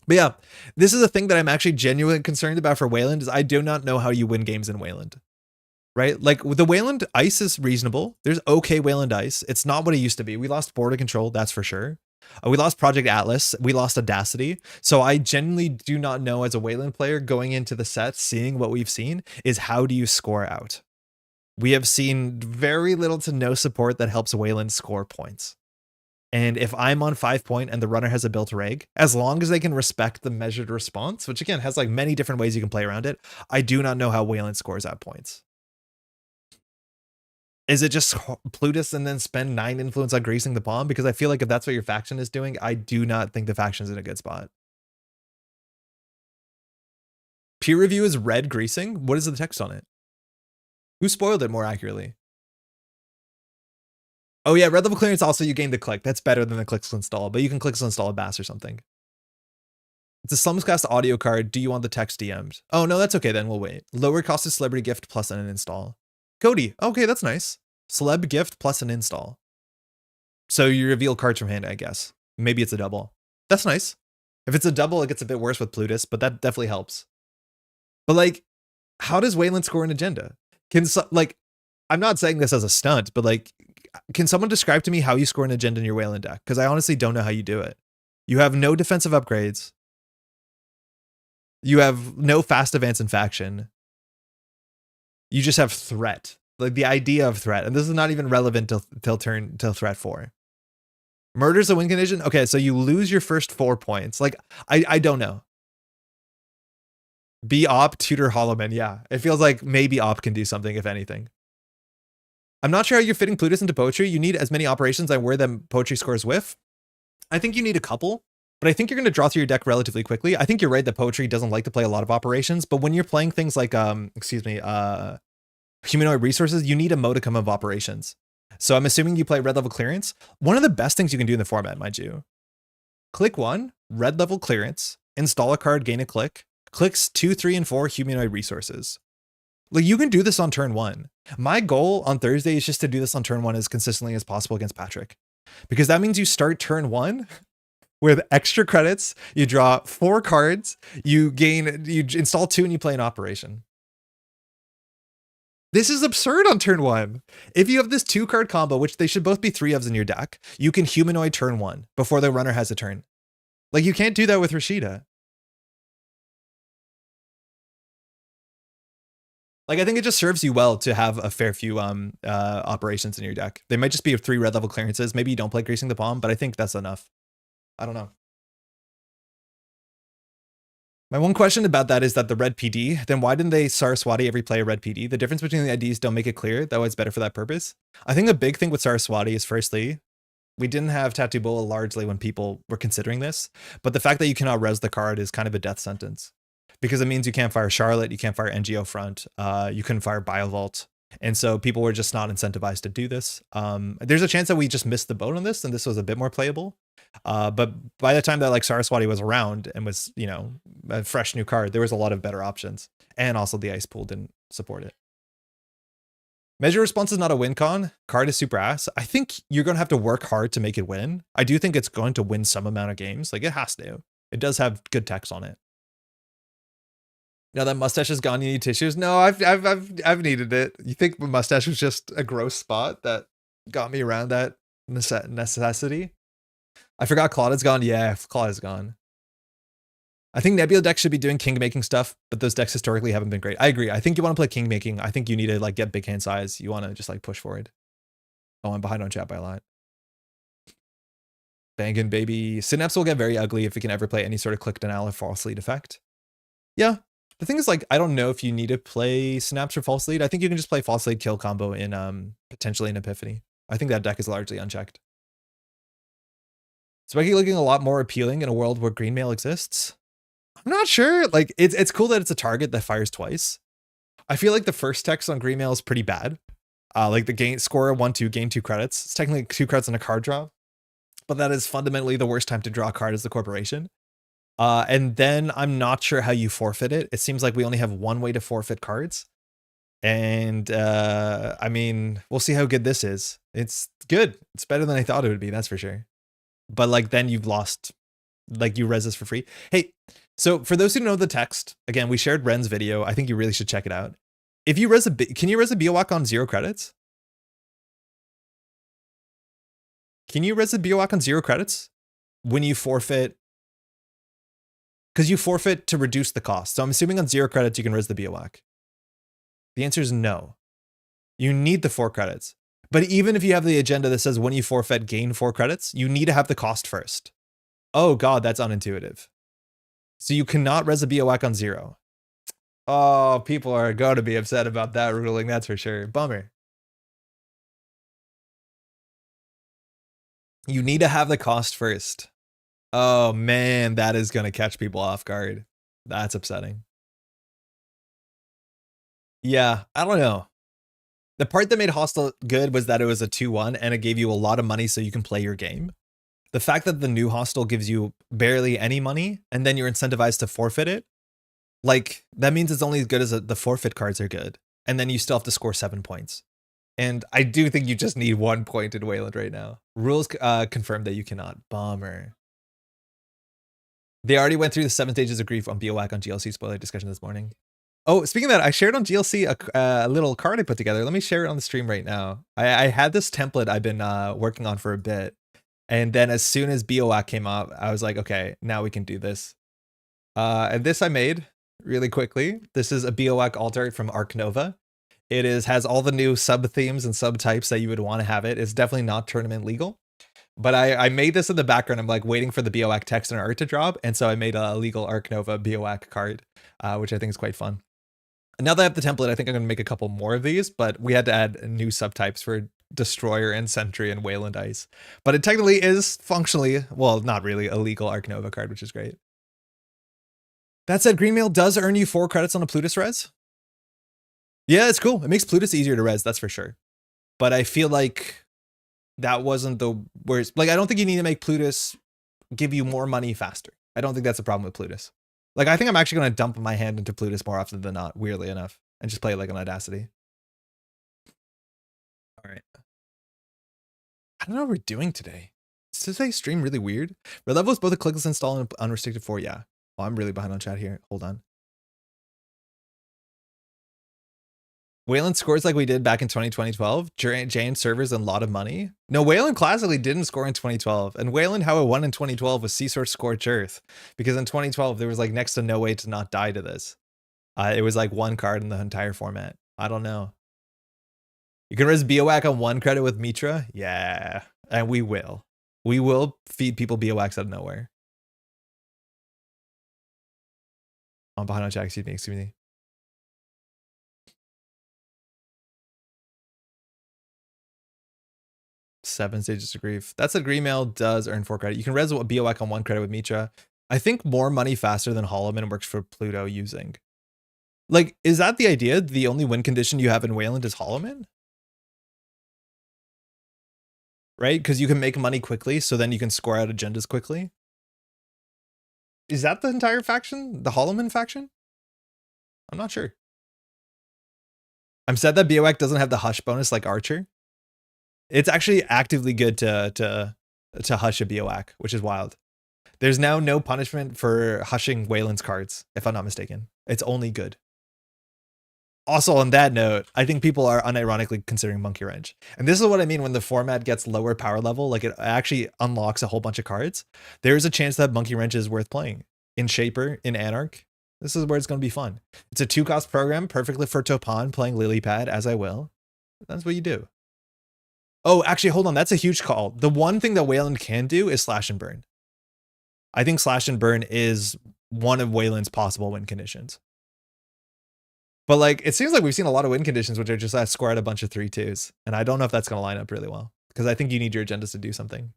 But yeah, this is a thing that I'm actually genuinely concerned about for Wayland is I do not know how you win games in Wayland. Right? Like with the Wayland ice is reasonable. There's okay Wayland ice. It's not what it used to be. We lost border control, that's for sure. We lost Project Atlas. We lost Audacity. So I genuinely do not know as a Wayland player going into the set, seeing what we've seen is how do you score out? We have seen very little to no support that helps Wayland score points. And if I'm on 5 point and the runner has a built reg, as long as they can respect the measured response, which again has like many different ways you can play around it, I do not know how Wayland scores out points. Is it just Plutus and then spend 9 influence on greasing the palm? Because I feel like if that's what your faction is doing, I do not think the faction's in a good spot. Peer review is red greasing. What is the text on it? Who spoiled it more accurately? Oh yeah, red level clearance also you gain the click. That's better than the clicks install, but you can clicks install a bass or something. It's a Slumscast audio card. Do you want the text DM'd? Oh no, that's okay then. We'll wait. Lower cost of celebrity gift plus an install. Cody. Okay, that's nice. Celeb gift plus an install. So you reveal cards from hand, I guess. Maybe it's a double. That's nice. If it's a double, it gets a bit worse with Plutus, but that definitely helps. But like, how does Wayland score an agenda? I'm not saying this as a stunt, but like, can someone describe to me how you score an agenda in your Wayland deck? Because I honestly don't know how you do it. You have no defensive upgrades. You have no fast advance in faction. You just have threat. Like the idea of threat. And this is not even relevant till threat 4. Murder's a win condition? Okay, so you lose your first 4 points. Like, I don't know. Be op, tutor Hollowman. Yeah, it feels like maybe op can do something, if anything. I'm not sure how you're fitting Plutus into poetry. You need as many operations as where them poetry scores with. I think you need a couple, but I think you're going to draw through your deck relatively quickly. I think you're right that poetry doesn't like to play a lot of operations, but when you're playing things like, humanoid resources, you need a modicum of operations. So I'm assuming you play red level clearance. One of the best things you can do in the format, mind you. Click 1, red level clearance, install a card, gain a click. Clicks 2, 3, and 4 humanoid resources. Like you can do this on turn 1. My goal on Thursday is just to do this on turn 1 as consistently as possible against Patrick. Because that means you start turn 1 with extra credits, you draw 4 cards, you install 2 and you play an operation. This is absurd on turn 1. If you have this 2-card combo, which they should both be 3 ofs in your deck, you can humanoid turn 1 before the runner has a turn. Like you can't do that with Rashida. Like, I think it just serves you well to have a fair few operations in your deck. They might just be 3 red level clearances. Maybe you don't play Greasing the Palm, but I think that's enough. I don't know. My one question about that is that the red PD, then why didn't they Saraswati every play a red PD? The difference between the IDs don't make it clear that it's better for that purpose. I think the big thing with Saraswati is firstly, we didn't have Tattoo Bola largely when people were considering this, but the fact that you cannot res the card is kind of a death sentence. Because it means you can't fire Charlotte, you can't fire NGO Front, you couldn't fire Biovault. And so people were just not incentivized to do this. There's a chance that we just missed the boat on this and this was a bit more playable. But by the time that like Saraswati was around and was, you know, a fresh new card, there was a lot of better options. And also the ice pool didn't support it. Measure response is not a win con. Card is super ass. I think you're going to have to work hard to make it win. I do think it's going to win some amount of games. Like it has to. It does have good text on it. Now that mustache is gone, you need tissues. No, I've needed it. You think my mustache was just a gross spot that got me around that necessity? I forgot Claude is gone. Yeah, Claude is gone. I think Nebula decks should be doing king making stuff, but those decks historically haven't been great. I agree. I think you want to play king making. I think you need to like get big hand size. You want to just like push forward. Oh, I'm behind on chat by a lot. Bangin' baby. Synapse will get very ugly if we can ever play any sort of click denial or false lead effect. Yeah. The thing is, like, I don't know if you need to play Synapse or False Lead. I think you can just play False Lead kill combo in potentially an Epiphany. I think that deck is largely unchecked. Specky looking a lot more appealing in a world where green mail exists. I'm not sure. Like, it's cool that it's a target that fires twice. I feel like the first text on green mail is pretty bad. Like the gain score 1-2, gain 2 credits. It's technically 2 credits on a card draw, but that is fundamentally the worst time to draw a card as the corporation. And then I'm not sure how you forfeit it. It seems like we only have one way to forfeit cards. And I mean, we'll see how good this is. It's good. It's better than I thought it would be, that's for sure. But like then you've lost, like you res this for free. Hey, so for those who know the text, again, we shared Ren's video. I think you really should check it out. If you res can you res a Biowak on 0 credits? Can you res a Biowak on 0 credits when you forfeit? Because you forfeit to reduce the cost. So I'm assuming on 0 credits, you can res the Biowak. The answer is no. You need the 4 credits. But even if you have the agenda that says when you forfeit, gain 4 credits, you need to have the cost first. Oh God, that's unintuitive. So you cannot res a Biowak on 0. Oh, people are going to be upset about that ruling, that's for sure. Bummer. You need to have the cost first. Oh man, that is going to catch people off guard. That's upsetting. Yeah, I don't know. The part that made Hostel good was that it was a 2-1 and it gave you a lot of money so you can play your game. The fact that the new Hostel gives you barely any money and then you're incentivized to forfeit it, like, that means it's only as good as the forfeit cards are good. And then you still have to score 7 points. And I do think you just need 1 point in Wayland right now. Rules confirm that you cannot. Bummer. They already went through the 7 stages of grief on BOAC on GLC spoiler discussion this morning. Oh, speaking of that, I shared on GLC a little card I put together. Let me share it on the stream right now. I had this template I've been working on for a bit. And then as soon as BOAC came up, I was like, okay, now we can do this. And this I made really quickly. This is a BOAC alt art from Arc Nova. It has all the new sub themes and subtypes that you would want to have it. It's definitely not tournament legal. But I made this in the background. I'm like waiting for the BOAC text and art to drop. And so I made a legal Arc Nova BOAC card, which I think is quite fun. Now that I have the template, I think I'm going to make a couple more of these, but we had to add new subtypes for Destroyer and Sentry and Wayland Ice. But it technically is functionally, well, not really, a legal Arc Nova card, which is great. That said, Green Mail does earn you 4 credits on a Plutus res. Yeah, it's cool. It makes Plutus easier to res, that's for sure. But I feel like that wasn't the worst. Like, I don't think you need to make Plutus give you more money faster. I don't think that's a problem with Plutus. Like, I think I'm actually going to dump my hand into Plutus more often than not, weirdly enough, and just play it like an Audacity. All right. I don't know what we're doing today. Is today's stream really weird? Red level is both a clickless install and unrestricted 4. Yeah. Oh, I'm really behind on chat here. Hold on. Wayland scores like we did back in 2012. Giant servers and a lot of money. No, Wayland classically didn't score in 2012. And Wayland, how it won in 2012 was Seasource Scorch Earth. Because in 2012, there was like next to no way to not die to this. It was like 1 card in the entire format. I don't know. You can res BOAC on 1 credit with Mitra? Yeah. And we will. We will feed people BOACs out of nowhere. I'm behind on chat, excuse me. Seven stages of grief. That's a Green Mail does earn 4 credit. You can res BOAC on 1 credit with Mitra. I think more money faster than Holloman works for Pluto using. Like, is that the idea? The only win condition you have in Wayland is Holloman? Right? Because you can make money quickly, so then you can score out agendas quickly. Is that the entire faction? The Holloman faction? I'm not sure. I'm sad that BOAC doesn't have the hush bonus like Archer. It's actually actively good to hush a BOAC, which is wild. There's now no punishment for hushing Wayland's cards, if I'm not mistaken. It's only good. Also, on that note, I think people are unironically considering Monkey Wrench. And this is what I mean when the format gets lower power level, like it actually unlocks a whole bunch of cards. There's a chance that Monkey Wrench is worth playing. In Shaper, in Anarch, this is where it's going to be fun. It's a 2-cost program, perfectly for Topon, playing Lilypad, as I will. That's what you do. Oh, actually, hold on. That's a huge call. The one thing that Wayland can do is Slash and Burn. I think Slash and Burn is one of Wayland's possible win conditions. But like, it seems like we've seen a lot of win conditions which are just that score out a bunch of 3-2s. And I don't know if that's going to line up really well. Because I think you need your agendas to do something.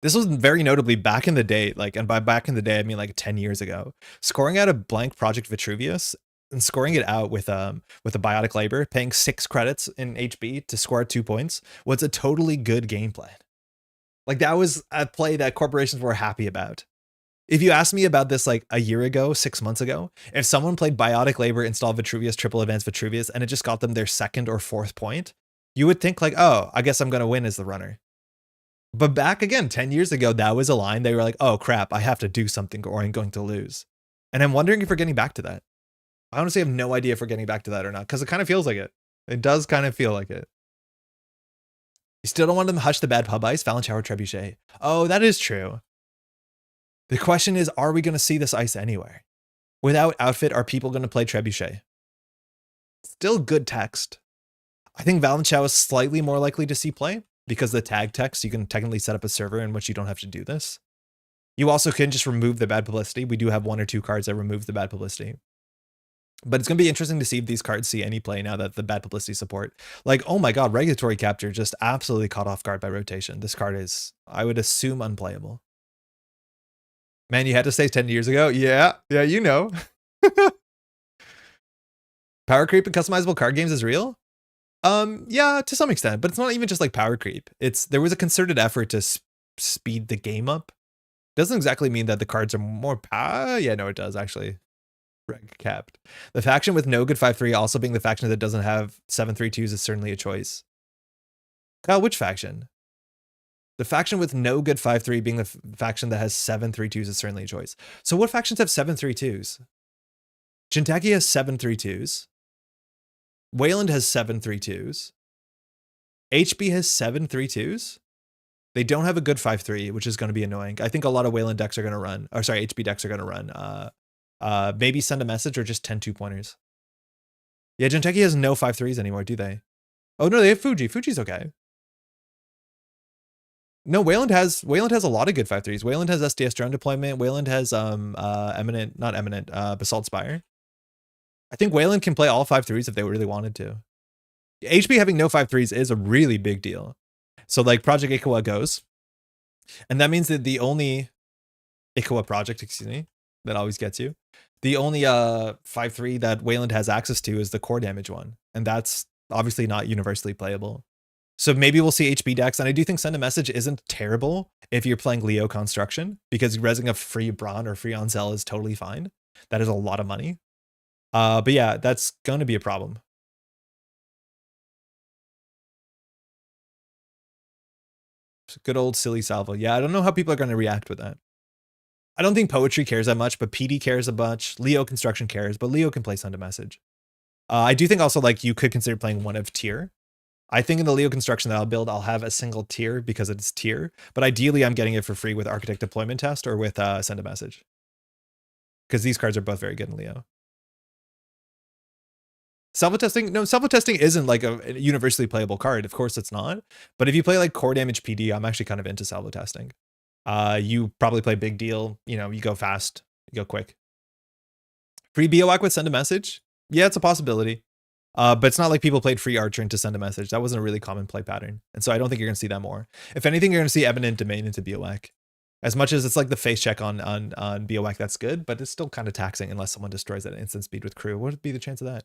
This was very notably back in the day, like, and by back in the day, I mean like 10 years ago. Scoring out a blank Project Vitruvius and scoring it out with a Biotic Labor, paying 6 credits in HB to score 2 points was a totally good game plan. Like, that was a play that corporations were happy about. If you asked me about this like a year ago, 6 months ago, if someone played Biotic Labor, installed Vitruvius, triple advanced Vitruvius, and it just got them their 2nd or 4th point, you would think like, oh, I guess I'm going to win as the runner. But back again, 10 years ago, that was a line. They were like, oh crap, I have to do something or I'm going to lose. And I'm wondering if we're getting back to that. I honestly have no idea if we're getting back to that or not, because it kind of feels like it. It does kind of feel like it. You still don't want them to hush the bad pub ice, Valenchow or Trebuchet. Oh, that is true. The question is, are we going to see this ice anywhere? Without outfit, are people going to play Trebuchet? Still good text. I think Valenchow is slightly more likely to see play because the tag text, you can technically set up a server in which you don't have to do this. You also can just remove the bad publicity. We do have 1 or 2 cards that remove the bad publicity. But it's going to be interesting to see if these cards see any play now that the bad publicity support. Like, oh my god, Regulatory Capture just absolutely caught off guard by rotation. This card is, I would assume, unplayable. Man, you had to say 10 years ago? Yeah, you know. Power creep in customizable card games is real? Yeah, to some extent, but it's not even just like power creep. There was a concerted effort to speed the game up. Doesn't exactly mean that the cards are more power. Yeah, no, it does actually. Reg capped. The faction with no good 5/3 also being the faction that doesn't have 7/3/2s is certainly a choice. Kyle, which faction? The faction with no good 5/3 being the faction that has 7/3/2s is certainly a choice. So what factions have 7/3/2s? Jinteki has 7/3/2s. Wayland has 7/3/2s. HB has 7/3/2s. They don't have a good 5/3, which is going to be annoying. I think a lot of Wayland decks are going to run, or sorry, HB decks are going to run. Maybe send a message or just 10 2-pointers. Yeah, Jinteki has no 5/3s anymore, do they? Oh no, they have Fuji. Fuji's okay. No, Wayland has a lot of good 5/3s. Wayland has SDS drone deployment. Wayland has Basalt Spire. I think Wayland can play all 5/3s if they really wanted to. HB having no 5/3s is a really big deal. So like Project Ikawa goes, and that means that the only Ikawa project, excuse me, that always gets you, the only 5/3 that Wayland has access to is the core damage one, and that's obviously not universally playable. So maybe we'll see HB decks, and I do think Send a Message isn't terrible if you're playing Leo Construction, because resing a free Braun or free Onzel is totally fine. That is a lot of money. But yeah, that's going to be a problem. Good old silly salvo. Yeah, I don't know how people are going to react with that. I don't think Poetry cares that much, but PD cares a bunch. Leo Construction cares, but Leo can play Send a Message. I do think also like you could consider playing one of tier. I think in the Leo Construction that I'll build, I'll have a single tier because it's tier, but ideally I'm getting it for free with Architect Deployment Test or with Send a Message. Because these cards are both very good in Leo. Salvo-testing? No, salvo-testing isn't like a universally playable card. Of course it's not. But if you play like core damage PD, I'm actually kind of into salvo-testing. You probably play big deal. You know, you go fast, you go quick. Free BOAC with Send a Message? Yeah, it's a possibility. But it's not like people played free Archer into Send a Message. That wasn't a really common play pattern. And so I don't think you're going to see that more. If anything, you're going to see Eminent Domain into BOAC. As much as it's like the face check on BOAC, that's good, but it's still kind of taxing unless someone destroys it at instant speed with crew. What would be the chance of that?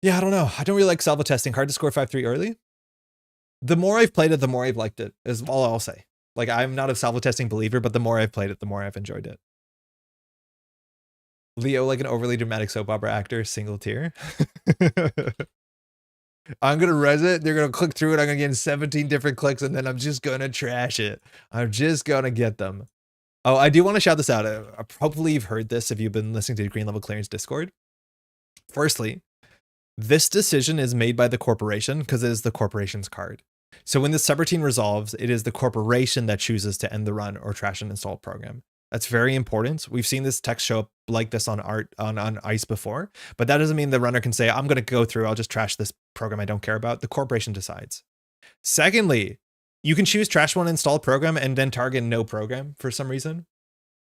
Yeah, I don't know. I don't really like salvo testing. Hard to score 5/3 early. The more I've played it, the more I've liked it, is all I'll say. Like, I'm not a salvo testing believer, but the more I've played it, the more I've enjoyed it. Leo, like an overly dramatic soap opera actor, single tier. I'm going to res it. They're going to click through it. I'm going to get 17 different clicks, and then I'm just going to trash it. I'm just going to get them. Oh, I do want to shout this out. Hopefully you've heard this if you've been listening to the Green Level Clearance Discord. Firstly, this decision is made by the corporation because it is the corporation's card. So when the subroutine resolves, it is the corporation that chooses to end the run or trash an installed program. That's very important. We've seen this text show up like this on ice before, but that doesn't mean the runner can say, I'm going to go through, I'll just trash this program I don't care about. The corporation decides. Secondly, you can choose trash one installed program and then target no program for some reason.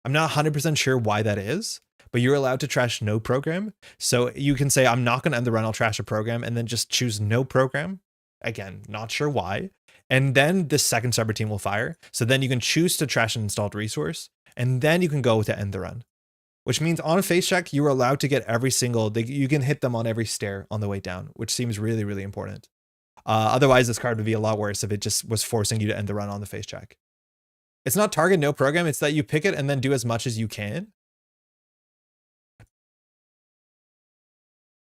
I'm not 100% sure why that is, but you're allowed to trash no program. So you can say, I'm not going to end the run, I'll trash a program, and then just choose no program. Again, not sure why. And then the second subroutine will fire. So then you can choose to trash an installed resource, and then you can go to end the run. Which means on a face check, you are allowed to get every single, you can hit them on every stair on the way down, which seems really, really important. Otherwise, this card would be a lot worse if it just was forcing you to end the run on the face check. It's not target no program, it's that you pick it and then do as much as you can.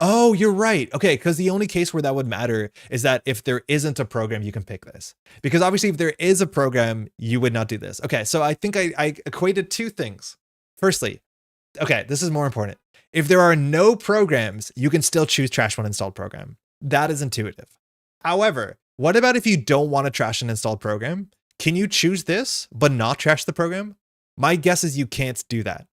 Oh, you're right. Okay, because the only case where that would matter is that if there isn't a program, you can pick this. Because obviously, if there is a program, you would not do this. Okay, so I think I equated two things. Firstly, okay, this is more important. If there are no programs, you can still choose trash one installed program. That is intuitive. However, what about if you don't want to trash an installed program? Can you choose this, but not trash the program? My guess is you can't do that.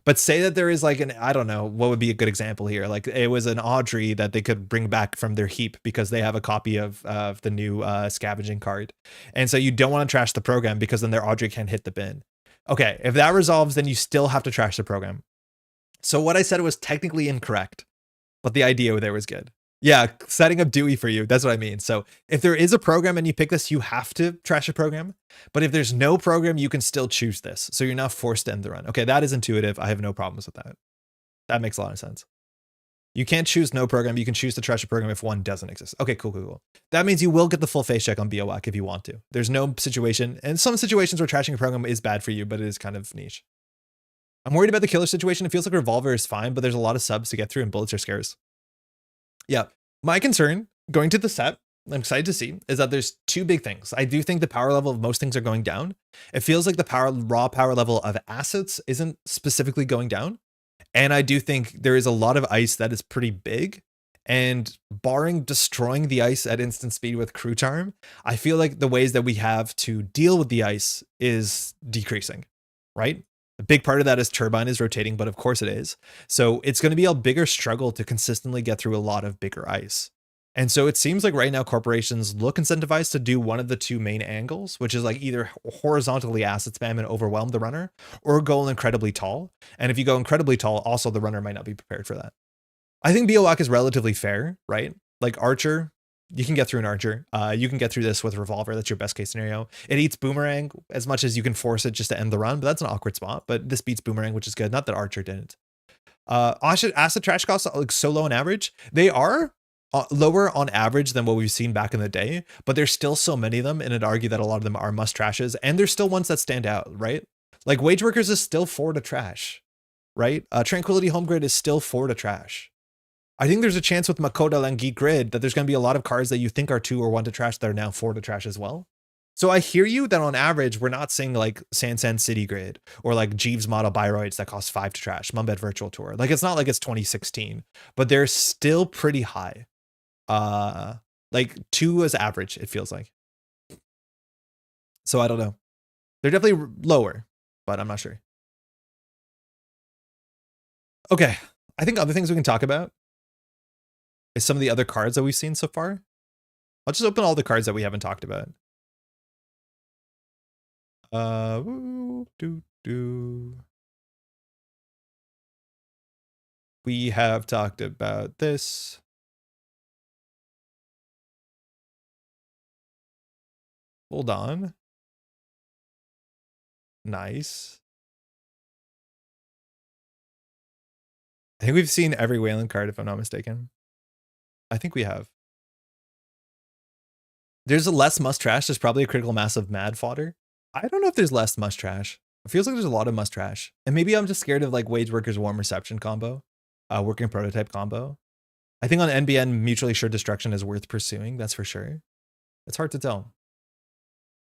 But say that there is like I don't know, what would be a good example here? Like it was an Audrey that they could bring back from their heap because they have a copy of the new scavenging card. And so you don't want to trash the program because then their Audrey can't hit the bin. Okay, if that resolves, then you still have to trash the program. So what I said was technically incorrect, but the idea there was good. Yeah, setting up Dewey for you. That's what I mean. So if there is a program and you pick this, you have to trash a program. But if there's no program, you can still choose this. So you're not forced to end the run. Okay, that is intuitive. I have no problems with that. That makes a lot of sense. You can't choose no program. You can choose to trash a program if one doesn't exist. Okay, cool. That means you will get the full face check on BOWAC if you want to. There's no situation, and some situations where trashing a program is bad for you, but it is kind of niche. I'm worried about the killer situation. It feels like Revolver is fine, but there's a lot of subs to get through and bullets are scarce. Yeah, my concern going to the set, I'm excited to see, is that there's two big things. I do think the power level of most things are going down. It feels like the raw power level of assets isn't specifically going down. And I do think there is a lot of ice that is pretty big. And barring destroying the ice at instant speed with crew charm, I feel like the ways that we have to deal with the ice is decreasing, right? A big part of that is turbine is rotating, but of course it is. So it's going to be a bigger struggle to consistently get through a lot of bigger ice. And so it seems like right now corporations look incentivized to do one of the two main angles, which is like either horizontally asset spam and overwhelm the runner, or go incredibly tall. And if you go incredibly tall, also the runner might not be prepared for that. I think BOWAC is relatively fair, right? Like Archer, you can get through an Archer. You can get through this with Revolver. That's your best case scenario. It eats Boomerang as much as you can force it just to end the run, but that's an awkward spot. But this beats Boomerang, which is good. Not that Archer didn't. Asset trash costs are like so low on average. They are lower on average than what we've seen back in the day, but there's still so many of them, and I'd argue that a lot of them are must trashes, and there's still ones that stand out, right? Like Wage Workers is still 4 to trash, right? Tranquility Home Grid is still 4 to trash. I think there's a chance with Makoto and Geek Grid that there's going to be a lot of cards that you think are 2 or 1 to trash that are now 4 to trash as well. So I hear you that on average, we're not seeing like Sansan City Grid or like Jeeves model Biroids that cost 5 to trash, Mumbed Virtual Tour. Like it's not like it's 2016, but they're still pretty high. Like 2 is average, it feels like. So I don't know. They're definitely lower, but I'm not sure. Okay, I think other things we can talk about is some of the other cards that we've seen so far. I'll just open all the cards that we haven't talked about. We have talked about this. Hold on. Nice. I think we've seen every Wayland card, if I'm not mistaken. I think we have. There's a less must trash. There's probably a critical mass of mad fodder. I don't know if there's less must trash. It feels like there's a lot of must trash. And maybe I'm just scared of like Wage Workers Warm Reception combo, working prototype combo. I think on NBN, mutually assured destruction is worth pursuing. That's for sure. It's hard to tell.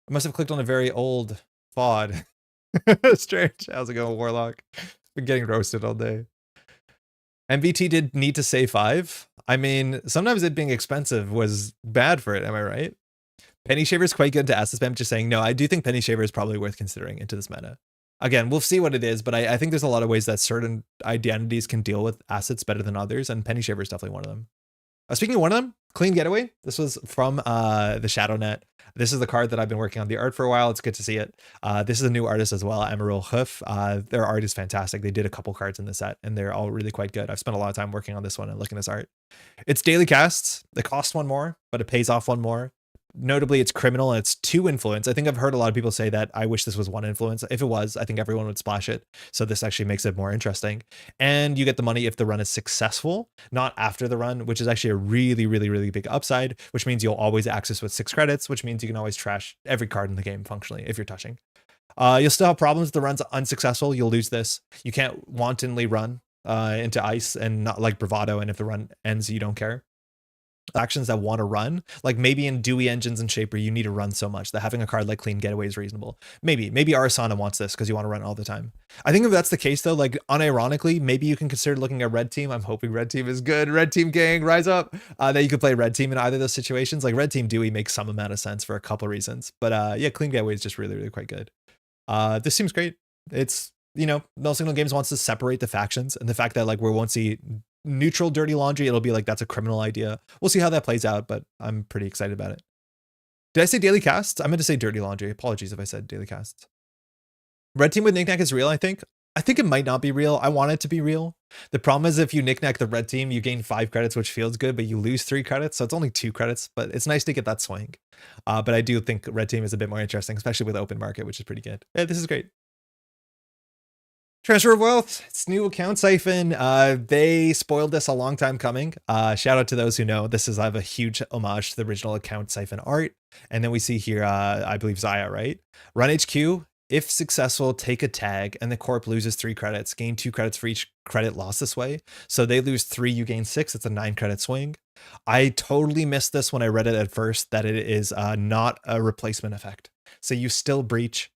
I must have clicked on a very old FOD. Strange. How's it going, Warlock? Been getting roasted all day. MVT did need to say 5. I mean, sometimes it being expensive was bad for it. Am I right? Penny Shaver is quite good to asset spam. Just saying, no, I do think Penny Shaver is probably worth considering into this meta. Again, we'll see what it is, but I think there's a lot of ways that certain identities can deal with assets better than others, and Penny Shaver is definitely one of them. Speaking of one of them, Clean Getaway. This was from the ShadowNet. This is the card that I've been working on the art for a while. It's good to see it. This is a new artist as well, Emerald Hoof. Their art is fantastic. They did a couple cards in the set, and they're all really quite good. I've spent a lot of time working on this one and looking at this art. It's daily casts. It costs 1 more, but it pays off 1 more. Notably, it's criminal and it's 2 influence. I think I've heard a lot of people say that I wish this was 1 influence. If it was, I think everyone would splash it. So this actually makes it more interesting. And you get the money if the run is successful, not after the run, which is actually a really, really, really big upside, which means you'll always access with 6 credits, which means you can always trash every card in the game functionally if you're touching. You'll still have problems if the run's unsuccessful. You'll lose this. You can't wantonly run into ice and not like bravado. And if the run ends, you don't care. Actions that want to run, like maybe in Dewey Engines and Shaper, you need to run so much that having a card like Clean Getaway is reasonable. Maybe Arasana wants this because you want to run all the time. I think if that's the case though, like unironically, maybe you can consider looking at Red Team. I'm hoping Red Team is good. Red Team gang, rise up. That you could play Red Team in either of those situations. Like Red Team Dewey makes some amount of sense for a couple reasons, but yeah, Clean Getaway is just really, really quite good. This seems great. It's, you know, No Signal Games wants to separate the factions, and the fact that like we won't see neutral dirty laundry, it'll be like that's a criminal idea. We'll see how that plays out, but I'm pretty excited about it. Did I say daily casts? I meant to say dirty laundry. Apologies if I said daily casts. Red Team with Knickknack is real, I think. I think it might not be real. I want it to be real. The problem is if you Knickknack the Red Team, you gain 5 credits, which feels good, but you lose 3 credits. So it's only 2 credits, but it's nice to get that swing. But I do think Red Team is a bit more interesting, especially with open market, which is pretty good. Yeah, this is great. Treasure of Wealth, it's new account siphon. They spoiled this a long time coming. Shout out to those who know. This is I have a huge homage to the original account siphon art. And then we see here, I believe Zaya, right? Run HQ. If successful, take a tag, and the corp loses 3 credits. Gain 2 credits for each credit lost this way. So they lose 3, you gain 6. It's a 9 credit swing. I totally missed this when I read it at first, that it is not a replacement effect. So you still breach,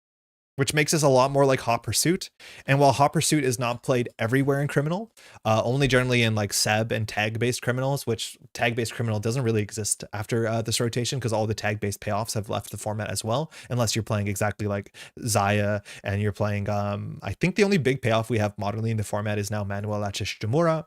which makes this a lot more like Hot Pursuit. And while Hot Pursuit is not played everywhere in Criminal, only generally in like Seb and tag-based criminals, which tag-based criminal doesn't really exist after this rotation because all the tag-based payoffs have left the format as well, unless you're playing exactly like Zaya and you're playing, I think the only big payoff we have modernly in the format is now Manuel Achishimura.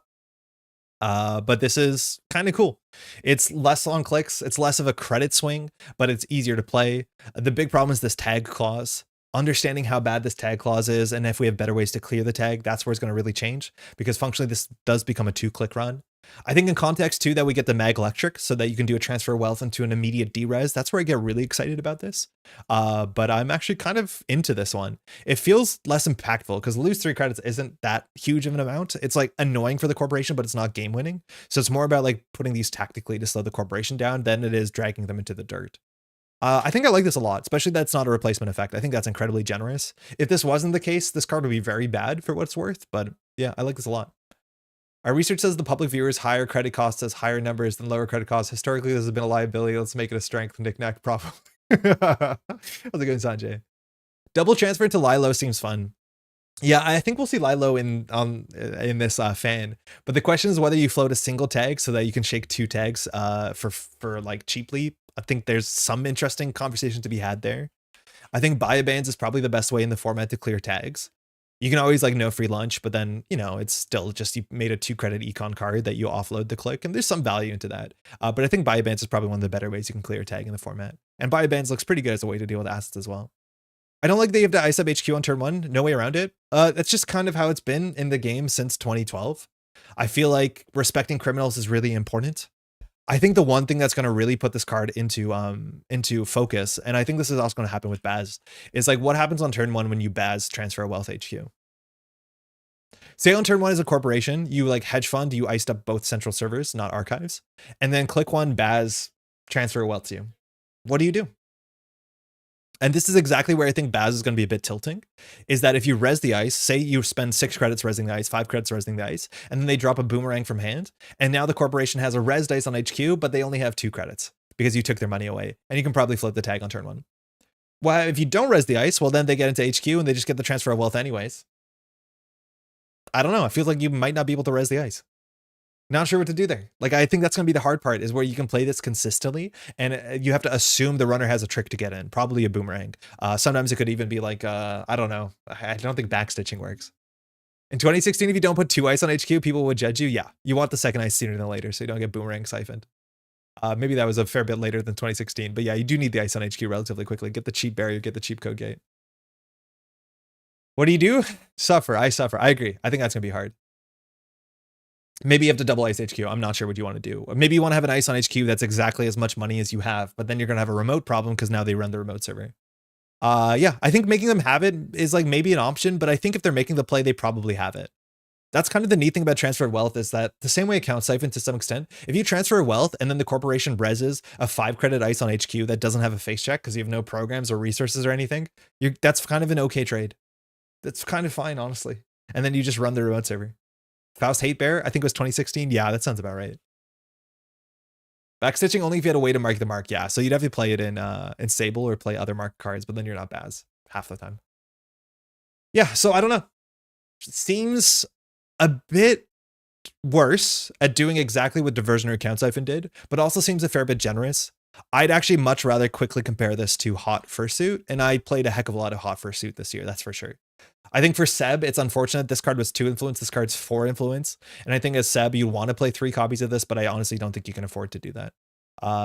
But this is kind of cool. It's less on clicks. It's less of a credit swing, but it's easier to play. The big problem is this tag clause. Understanding how bad this tag clause is, and if we have better ways to clear the tag, that's where it's going to really change, because functionally this does become a 2-click run. I think in context too that we get the mag electric so that you can do a transfer of wealth into an immediate derez. That's where I get really excited about this. But I'm actually kind of into this one. It feels less impactful because lose 3 credits isn't that huge of an amount. It's like annoying for the corporation, but it's not game winning. So it's more about like putting these tactically to slow the corporation down than it is dragging them into the dirt. I think I like this a lot, especially that's not a replacement effect. I think that's incredibly generous. If this wasn't the case, this card would be very bad for what it's worth, but yeah, I like this a lot. Our research says the public viewers higher credit cost has higher numbers than lower credit costs. Historically, this has been a liability. Let's make it a strength. Knick-knack, probably. How's it going, Sanjay? Double transfer to Lilo seems fun. Yeah, I think we'll see Lilo in this fan, but the question is whether you float a single tag so that you can shake 2 tags for like cheaply. I think there's some interesting conversation to be had there. I think buy bans is probably the best way in the format to clear tags. You can always like no free lunch, but then, you know, it's still just you made a 2 credit econ card that you offload the click, and there's some value into that. But I think buy bans is probably one of the better ways you can clear a tag in the format. And buy bans looks pretty good as a way to deal with assets as well. I don't like that you have to ice up HQ on turn 1. No way around it. That's just kind of how it's been in the game since 2012. I feel like respecting criminals is really important. I think the one thing that's going to really put this card into focus, and I think this is also going to happen with Baz, is like what happens on turn 1 when you Baz transfer a wealth HQ. Say on turn 1 as a corporation, you like hedge fund, you iced up both central servers, not archives, and then click 1 Baz transfer a wealth to you. What do? And this is exactly where I think Baz is going to be a bit tilting, is that if you res the ice, say you spend 6 credits resing the ice, 5 credits resing the ice, and then they drop a boomerang from hand, and now the corporation has a res dice on HQ, but they only have 2 credits because you took their money away, and you can probably flip the tag on turn 1. Well, if you don't res the ice, well, then they get into HQ and they just get the transfer of wealth anyways. I don't know. It feels like you might not be able to res the ice. Not sure what to do there. Like, I think that's going to be the hard part, is where you can play this consistently and you have to assume the runner has a trick to get in, probably a boomerang. Sometimes it could even be like, I don't know. I don't think backstitching works. In 2016, if you don't put 2 ice on HQ, people would judge you. Yeah, you want the second ice sooner than later so you don't get boomerang siphoned. Maybe that was a fair bit later than 2016, but yeah, you do need the ice on HQ relatively quickly. Get the cheap barrier, get the cheap code gate. What do? Suffer. I suffer. I agree. I think that's going to be hard. Maybe you have to double ice HQ. I'm not sure what you want to do. Or maybe you want to have an ice on HQ that's exactly as much money as you have, but then you're going to have a remote problem because now they run the remote server. Yeah, I think making them have it is like maybe an option, but I think if they're making the play, they probably have it. That's kind of the neat thing about transfer of wealth, is that the same way account siphon to some extent, if you transfer wealth and then the corporation reses a 5 credit ice on HQ that doesn't have a face check because you have no programs or resources or anything, that's kind of an okay trade. That's kind of fine, honestly. And then you just run the remote server. Faust Hate Bear, I think it was 2016. Yeah, that sounds about right. Backstitching only if you had a way to mark the mark. Yeah, so you'd have to play it in Sable or play other mark cards, but then you're not Baz half the time. Yeah, so I don't know. Seems a bit worse at doing exactly what Diversion or Account Siphon did, but also seems a fair bit generous. I'd actually much rather quickly compare this to Hot Fursuit, and I played a heck of a lot of Hot Fursuit this year, that's for sure. I think for Seb, it's unfortunate this card was 2 influence, this card's 4 influence, and I think as Seb, you want to play 3 copies of this, but I honestly don't think you can afford to do that.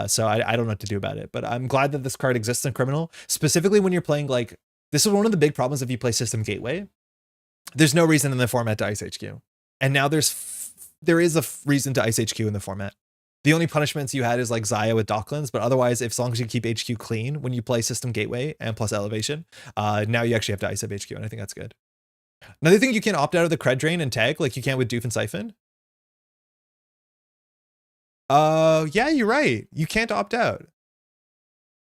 So I don't know what to do about it, but I'm glad that this card exists in Criminal, specifically when you're playing, like, this is one of the big problems if you play System Gateway. There's no reason in the format to ice HQ. And now there is a reason to ice HQ in the format. The only punishments you had is like Zaya with Docklands, but otherwise, as long as you keep HQ clean when you play System Gateway and plus Elevation, now you actually have to ice up HQ, and I think that's good. Another thing, you can opt out of the cred drain and tag like you can with Doof and Siphon. Yeah, you're right. You can't opt out.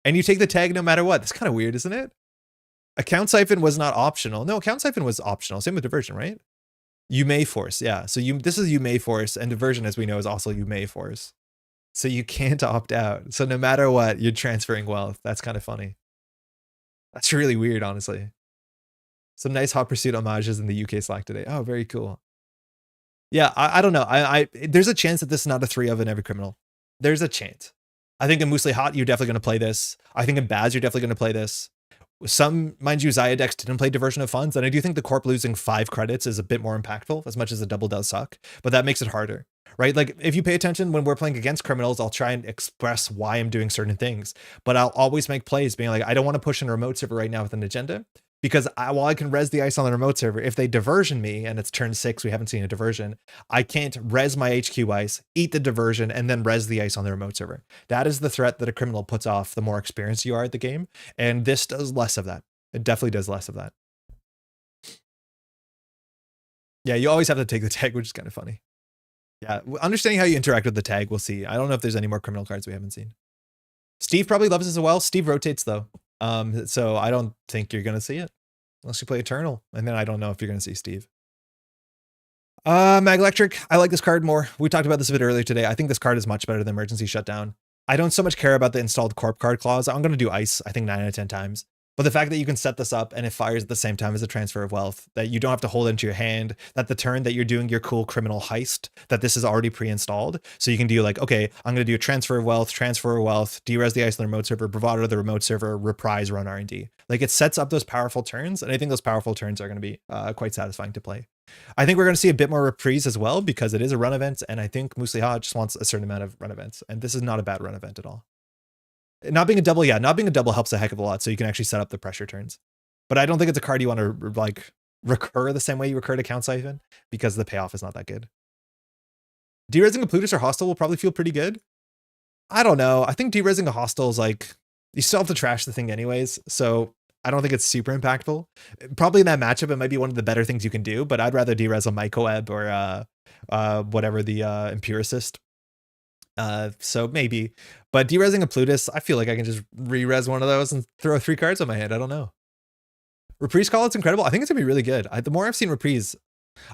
And you take the tag no matter what. That's kind of weird, isn't it? Account Siphon was not optional. No, Account Siphon was optional. Same with Diversion, right? You may force, yeah. So this is you may force, and Diversion, as we know, is also you may force. So you can't opt out. So no matter what, you're transferring wealth. That's kind of funny. That's really weird, honestly. Some nice Hot Pursuit homages in the UK Slack today. Oh, very cool. Yeah, I don't know. There's a chance that this is not a 3 of in every criminal. There's a chance. I think in Moosely Hot, you're definitely going to play this. I think in Baz, you're definitely going to play this. Some, mind you, Zydex didn't play Diversion of Funds, and I do think the Corp losing 5 credits is a bit more impactful, as much as a double does suck, but that makes it harder, right? Like, if you pay attention, when we're playing against criminals, I'll try and express why I'm doing certain things, but I'll always make plays being like, I don't want to push in a remote server right now with an agenda, because while I can res the ice on the remote server, if they diversion me, and it's turn 6, we haven't seen a diversion, I can't res my HQ ice, eat the diversion, and then res the ice on the remote server. That is the threat that a criminal puts off the more experienced you are at the game, and this does less of that. It definitely does less of that. Yeah, you always have to take the tag, which is kind of funny. Yeah, understanding how you interact with the tag, we'll see. I don't know if there's any more criminal cards we haven't seen. Steve probably loves this as well. Steve rotates, though. So I don't think you're going to see it. Unless you play Eternal. And then I don't know if you're going to see Steve. Mag Electric, I like this card more. We talked about this a bit earlier today. I think this card is much better than Emergency Shutdown. I don't so much care about the installed Corp card clause. I'm going to do Ice, I think 9 out of 10 times. But the fact that you can set this up and it fires at the same time as a transfer of wealth, that you don't have to hold it into your hand, that the turn that you're doing your cool criminal heist, that this is already pre-installed. So you can do like, okay, I'm going to do a transfer of wealth, de-res the ice on the remote server, bravado the remote server, reprise, run R&D. Like, it sets up those powerful turns. And I think those powerful turns are going to be quite satisfying to play. I think we're going to see a bit more reprise as well, because it is a run event. And I think Moosely Hot just wants a certain amount of run events. And this is not a bad run event at all. Not being a double, yeah, not being a double helps a heck of a lot, so you can actually set up the pressure turns. But I don't think it's a card you want to, like, recur the same way you recur to Count Siphon, because the payoff is not that good. Deresing a Plutus or Hostile will probably feel pretty good. I don't know. I think deresing a Hostile is like, you still have to trash the thing anyways, so I don't think it's super impactful. Probably in that matchup, it might be one of the better things you can do, but I'd rather deres a Mycoeb or whatever, the Empiricist. So maybe, but deresing a Plutus, I feel like I can just re-res one of those and throw 3 cards on my hand. I don't know. Reprise Call, it's incredible. I think it's gonna be really good. The more I've seen Reprise,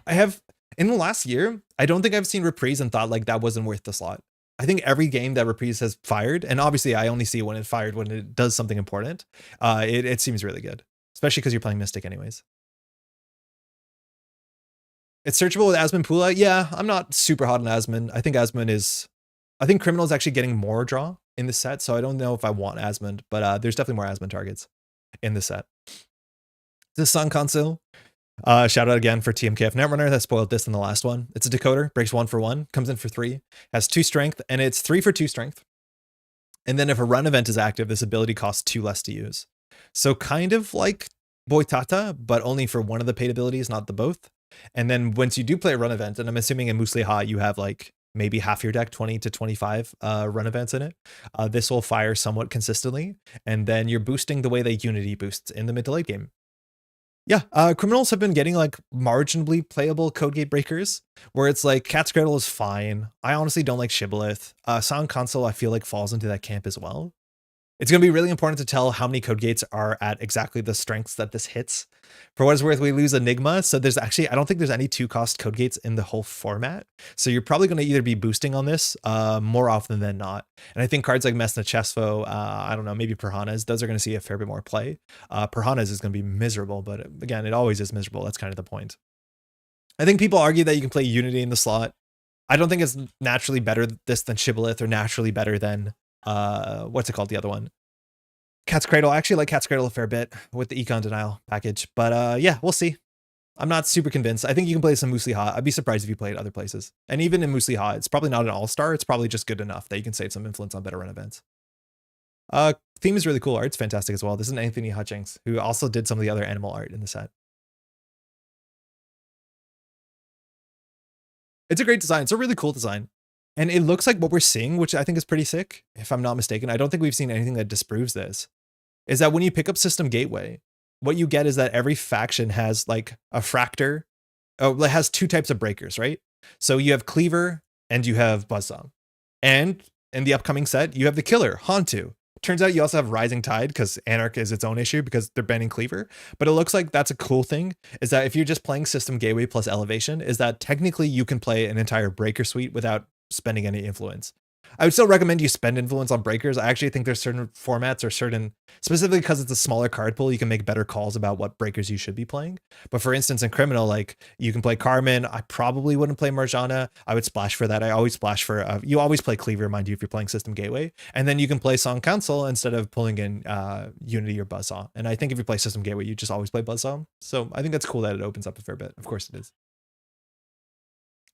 I have in the last year, I don't think I've seen Reprise and thought like that wasn't worth the slot. I think every game that Reprise has fired, and obviously I only see when it fired when it does something important, it seems really good, especially because you're playing Mystic anyways. It's searchable with Asmon Pula. Yeah, I'm not super hot on Asmon. I think Criminal is actually getting more draw in the set, so I don't know if I want Asmund, but there's definitely more Asmund targets in the set. This Sun Console, shout out again for TMKF Netrunner that spoiled this in the last one. It's a decoder, breaks 1 for 1, comes in for 3, has 2 strength, and it's 3 for 2 strength. And then if a run event is active, this ability costs 2 less to use. So kind of like Boitata, but only for one of the paid abilities, not the both. And then once you do play a run event, and I'm assuming in Moosely Hot you have like maybe half your deck, 20 to 25 run events in it. This will fire somewhat consistently, and then you're boosting the way that Unity boosts in the mid to late game. Yeah, criminals have been getting like marginally playable code gate breakers, where it's like Cat's Cradle is fine. I honestly don't like Shibboleth. Sound Console I feel like falls into that camp as well. It's going to be really important to tell how many code gates are at exactly the strengths that this hits. For what it's worth, we lose Enigma. So there's actually, I don't think there's any 2-cost code gates in the whole format. So you're probably going to either be boosting on this more often than not. And I think cards like Mesna Chesfo, I don't know, maybe Perhanas, those are going to see a fair bit more play. Perhanas is going to be miserable, but again, it always is miserable. That's kind of the point. I think people argue that you can play Unity in the slot. I don't think it's naturally better this than Shibboleth or naturally better than what's it called, the other one, Cat's Cradle. I actually like Cat's Cradle a fair bit with the Econ Denial package, but yeah, we'll see. I'm not super convinced. I think you can play some Moosely Hot. I'd be surprised if you played other places. And even in Moosely Hot, it's probably not an all-star. It's probably just good enough that you can save some influence on better run events. Theme is really cool. Art's fantastic as well. This is Anthony Hutchings, who also did some of the other animal art in the set. It's a great design. It's a really cool design. And it looks like what we're seeing, which I think is pretty sick, if I'm not mistaken. I don't think we've seen anything that disproves this, is that when you pick up System Gateway, what you get is that every faction has like a fractor. Oh, it has 2 types of breakers, right? So you have Cleaver and you have Buzzsaw. And in the upcoming set, you have the killer, Hantu. Turns out you also have Rising Tide because Anarch is its own issue because they're banning Cleaver. But it looks like that's a cool thing, is that if you're just playing System Gateway plus Elevation, is that technically you can play an entire breaker suite without spending any influence. I would still recommend you spend influence on breakers. I actually think there's certain formats or certain, specifically because it's a smaller card pool, you can make better calls about what breakers you should be playing. But for instance, in Criminal, like you can play Carmen. I probably wouldn't play Marjana. I would splash for that. I always splash for, you always play Cleaver, mind you, if you're playing System Gateway. And then you can play Song Council instead of pulling in Unity or Buzzsaw. And I think if you play System Gateway, you just always play Buzzsaw. So I think that's cool that it opens up a fair bit. Of course it is.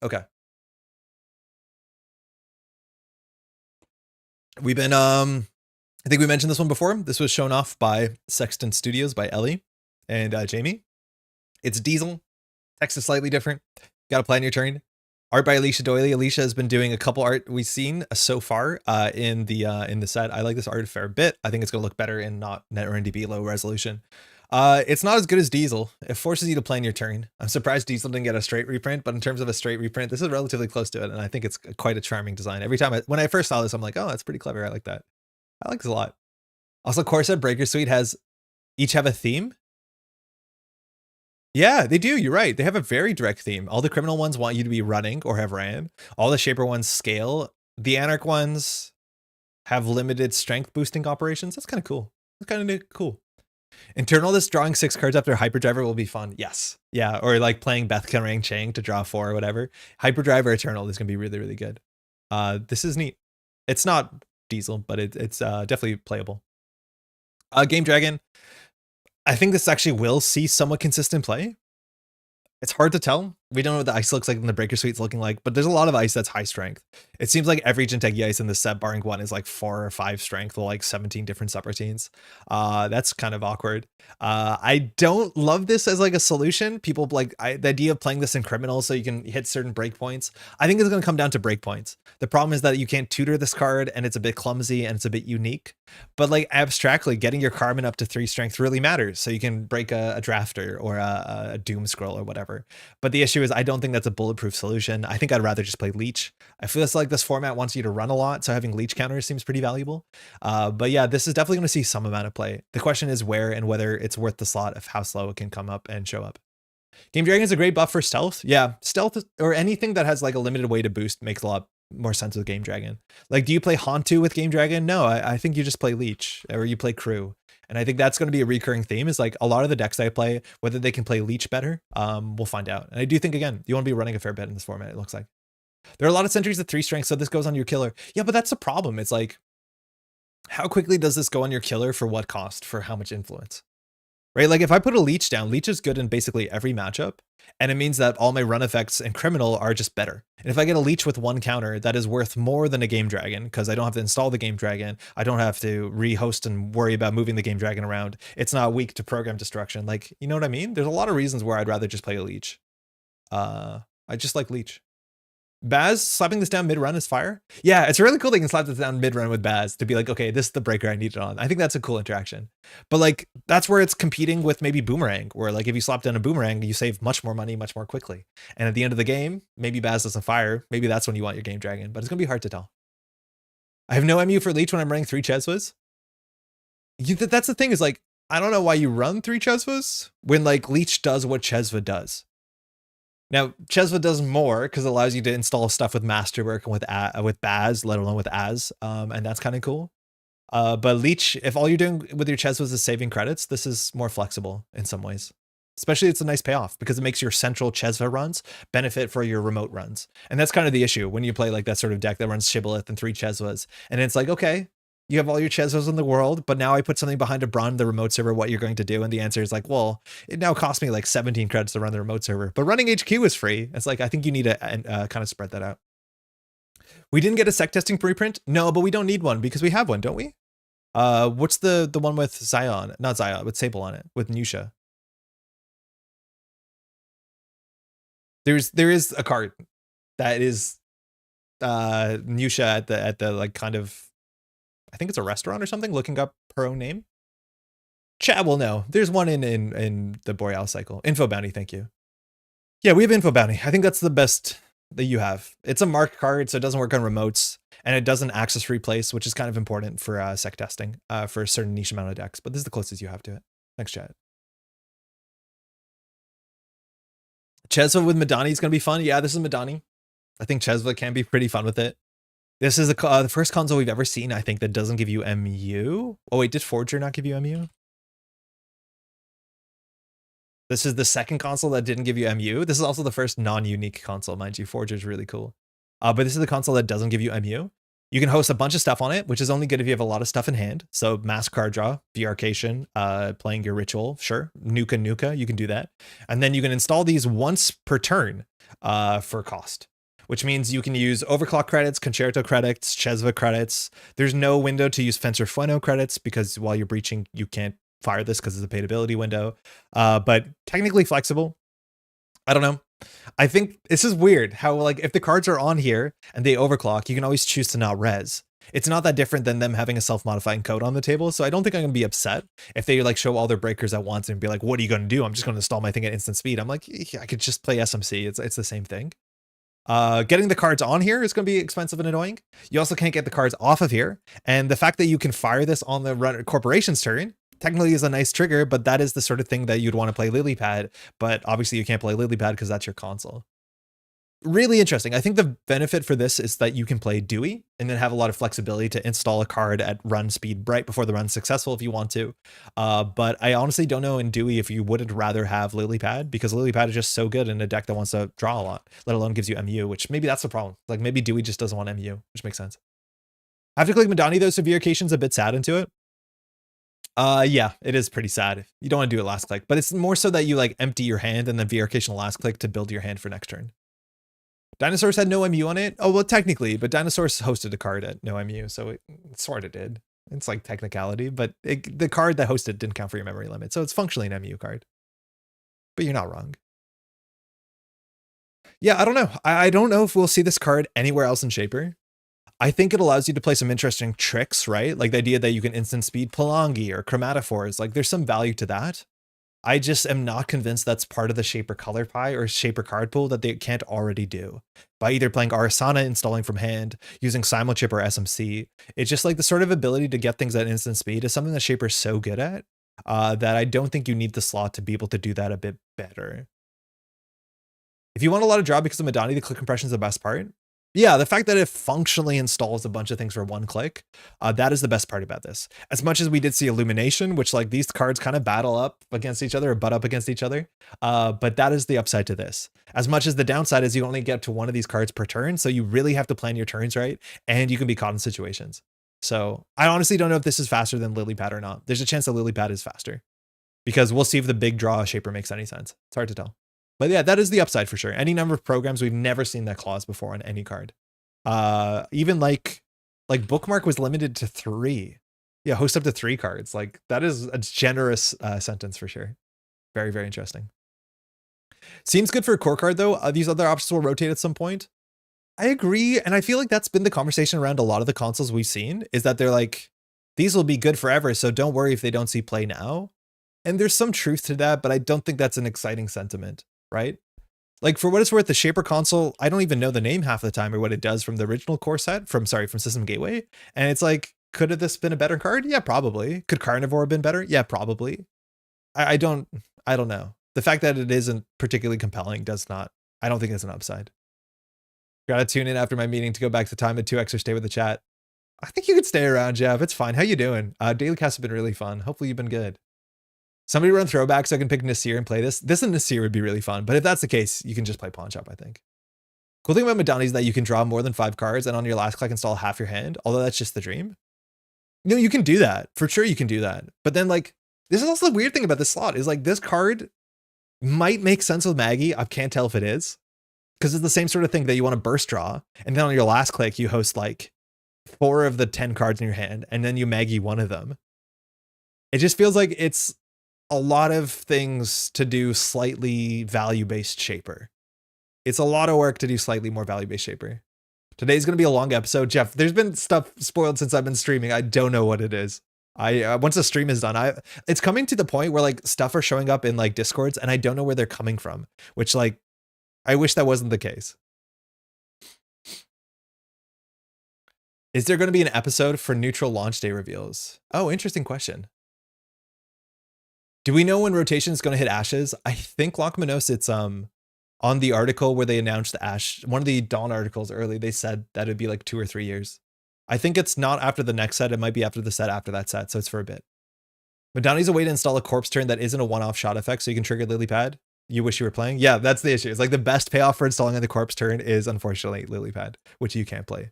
Okay. We've been, I think we mentioned this one before. This was shown off by Sexton Studios by Ellie and Jamie. It's Diesel. Text is slightly different. Got to plan your turn. Art by Alicia Doyley. Alicia has been doing a couple art we've seen so far in the set. I like this art a fair bit. I think it's gonna look better in not NetRNDB low resolution. It's not as good as Diesel. It forces you to plan your turn. I'm surprised Diesel didn't get a straight reprint, but in terms of a straight reprint, this is relatively close to it, and I think it's quite a charming design. Every time when I first saw this, I'm like, oh, that's pretty clever. I like that. I like this a lot. Also, Core Set Breaker Suite each have a theme. Yeah, they do. You're right. They have a very direct theme. All the criminal ones want you to be running or have ran. All the shaper ones scale. The Anarch ones have limited strength boosting operations. That's kind of cool. That's kind of cool. Internal, this drawing 6 cards after Hyperdriver will be fun. Yes. Yeah. Or like playing Beth Rang Chang to draw 4 or whatever. Hyperdriver Eternal is going to be really, really good. This is neat. It's not Diesel, but it's definitely playable. Game Dragon. I think this actually will see somewhat consistent play. It's hard to tell. We don't know what the ice looks like and the breaker suite's looking like, but there's a lot of ice that's high strength. It seems like every Jinteki ice in the set, barring one, is like 4 or 5 strength with like 17 different subroutines. That's kind of awkward. I don't love this as like a solution. People like the idea of playing this in Criminal so you can hit certain breakpoints. I think it's going to come down to breakpoints. The problem is that you can't tutor this card and it's a bit clumsy and it's a bit unique. But like abstractly, getting your Carmen up to 3 strength really matters. So you can break a drafter or a doom scroll or whatever. But the issue is I don't think that's a bulletproof solution. I think I'd rather just play Leech. I feel like this format wants you to run a lot, so having Leech counters seems pretty valuable. But yeah, this is definitely going to see some amount of play. The question is where and whether it's worth the slot of how slow it can come up and show up. Game Dragon is a great buff for stealth. Yeah, stealth or anything that has like a limited way to boost makes a lot more sense with Game Dragon. Like, do you play Hantu with Game Dragon? No, I think you just play Leech or you play Crew. And I think that's going to be a recurring theme is like a lot of the decks I play, whether they can play Leech better, we'll find out. And I do think, again, you want to be running a fair bit in this format, it looks like. There are a lot of sentries at 3 strength, so this goes on your killer. Yeah, but that's the problem. It's like, how quickly does this go on your killer for what cost, for how much influence? Right? Like if I put a Leech down, Leech is good in basically every matchup. And it means that all my run effects in Criminal are just better. And if I get a Leech with 1 counter, that is worth more than a Game Dragon because I don't have to install the Game Dragon. I don't have to rehost and worry about moving the Game Dragon around. It's not weak to program destruction. Like, you know what I mean? There's a lot of reasons where I'd rather just play a Leech. I just like Leech. Baz slapping this down mid-run is fire. Yeah, it's really cool they can slap this down mid-run with Baz to be like, okay, this is the breaker I need it on. I think that's a cool interaction. But like, that's where it's competing with maybe Boomerang, where like if you slap down a Boomerang, you save much more money, much more quickly. And at the end of the game, maybe Baz doesn't fire. Maybe that's when you want your Game Dragon, but it's going to be hard to tell. I have no MU for Leech when I'm running 3 Cheswas. That's the thing is like, I don't know why you run 3 Cheswas when like Leech does what Chesva does. Now, Chesva does more because it allows you to install stuff with Masterwork and with Baz, let alone with Az, and that's kind of cool. But Leech, if all you're doing with your Chesvas is saving credits, this is more flexible in some ways. Especially it's a nice payoff because it makes your central Chesva runs benefit for your remote runs. And that's kind of the issue when you play like that sort of deck that runs Shibboleth and 3 Chesvas. And it's like, okay, you have all your Chesvas in the world, but now I put something behind a Braun, the remote server, what you're going to do. And the answer is like, well, it now costs me like 17 credits to run the remote server, but running HQ is free. It's like, I think you need to kind of spread that out. We didn't get a sec testing preprint. No, but we don't need one because we have one, don't we? What's the one with Zion? Not Zion, with Sable on it, with Nusha. There is a card that is Nusha at the like kind of, I think it's a restaurant or something, looking up her own name. Chat will know. There's one in the Boreal cycle. Info bounty, thank you. Yeah, we have info bounty. I think that's the best that you have. It's a marked card, so it doesn't work on remotes, and it doesn't access replace, which is kind of important for sec testing for a certain niche amount of decks. But this is the closest you have to it. Thanks, chat. Chesva with Madani is going to be fun. Yeah, this is Madani. I think Chesva can be pretty fun with it. This is the first console we've ever seen, I think, that doesn't give you MU. Oh, wait, did Forger not give you MU? This is the second console that didn't give you MU. This is also the first non-unique console, mind you. Forger is really cool. But this is the console that doesn't give you MU. You can host a bunch of stuff on it, which is only good if you have a lot of stuff in hand. So mass card draw, Viarcation, playing your ritual, sure. Nuka, you can do that. And then you can install these once per turn for cost, which means you can use Overclock credits, Concerto credits, Chesva credits. There's no window to use Fencer Fueno credits because while you're breaching, you can't fire this because it's a paid ability window. But technically flexible. I don't know. I think this is weird how, like, if the cards are on here and they overclock, you can always choose to not res. It's not that different than them having a self-modifying code on the table. So I don't think I'm gonna be upset if they like show all their breakers at once and be like, what are you gonna do? I'm just gonna install my thing at instant speed. I'm like, yeah, I could just play SMC. It's the same thing. Getting the cards on here is going to be expensive and annoying. You also can't get the cards off of here. And the fact that you can fire this on the corporation's turn technically is a nice trigger, but that is the sort of thing that you'd want to play Lilypad. But obviously you can't play Lilypad because that's your console. Really interesting. I think the benefit for this is that you can play Dewey and then have a lot of flexibility to install a card at run speed right before the run's successful if you want to. But I honestly don't know in Dewey if you wouldn't rather have Lilypad, because Lilypad is just so good in a deck that wants to draw a lot, let alone gives you MU, which maybe that's the problem. Like maybe Dewey just doesn't want MU, which makes sense. I have to click Madani though, so Viarcation's a bit sad into it. Yeah, it is pretty sad. You don't want to do it last click, but it's more so that you like empty your hand and then Viarcation last click to build your hand for next turn. Dinosaurs had no MU on it. Oh, well, technically, but Dinosaurs hosted a card at no MU, so it sort of did. It's like technicality, but the card that hosted didn't count for your memory limit, so it's functionally an MU card. But you're not wrong. Yeah, I don't know. I don't know if we'll see this card anywhere else in Shaper. I think it allows you to play some interesting tricks, right? Like the idea that you can instant speed Palangi or Chromatophores. Like there's some value to that. I just am not convinced that's part of the Shaper color pie or Shaper card pool that they can't already do by either playing Arasana, installing from hand, using Simochip or SMC. It's just like the sort of ability to get things at instant speed is something that Shaper's so good at that I don't think you need the slot to be able to do that a bit better. If you want a lot of draw because of Madani, the click compression is the best part. Yeah, the fact that it functionally installs a bunch of things for one click, that is the best part about this. As much as we did see Illumination, which like these cards kind of battle up against each other or butt up against each other, but that is the upside to this. As much as the downside is you only get to one of these cards per turn, so you really have to plan your turns right, and you can be caught in situations. So I honestly don't know if this is faster than Lilypad or not. There's a chance that Lilypad is faster, because we'll see if the big draw Shaper makes any sense. It's hard to tell. But yeah, that is the upside for sure. Any number of programs, we've never seen that clause before on any card. Even like Bookmark was limited to 3. Yeah, host up to 3 cards. Like that is a generous sentence for sure. Very, very interesting. Seems good for a core card though. These other options will rotate at some point. I agree. And I feel like that's been the conversation around a lot of the consoles we've seen, is that they're like, these will be good forever, so don't worry if they don't see play now. And there's some truth to that, but I don't think that's an exciting sentiment. Right? Like for what it's worth, the Shaper console, I don't even know the name half the time or what it does from the original core set from System Gateway. And it's like, could have this been a better card? Yeah, probably. Could Carnivore have been better? Yeah, probably. I don't know. The fact that it isn't particularly compelling I don't think it's an upside. Gotta tune in after my meeting to go back to time at 2x or stay with the chat. I think you could stay around, Jeff. It's fine. How you doing? Daily casts have been really fun. Hopefully you've been good. Somebody run throwback so I can pick Nasir and play this. This and Nasir would be really fun, but if that's the case, you can just play Pawn Shop, I think. Cool thing about Madani is that you can draw more than 5 cards and on your last click install half your hand, although that's just the dream. No, you can do that. For sure you can do that. But then like, this is also the weird thing about this slot is like this card might make sense with Maggie. I can't tell if it is, because it's the same sort of thing that you want to burst draw. And then on your last click, you host like 4 of the 10 cards in your hand, and then you Maggie one of them. It just feels like it's a lot of things to do slightly value-based Shaper. It's a lot of work to do slightly more value-based Shaper. Today's going to be a long episode. Jeff, there's been stuff spoiled since I've been streaming. I don't know what it is. I once the stream is done, it's coming to the point where like stuff are showing up in like Discords and I don't know where they're coming from, which like I wish that wasn't the case. Is there going to be an episode for neutral launch day reveals? Oh, interesting question. Do we know when rotation is going to hit ashes? I think Lockmanos, it's on the article where they announced the ash, one of the Dawn articles early, they said that it'd be like 2 or 3 years. I think it's not after the next set. It might be after the set after that set. So it's for a bit. Madani's a way to install a corpse turn that isn't a one-off shot effect so you can trigger Lily Pad. You wish you were playing? Yeah, that's the issue. It's like the best payoff for installing on the corpse turn is unfortunately Lily Pad, which you can't play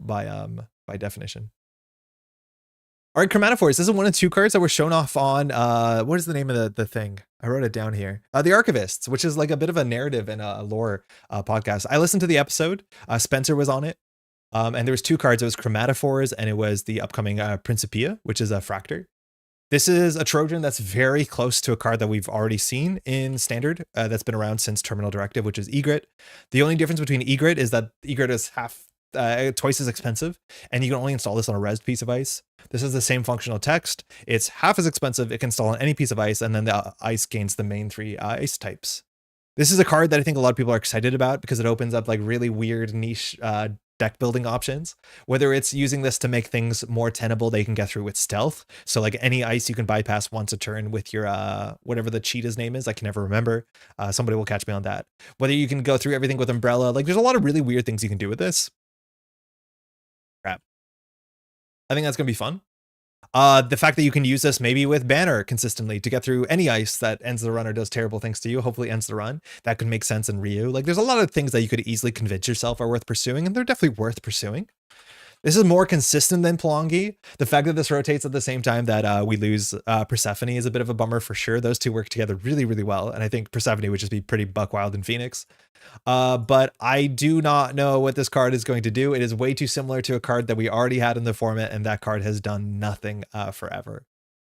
by definition. All right, Chromatophores. This is 1 and 2 cards that were shown off on, what is the name of the thing? I wrote it down here. The Archivists, which is like a bit of a narrative and a lore podcast. I listened to the episode. Spencer was on it. And there was 2 cards. It was Chromatophores and it was the upcoming Principia, which is a Fractor. This is a Trojan that's very close to a card that we've already seen in Standard that's been around since Terminal Directive, which is Egret. The only difference between Egret is that Egret is twice as expensive, and you can only install this on a res piece of ice. This is the same functional text. It's half as expensive. It can install on any piece of ice, and then the ice gains the main 3 ice types. This is a card that I think a lot of people are excited about because it opens up like really weird niche deck building options, whether it's using this to make things more tenable they can get through with stealth. So like any ice you can bypass once a turn with your whatever the cheetah's name is, I can never remember. Somebody will catch me on that. Whether you can go through everything with umbrella, like there's a lot of really weird things you can do with this. Crap. I think that's gonna be fun. The fact that you can use this maybe with Banner consistently to get through any ice that ends the run or does terrible things to you, hopefully ends the run, that could make sense in Ryu. Like there's a lot of things that you could easily convince yourself are worth pursuing, and they're definitely worth pursuing. This is more consistent than Pelongi. The fact that this rotates at the same time that we lose Persephone is a bit of a bummer for sure. Those two work together really, really well. And I think Persephone would just be pretty buck wild in Phoenix. But I do not know what this card is going to do. It is way too similar to a card that we already had in the format, and that card has done nothing forever.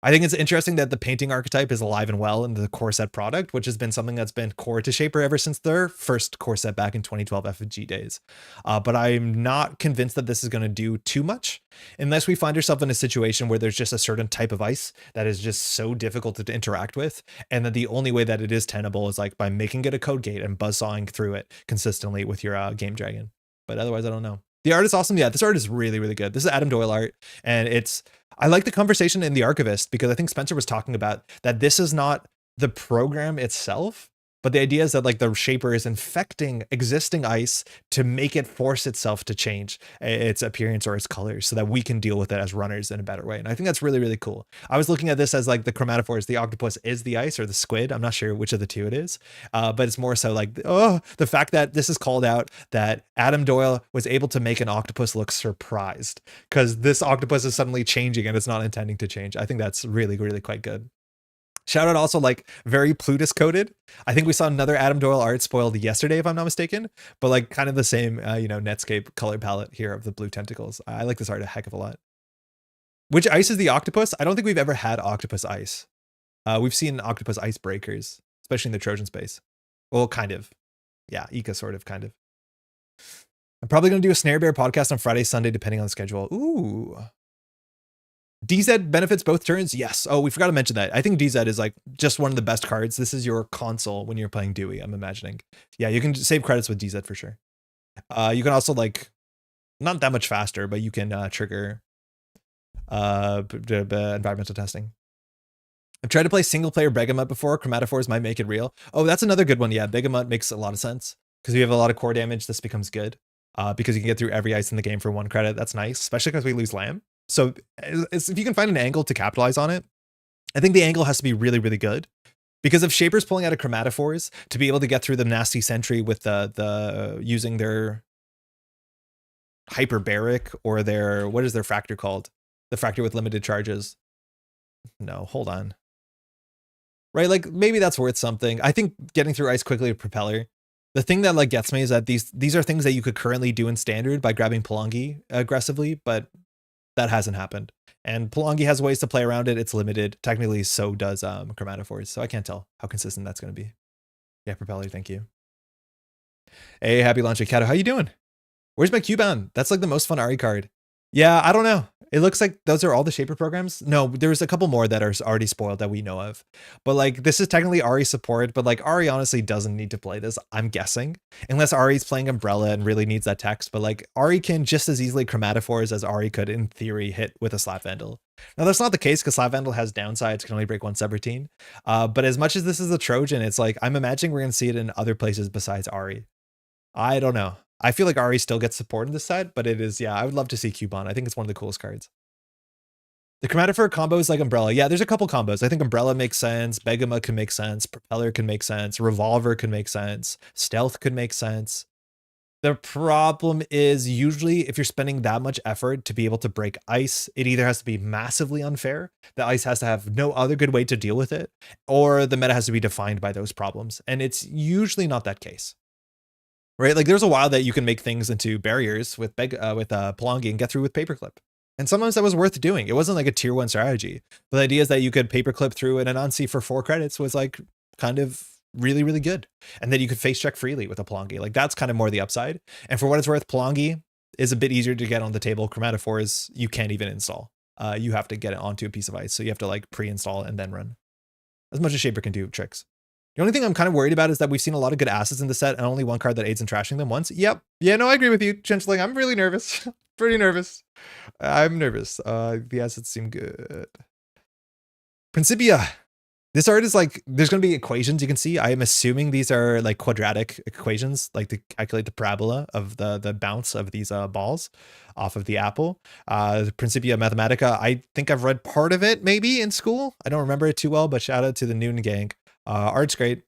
I think it's interesting that the painting archetype is alive and well in the core set product, which has been something that's been core to Shaper ever since their first core set back in 2012 FFG days. But I'm not convinced that this is going to do too much unless we find ourselves in a situation where there's just a certain type of ice that is just so difficult to interact with. And that the only way that it is tenable is like by making it a code gate and buzzsawing through it consistently with your Game Dragon. But otherwise, I don't know. The art is awesome. Yeah, this art is really, really good. This is Adam Doyle art, and I like the conversation in The Archivist because I think Spencer was talking about that this is not the program itself, but the idea is that like the Shaper is infecting existing ice to make it force itself to change its appearance or its colors so that we can deal with it as runners in a better way. And I think that's really, really cool. I was looking at this as like the chromatophores, the octopus is the ice or the squid. I'm not sure which of the two it is, but it's more so like, the fact that this is called out that Adam Doyle was able to make an octopus look surprised because this octopus is suddenly changing and it's not intending to change. I think that's really, really quite good. Shout out also like very Plutus coded. I think we saw another Adam Doyle art spoiled yesterday, if I'm not mistaken, but like kind of the same, Netscape color palette here of the blue tentacles. I like this art a heck of a lot. Which ice is the octopus? I don't think we've ever had octopus ice. We've seen octopus ice breakers, especially in the Trojan space. Well, kind of. Yeah, Ika sort of, kind of. I'm probably going to do a Snare Bear podcast on Friday, Sunday, depending on the schedule. Ooh. DZ benefits both turns? Yes. Oh, we forgot to mention that. I think DZ is like just one of the best cards. This is your console when you're playing Dewey, I'm imagining. Yeah, you can save credits with DZ for sure. You can also like, not that much faster, but you can trigger environmental testing. I've tried to play single player Begamut before. Chromatophores might make it real. Oh, that's another good one. Yeah, Begamut makes a lot of sense because we have a lot of core damage. This becomes good because you can get through every ice in the game for 1 credit. That's nice, especially because we lose Lamb. So if you can find an angle to capitalize on it, I think the angle has to be really, really good. Because if Shaper's pulling out of Chromatophores to be able to get through the nasty sentry with the using their hyperbaric or their, what is their fractor called? The fractor with limited charges. No, hold on. Right, like maybe that's worth something. I think getting through ice quickly with Propeller. The thing that like gets me is that these are things that you could currently do in Standard by grabbing Pelongi aggressively, but that hasn't happened. And Pelongi has ways to play around it. It's limited. Technically, so does Chromatophores. So I can't tell how consistent that's going to be. Yeah, Propeller, thank you. Hey, happy launch, Kato. How you doing? Where's my Cubone? That's like the most fun Ari card. Yeah, I don't know. It looks like those are all the Shaper programs. No, there's a couple more that are already spoiled that we know of. But like this is technically Ari support, but like Ari honestly doesn't need to play this, I'm guessing. Unless Ari's playing Umbrella and really needs that text. But like Ari can just as easily chromatophores as Ari could in theory hit with a Slap Vandal. Now that's not the case because Slap Vandal has downsides, can only break one subroutine. But as much as this is a Trojan, it's like I'm imagining we're gonna see it in other places besides Ari. I don't know. I feel like Ari still gets support in this set, but it is, yeah, I would love to see Cubon. I think it's one of the coolest cards. The Chromatophore combo is like Umbrella. Yeah, there's a couple combos. I think Umbrella makes sense. Begema can make sense. Propeller can make sense. Revolver can make sense. Stealth could make sense. The problem is usually if you're spending that much effort to be able to break ice, it either has to be massively unfair, the ice has to have no other good way to deal with it, or the meta has to be defined by those problems. And it's usually not that case. Right? Like there's a while that you can make things into barriers with Pelongi and get through with Paperclip. And sometimes that was worth doing. It wasn't like a tier 1 strategy. But the idea is that you could Paperclip through an Anansi for 4 credits was like kind of really, really good. And then you could face check freely with a Pelongi. Like that's kind of more the upside. And for what it's worth, Pelongi is a bit easier to get on the table. Chromatophores, you can't even install. You have to get it onto a piece of ice. So you have to like pre-install and then run. As much as Shaper can do tricks. The only thing I'm kind of worried about is that we've seen a lot of good assets in the set and only one card that aids in trashing them once. Yep. Yeah, no, I agree with you, Chinchling. I'm really nervous. Pretty nervous. I'm nervous. The assets seem good. Principia. This art is like, there's going to be equations you can see. I am assuming these are like quadratic equations, like to calculate the parabola of the bounce of these balls off of the apple. The Principia Mathematica, I think I've read part of it maybe in school. I don't remember it too well, but shout out to the Noon gang. Art's great.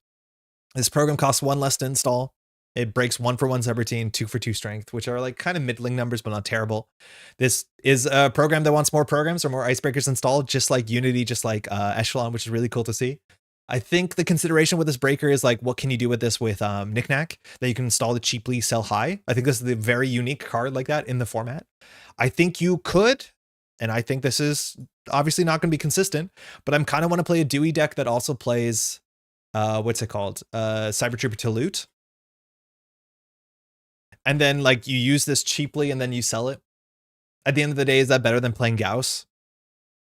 This program costs 1 less to install. It breaks 1 for 1 subroutine, 2 for 2 strength, which are like kind of middling numbers, but not terrible. This is a program that wants more programs or more icebreakers installed, just like Unity, just like Echelon, which is really cool to see. I think the consideration with this breaker is like, what can you do with this with Knickknack that you can install it cheaply, sell high? I think this is a very unique card like that in the format. I think you could, and I think this is obviously not going to be consistent, but I'm kind of want to play a Dewey deck that also plays what's it called? Cyber Trooper to loot. And then like you use this cheaply and then you sell it. At the end of the day, is that better than playing Gauss?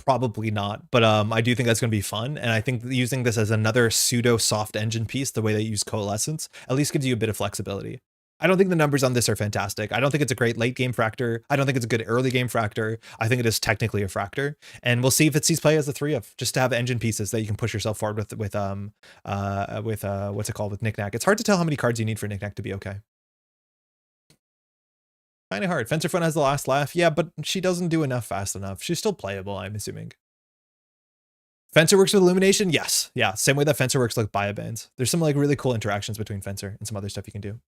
Probably not, but I do think that's going to be fun. And I think using this as another pseudo soft engine piece, the way they use Coalescence, at least gives you a bit of flexibility. I don't think the numbers on this are fantastic. I don't think it's a great late game fractor. I don't think it's a good early game fractor. I think it is technically a fractor, and we'll see if it sees play as a 3 of, just to have engine pieces that you can push yourself forward with what's it called, with Knickknack. It's hard to tell how many cards you need for Knickknack to be okay. Kind of hard. Fencer Fun has the last laugh. Yeah, but she doesn't do enough fast enough. She's still playable, I'm assuming. Fencer works with Illumination? Yes. Yeah, same way that Fencer works like Biobands. There's some like really cool interactions between Fencer and some other stuff you can do.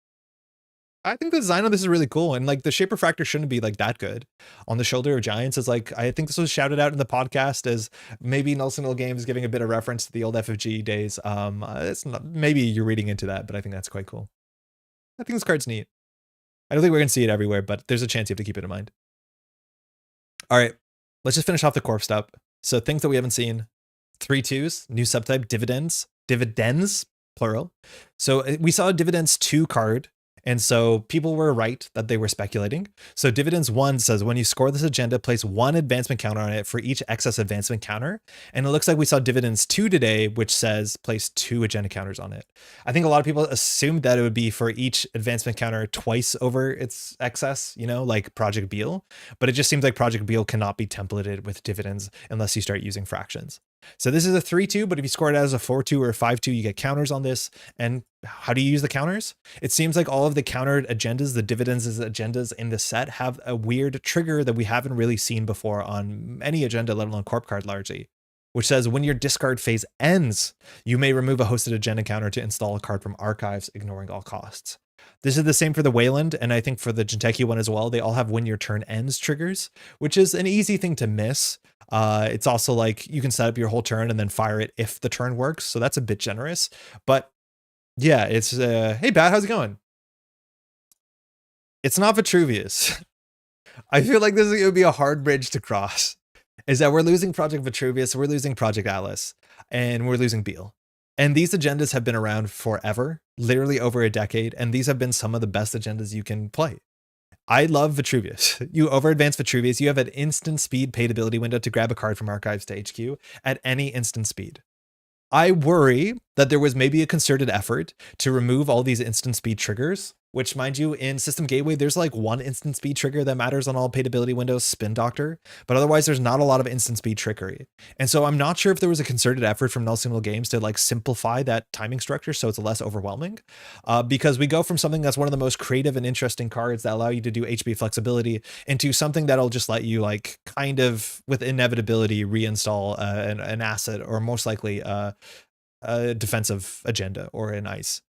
I think the design of this is really cool, and like the Shaper Fractor shouldn't be like that good. On the Shoulder of Giants is like, I think this was shouted out in the podcast as maybe Nelson Hill Games giving a bit of reference to the old FFG days. It's not, maybe you're reading into that, but I think that's quite cool. I think this card's neat. I don't think we're gonna see it everywhere, but there's a chance you have to keep it in mind. All right, let's just finish off the corpse up. So things that we haven't seen: 3/2s, new subtype, dividends, plural. So we saw a dividends 2 card. And so people were right that they were speculating. So Dividends 1 says, when you score this agenda, place 1 advancement counter on it for each excess advancement counter. And it looks like we saw Dividends 2 today, which says place 2 agenda counters on it. I think a lot of people assumed that it would be for each advancement counter twice over its excess, you know, like Project Beal. But it just seems like Project Beal cannot be templated with Dividends unless you start using fractions. So this is a 3/2, but if you score it as a 4/2 or a 5/2, you get counters on this. And how do you use the counters? It seems like all of the countered agendas, the dividends as agendas in the set, have a weird trigger that we haven't really seen before on any agenda, let alone corp card largely, which says when your discard phase ends, you may remove a hosted agenda counter to install a card from archives, ignoring all costs. This is the same for the Wayland, and I think for the Jinteki one as well. They all have when your turn ends triggers, which is an easy thing to miss. It's also like you can set up your whole turn and then fire it if the turn works. So that's a bit generous, but yeah, it's hey Bat, how's it going? It's not Vitruvius. I feel like this would be a hard bridge to cross. Is that we're losing Project Vitruvius, we're losing Project Atlas, and we're losing Beal. And these agendas have been around forever, literally over a decade, and these have been some of the best agendas you can play. I love Vitruvius. You over advance Vitruvius, you have an instant speed paid ability window to grab a card from archives to HQ at any instant speed. I worry that there was maybe a concerted effort to remove all these instant speed triggers, which, mind you, in System Gateway, there's like one instant speed trigger that matters on all paid ability windows, Spin Doctor, but otherwise there's not a lot of instant speed trickery. And so I'm not sure if there was a concerted effort from Null Signal Games to like simplify that timing structure so it's less overwhelming, because we go from something that's one of the most creative and interesting cards that allow you to do HB flexibility into something that'll just let you like kind of with inevitability reinstall an asset, or most likely a defensive agenda or an ice.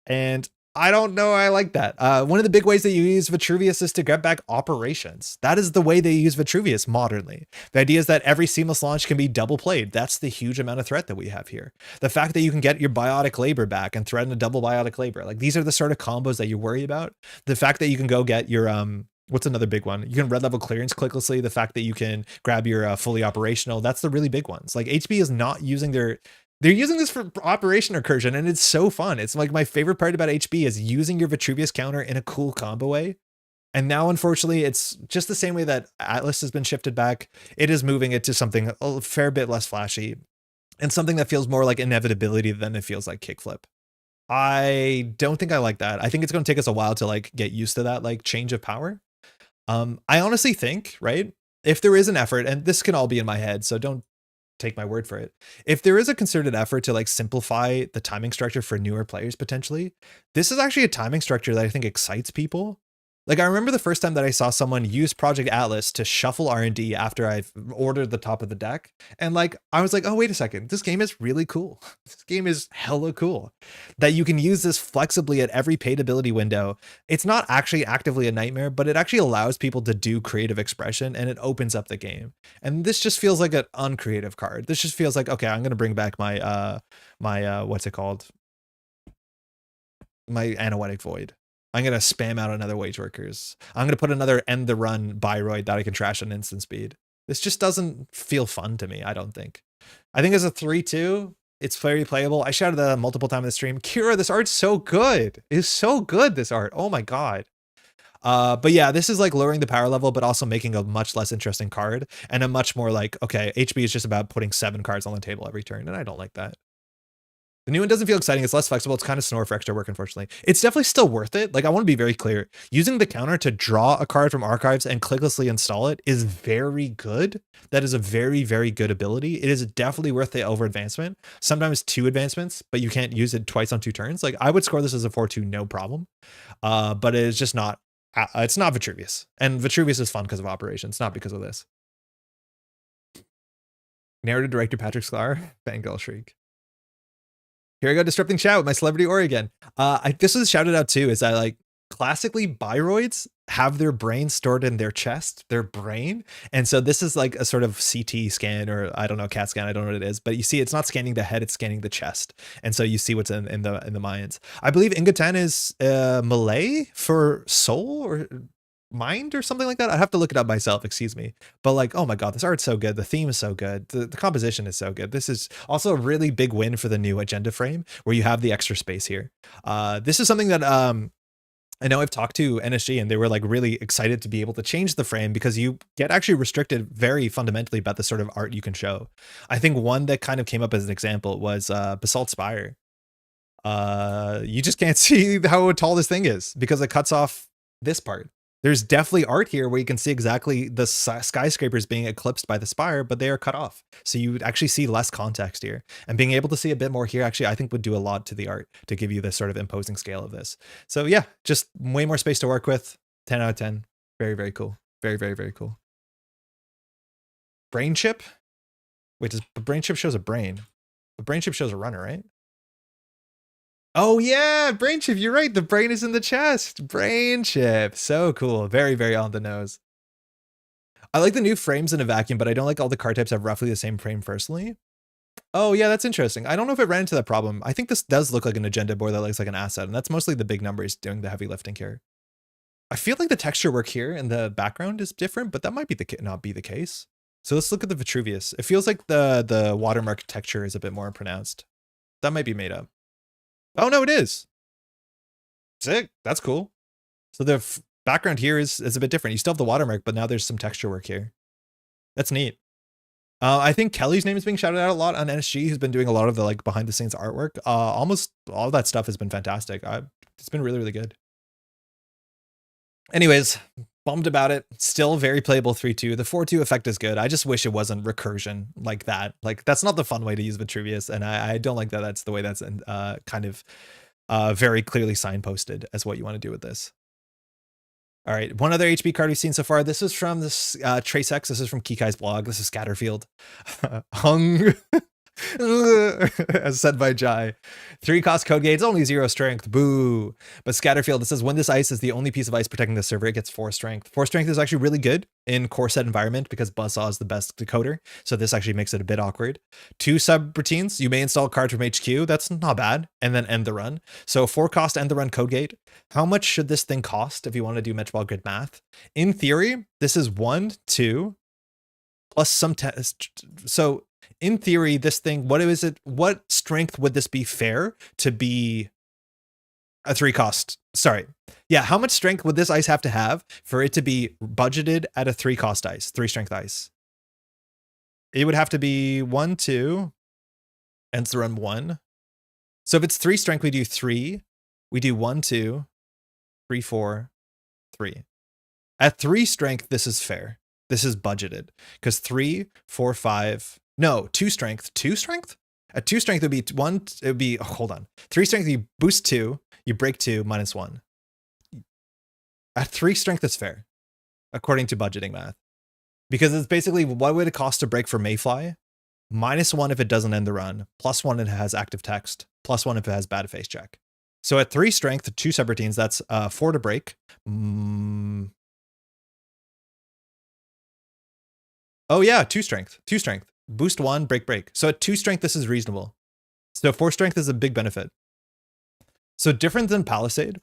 And I don't know, I like that. One of the big ways that you use Vitruvius is to get back operations. That is the way they use Vitruvius modernly. The idea is that every seamless launch can be double played. That's the huge amount of threat that we have here. The fact that you can get your biotic labor back and threaten a double biotic labor. Like, these are the sort of combos that you worry about. The fact that you can go get your, what's another big one? You can red level clearance clicklessly. The fact that you can grab your fully operational. That's the really big ones. Like, HB is not using they're using this for operation recursion, and it's so fun. It's like my favorite part about HB is using your Vitruvius counter in a cool combo way. And now, unfortunately, it's just the same way that Atlas has been shifted back. It is moving it to something a fair bit less flashy and something that feels more like inevitability than it feels like kickflip. I don't think I like that. I think it's going to take us a while to like get used to that like change of power. I honestly think, right, if there is an effort, and this can all be in my head, so don't take my word for it. If there is a concerted effort to like simplify the timing structure for newer players, potentially, this is actually a timing structure that I think excites people. Like, I remember the first time that I saw someone use Project Atlas to shuffle R&D after I've ordered the top of the deck. And like, I was like, oh, wait a second, this game is really cool. This game is hella cool. That you can use this flexibly at every paid ability window. It's not actually actively a nightmare, but it actually allows people to do creative expression, and it opens up the game. And this just feels like an uncreative card. This just feels like, okay, I'm going to bring back my, what's it called? My Anoetic Void. I'm going to spam out another Wage Workers. I'm going to put another End the Run Byroid that I can trash on instant speed. This just doesn't feel fun to me, I don't think. I think as a 3-2, it's very playable. I shouted that multiple times in the stream. Kira, this art's so good. It's so good, this art. Oh my god. But yeah, this is like lowering the power level, but also making a much less interesting card, and a much more like, okay, HB is just about putting 7 cards on the table every turn, and I don't like that. The new one doesn't feel exciting. It's less flexible. It's kind of snore for extra work, unfortunately. It's definitely still worth it. Like, I want to be very clear. Using the counter to draw a card from archives and clicklessly install it is very good. That is a very, very good ability. It is definitely worth the over advancement. Sometimes 2 advancements, but you can't use it twice on 2 turns. Like, I would score this as a 4-2, no problem. But it is just not, it's not Vitruvius. And Vitruvius is fun because of operations, not because of this. Narrative director Patrick Sklar, Fangirl Shriek. Here I go, disrupting chat with my celebrity aura again. This was shouted out too, is that like classically Byroids have their brain stored in their chest, their brain. And so this is like a sort of CT scan, or I don't know, CAT scan, I don't know what it is, but you see it's not scanning the head, it's scanning the chest. And so you see what's in the Mayans. I believe Ingatan is Malay for soul or mind or something like that. I have to look it up myself, excuse me. But like, oh my god, this art's so good. The theme is so good. The composition is so good. This is also a really big win for the new agenda frame, where you have the extra space here. This is something that I know I've talked to NSG, and they were like really excited to be able to change the frame, because you get actually restricted very fundamentally about the sort of art you can show. I think one that kind of came up as an example was Basalt Spire. You just can't see how tall this thing is because it cuts off this part. There's definitely art here where you can see exactly the skyscrapers being eclipsed by the spire, but they are cut off. So you would actually see less context here, and being able to see a bit more here actually, I think, would do a lot to the art to give you this sort of imposing scale of this. So yeah, just way more space to work with. 10 out of 10. Very, very cool. Very, very, very cool. Brain chip? Wait, does brain chip shows a brain? The brain chip shows a runner, right? Oh yeah, brain chip, you're right. The brain is in the chest. Brain chip. So cool. Very, very on the nose. I like the new frames in a vacuum, but I don't like all the card types have roughly the same frame personally. Oh yeah, that's interesting. I don't know if it ran into that problem. I think this does look like an agenda board that looks like an asset, and that's mostly the big numbers doing the heavy lifting here. I feel like the texture work here in the background is different, but that might be not be the case. So let's look at the Vitruvius. It feels like the watermark texture is a bit more pronounced. That might be made up. Oh no, it is. Sick. That's cool. So background here is a bit different. You still have the watermark, but now there's some texture work here. That's neat. I think Kelly's name is being shouted out a lot on NSG, who's been doing a lot of the like behind the scenes artwork. Almost all of that stuff has been fantastic. It's been really, really good. Anyways, bummed about it. Still very playable 3-2. The 4-2 effect is good. I just wish it wasn't recursion like that. Like that's not the fun way to use Vitruvius, and I don't like that. That's the way that's kind of very clearly signposted as what you want to do with this. All right, one other HB card we've seen so far. This is from this TraceX. This is from Kikai's blog. This is Scatterfield. Hung. As said by Jai. 3 cost code gates, only 0 strength. Boo. But Scatterfield, it says when this ice is the only piece of ice protecting the server, it gets 4 strength. 4 strength is actually really good in core set environment because Buzzsaw is the best decoder. So this actually makes it a bit awkward. 2 subroutines. You may install cards from HQ. That's not bad. And then end the run. So 4 cost end the run code gate. How much should this thing cost if you want to do Metroball Grid math? In theory, this is 1, 2, plus some test. So in theory, this thing, what is it? What strength would this be fair to be a 3 cost? Sorry. Yeah. How much strength would this ice have to have for it to be budgeted at a 3 cost ice, 3 strength ice? It would have to be 1, 2, ends the run 1. So if it's 3 strength, we do 3. We do 1, 2, 3, 4, 3. At 3 strength, this is fair. This is budgeted because 3, 4, 5. No, 2 strength. 2 strength? At 2 strength, it would be 1. It would be, hold on. 3 strength, you boost 2, you break 2, minus 1. At 3 strength is fair, according to budgeting math. Because it's basically what would it cost to break for Mayfly? Minus 1 if it doesn't end the run, plus 1 if it has active text, plus 1 if it has bad face check. So at 3 strength, 2 subroutines, that's 4 to break. Oh yeah, 2 strength. 2 strength. Boost 1, break. So at 2 strength, this is reasonable. So 4 strength is a big benefit. So different than Palisade.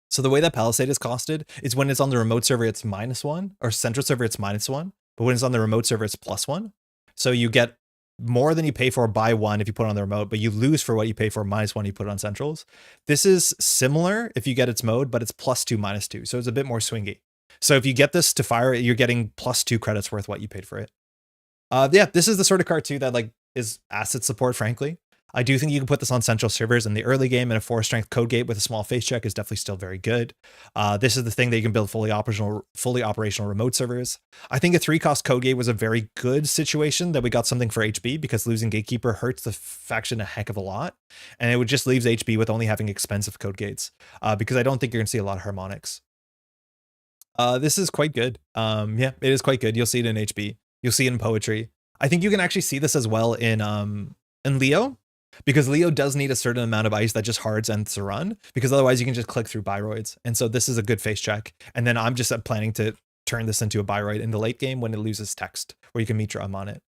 So the way that Palisade is costed is when it's on the remote server, it's -1, or central server, it's -1. But when it's on the remote server, it's +1. So you get more than you pay for by 1 if you put it on the remote, but you lose for what you pay for -1 you put it on centrals. This is similar if you get its mode, but it's +2, -2. So it's a bit more swingy. So if you get this to fire, you're getting +2 credits worth what you paid for it. Yeah, this is the sort of card too that like is asset support, frankly. I do think you can put this on central servers in the early game, and a 4 strength code gate with a small face check is definitely still very good. This is the thing that you can build fully operational remote servers. I think a 3 cost code gate was a very good situation that we got something for HB, because losing Gatekeeper hurts the faction a heck of a lot, and it would just leaves HB with only having expensive code gates, because I don't think you're gonna see a lot of harmonics. This is quite good. Yeah, it is quite good. You'll see it in HB. You'll see it in Poetry. I think you can actually see this as well in Leo, because Leo does need a certain amount of ice that just hards ends the run, because otherwise you can just click through Biroids. And so this is a good face check. And then I'm just planning to turn this into a Biroid in the late game when it loses text, where you can meet drum on it.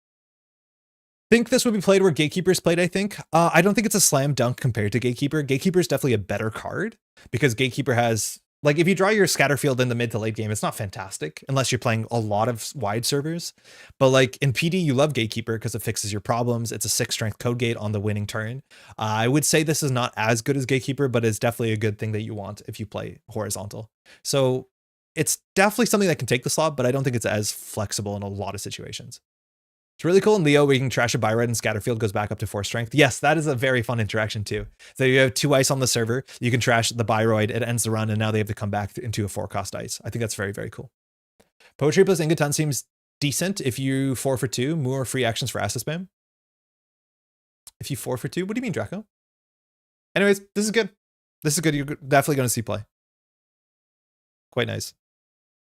Think this would be played where Gatekeeper's played, I think. I don't think it's a slam dunk compared to Gatekeeper. Gatekeeper is definitely a better card, because Gatekeeper has... Like, if you draw your Scatterfield in the mid to late game, it's not fantastic unless you're playing a lot of wide servers. But like in PD, you love Gatekeeper because it fixes your problems. It's a 6 strength code gate on the winning turn. I would say this is not as good as Gatekeeper, but it's definitely a good thing that you want if you play horizontal. So it's definitely something that can take the slot, but I don't think it's as flexible in a lot of situations. It's really cool in Leo where you can trash a Biroid and Scatterfield goes back up to 4 strength. Yes, that is a very fun interaction too. So you have 2 ice on the server, you can trash the Biroid, it ends the run, and now they have to come back into a 4 cost ice. I think that's very, very cool. Poetry plus Ingoton seems decent if you 4 for 2, more free actions for asset spam. If you 4 for 2, what do you mean, Draco? Anyways, this is good. This is good. You're definitely going to see play. Quite nice.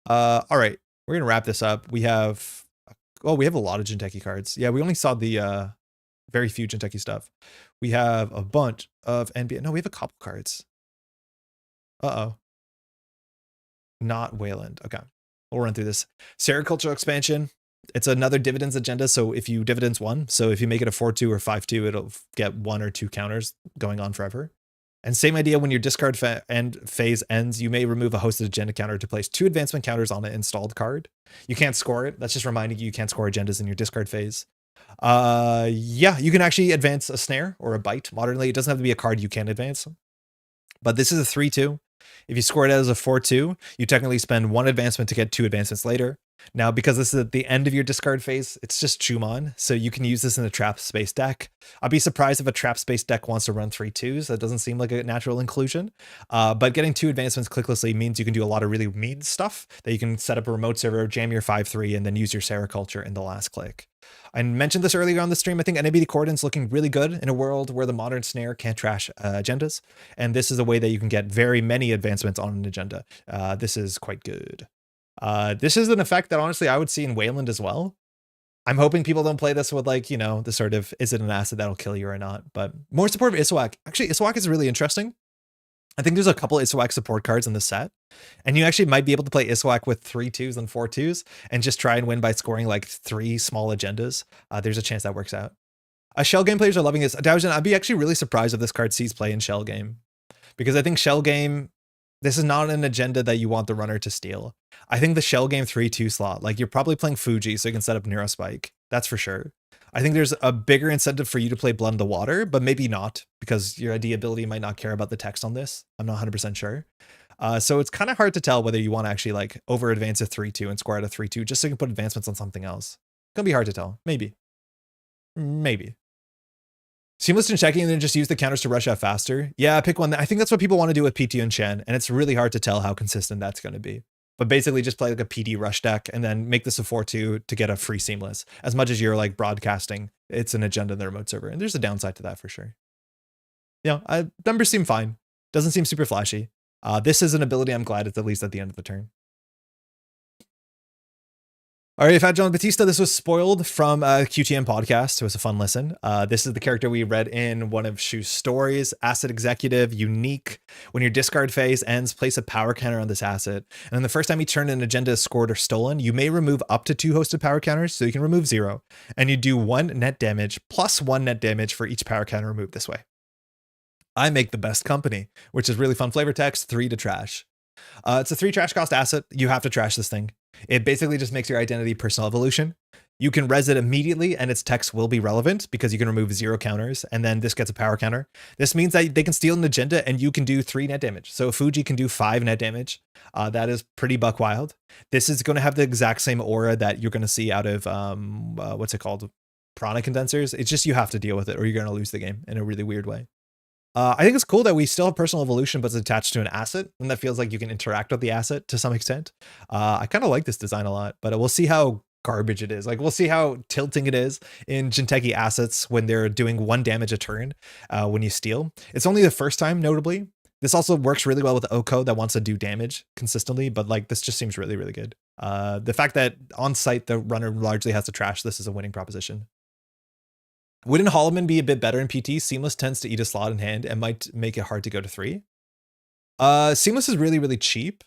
All right, we're going to wrap this up. We have... Oh, we have a lot of Jinteki cards. Yeah, we only saw the very few Jinteki stuff. We have a bunch of NBA. No, we have a couple cards. Uh-oh. Not Wayland. Okay. We'll run through this. Sericultural expansion. It's another dividends agenda. So if you dividends 1, so if you make it a 4-2 or 5-2, it'll get 1 or 2 counters going on forever. And same idea, when your discard phase ends, you may remove a hosted agenda counter to place 2 advancement counters on an installed card. You can't score it. That's just reminding you can't score agendas in your discard phase. Yeah, you can actually advance a snare or a bite modernly. It doesn't have to be a card you can advance. But this is a 3-2. If you score it as a 4-2, you technically spend 1 advancement to get 2 advancements later. Now, because this is at the end of your discard phase, it's just Chumon, so you can use this in a trap space deck. I'd be surprised if a trap space deck wants to run 3-2s. That doesn't seem like a natural inclusion. But getting 2 advancements clicklessly means you can do a lot of really mean stuff, that you can set up a remote server, jam your 5-3, and then use your sericulture in the last click. I mentioned this earlier on the stream. I think NABD Cordon's looking really good in a world where the modern snare can't trash agendas. And this is a way that you can get very many advancements on an agenda. This is quite good. This is an effect that honestly I would see in Wayland as well. I'm hoping people don't play this with like, you know, the sort of, is it an asset that'll kill you or not? But more support of Iswak. Actually, Iswak is really interesting. I think there's a couple Iswak support cards in the set, and you actually might be able to play Iswak with 3-2s and 4-2s and just try and win by scoring like 3 small agendas. There's a chance that works out. Shell game players are loving this. Dowson, I'd be actually really surprised if this card sees play in Shell game, because I think Shell game, this is not an agenda that you want the runner to steal. I think the Shell game 3-2 slot, like you're probably playing Fuji, so you can set up Neurospike. That's for sure. I think there's a bigger incentive for you to play Blood in the Water, but maybe not, because your ID ability might not care about the text on this. I'm not 100% sure. So it's kind of hard to tell whether you want to actually like over advance a 3-2 and score out a 3-2 just so you can put advancements on something else. It's gonna be hard to tell. Maybe. Seamless and checking and then just use the counters to rush out faster. Yeah, pick one. I think that's what people want to do with PT and Chen, and it's really hard to tell how consistent that's going to be. But basically just play like a PD rush deck and then make this a 4-2 to get a free seamless. As much as you're like broadcasting, it's an agenda in the remote server. And there's a downside to that for sure. Yeah, numbers seem fine. Doesn't seem super flashy. This is an ability I'm glad it's at least at the end of the turn. All right, Fat John Batista, this was spoiled from a QTM podcast. It was a fun listen. This is the character we read in one of Shu's stories. Asset executive, unique. When your discard phase ends, place a power counter on this asset. And then the first time you turn an agenda is scored or stolen, you may remove up to 2 hosted power counters, so you can remove 0. And you do 1 net damage plus 1 net damage for each power counter removed this way. I make the best company, which is really fun flavor text, 3 to trash. It's a 3 trash cost asset. You have to trash this thing. It basically just makes your identity personal evolution. You can res it immediately and its text will be relevant because you can remove 0 counters and then this gets a power counter. This means that they can steal an agenda and you can do 3 net damage. So Fuji can do 5 net damage. That is pretty buck wild. This is going to have the exact same aura that you're going to see out of, what's it called? Prana condensers. It's just you have to deal with it or you're going to lose the game in a really weird way. I think it's cool that we still have personal evolution, but it's attached to an asset, and that feels like you can interact with the asset to some extent. I kind of like this design a lot, but we'll see how garbage it is. Like, we'll see how tilting it is in Jinteki assets when they're doing 1 damage a turn when you steal. It's only the first time, notably. This also works really well with Oko that wants to do damage consistently, but like this just seems really, really good. The fact that on site the runner largely has to trash this is a winning proposition. Wouldn't Holloman be a bit better in PT? Seamless tends to eat a slot in hand and might make it hard to go to 3. Seamless is really, really cheap.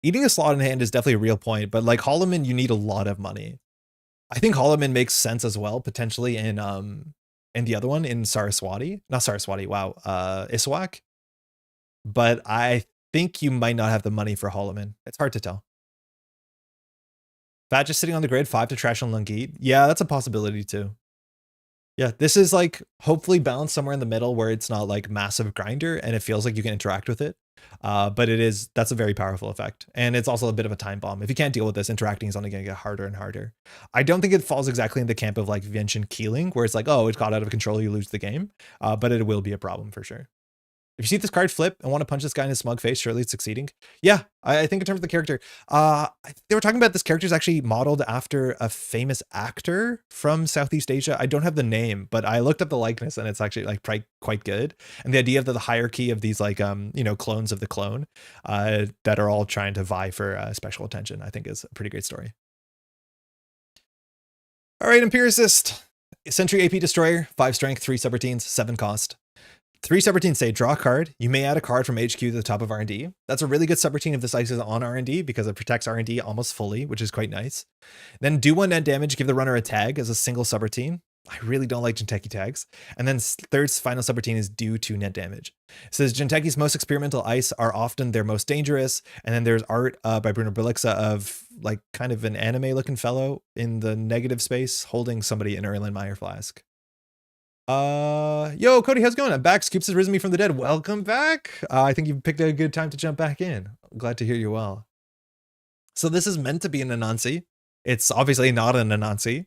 Eating a slot in hand is definitely a real point, but like Holloman, you need a lot of money. I think Holloman makes sense as well, potentially in the other one, in Saraswati. Not Saraswati, wow, Iswak. But I think you might not have the money for Holloman. It's hard to tell. Fat just sitting on the grid, 5 to trash on Lungit. Yeah, that's a possibility too. Yeah, this is like hopefully balanced somewhere in the middle where it's not like massive grinder and it feels like you can interact with it. But that's a very powerful effect. And it's also a bit of a time bomb. If you can't deal with this, interacting is only going to get harder and harder. I don't think it falls exactly in the camp of like Vientian Keeling, where it's like, oh, it got out of control, you lose the game. But it will be a problem for sure. If you see this card flip and want to punch this guy in his smug face, surely it's succeeding. Yeah, I think in terms of the character, they were talking about this character is actually modeled after a famous actor from Southeast Asia. I don't have the name, but I looked up the likeness and it's actually like quite good. And the idea of the hierarchy of these like, clones of the clone that are all trying to vie for special attention, I think is a pretty great story. All right, Empiricist. Sentry AP Destroyer, 5 strength, 3 subroutines, 7 cost. 3 subroutines say draw a card. You may add a card from HQ to the top of R&D. That's a really good subroutine if this ice is on R&D because it protects R&D almost fully, which is quite nice. Then do 1 net damage, give the runner a tag as a single subroutine. I really don't like Jinteki tags. And then third final subroutine is do 2 net damage. It says Jinteki's most experimental ice are often their most dangerous. And then there's art by Bruno Berlixa of like kind of an anime looking fellow in the negative space holding somebody in Erlenmeyer flask. Yo, Cody, how's it going? I'm back. Scoops has risen me from the dead. Welcome back. I think you picked a good time to jump back in. Glad to hear you well. So this is meant to be an Anansi. It's obviously not an Anansi.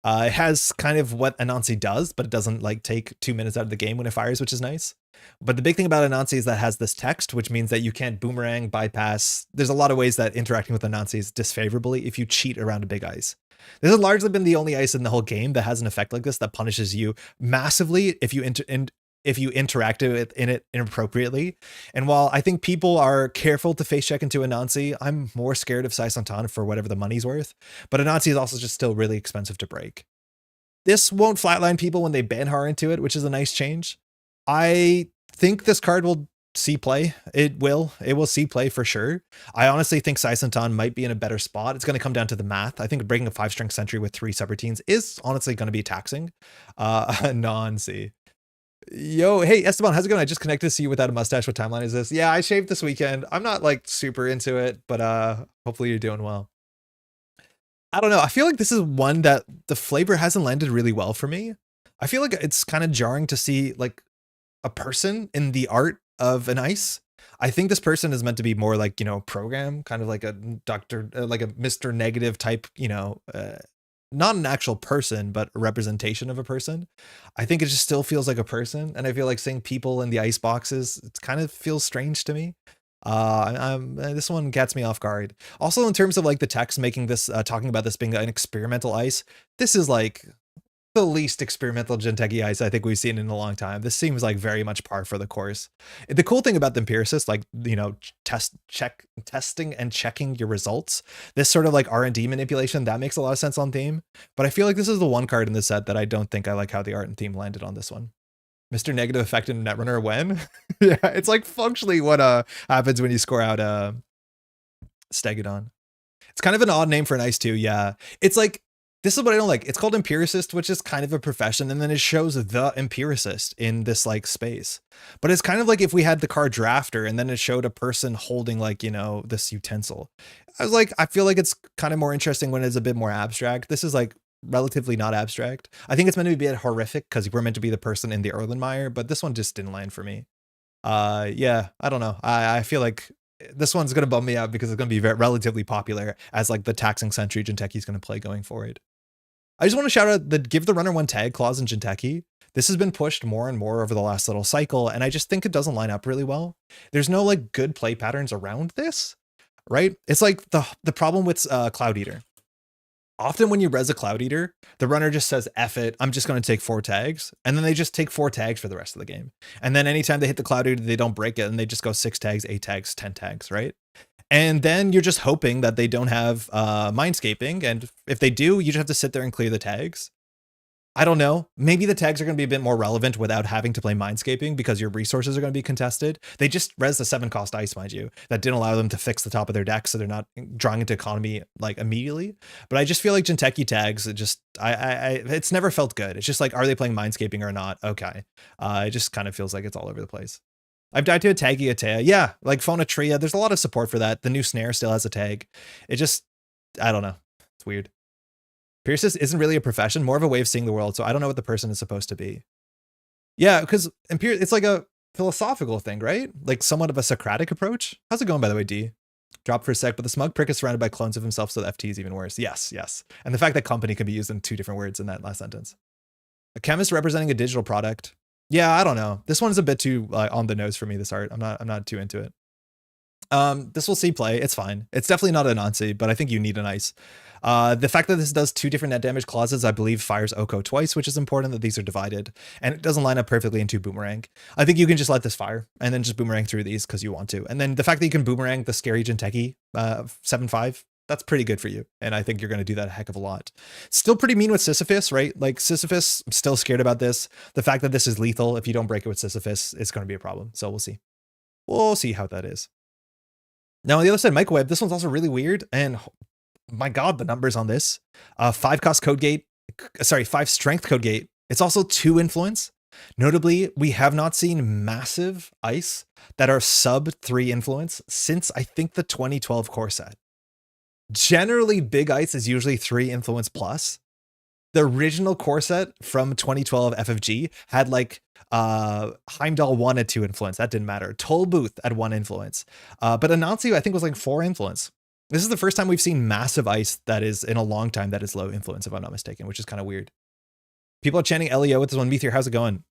It has kind of what Anansi does, but it doesn't like take 2 minutes out of the game when it fires, which is nice. But the big thing about Anansi is that it has this text, which means that you can't boomerang, bypass. There's a lot of ways that interacting with Anansi is disfavorably if you cheat around a big ice. This has largely been the only ice in the whole game that has an effect like this that punishes you massively if you interact with it inappropriately. And while I think people are careful to face check into Anansi, I'm more scared of Sai Santan for whatever the money's worth. But Anansi is also just still really expensive to break. This won't flatline people when they ban Har into it, which is a nice change. I think this card will see play. It will see play for sure. I honestly think Sai Santan might be in a better spot. It's going to come down to the math. I think breaking a 5-strength sentry with 3 subroutines is honestly going to be taxing. Non-C. Yo, hey, Esteban, how's it going? I just connected to see you without a mustache. What timeline is this? Yeah, I shaved this weekend. I'm not like super into it, but hopefully you're doing well. I don't know. I feel like this is one that the flavor hasn't landed really well for me. I feel like it's kind of jarring to see like a person in the art of an ice. I think this person is meant to be more like, you know, program, kind of like a doctor, like a Mr. Negative type, you know, not an actual person, but a representation of a person. I think it just still feels like a person. And I feel like seeing people in the ice boxes, it kind of feels strange to me. This one gets me off guard. Also, in terms of like the text making this, talking about this being an experimental ice, this is like the least experimental Jinteki ice I think we've seen in a long time. This seems like very much par for the course. The cool thing about the empiricist, like, you know, testing and checking your results, this sort of like R&D manipulation, that makes a lot of sense on theme. But I feel like this is the one card in the set that I don't think I like how the art and theme landed on this one. Mr. Negative effect in Netrunner when? Yeah, it's like functionally what happens when you score out Stegodon. It's kind of an odd name for an ice too, yeah. It's like, this is what I don't like. It's called empiricist, which is kind of a profession, and then it shows the empiricist in this like space. But it's kind of like if we had the card drafter and then it showed a person holding like, you know, this utensil. I was like, I feel like it's kind of more interesting when it's a bit more abstract. This is like relatively not abstract. I think it's meant to be a bit horrific because we're meant to be the person in the Erlenmeyer, but this one just didn't land for me. Yeah, I don't know. I feel like this one's going to bum me out because it's going to be relatively popular as like the taxing sentry Jinteki is going to play going forward. I just want to shout out the give the runner 1 tag clause in Jinteki. This has been pushed more and more over the last little cycle, and I just think it doesn't line up really well. There's no like good play patterns around this, right? It's like the problem with Cloud Eater. Often when you res a Cloud Eater, the runner just says, F it, I'm just going to take 4 tags. And then they just take 4 tags for the rest of the game. And then anytime they hit the Cloud Eater, they don't break it, and they just go 6 tags, 8 tags, 10 tags, right? And then you're just hoping that they don't have mindscaping. And if they do, you just have to sit there and clear the tags. I don't know. Maybe the tags are going to be a bit more relevant without having to play mindscaping because your resources are going to be contested. They just res the 7-cost ice, mind you. That didn't allow them to fix the top of their deck, so they're not drawing into economy like immediately. But I just feel like Jinteki tags, it's never felt good. It's just like, are they playing mindscaping or not? Okay. It just kind of feels like it's all over the place. I've died to a taggy Atea. Yeah, like Phonotria. There's a lot of support for that. The new snare still has a tag. It just, I don't know. It's weird. Pierces isn't really a profession, more of a way of seeing the world. So I don't know what the person is supposed to be. Yeah, because it's like a philosophical thing, right? Like somewhat of a Socratic approach. How's it going, by the way, D? Drop for a sec, but the smug prick is surrounded by clones of himself, so the FT is even worse. Yes, yes. And the fact that company can be used in 2 different words in that last sentence. A chemist representing a digital product. Yeah, I don't know. This one's a bit too on the nose for me, this art. I'm not too into it. This will see play. It's fine. It's definitely not a Nancy, but I think you need an ice. The fact that this does 2 different net damage clauses, I believe fires Oko twice, which is important that these are divided, and it doesn't line up perfectly into boomerang. I think you can just let this fire and then just boomerang through these because you want to. And then the fact that you can boomerang the scary Jinteki 7/5, that's pretty good for you. And I think you're going to do that a heck of a lot. Still pretty mean with Sisyphus, right? Like Sisyphus, I'm still scared about this. The fact that this is lethal, if you don't break it with Sisyphus, it's going to be a problem. So we'll see. We'll see how that is. Now on the other side, Microwave, this one's also really weird. And my God, the numbers on this. 5-cost code gate. Sorry, 5 strength code gate. It's also 2 influence. Notably, we have not seen massive ice that are sub 3 influence since I think the 2012 core set. Generally, big ice is usually 3 influence plus. The original core set from 2012 FFG had like Heimdall 1 at 2 influence. That didn't matter. Toll Booth at 1 influence. But Anansi, I think, was like 4 influence. This is the first time we've seen massive ice that is in a long time that is low influence, if I'm not mistaken, which is kind of weird. People are chanting LEO with this one. Meteor, how's it going?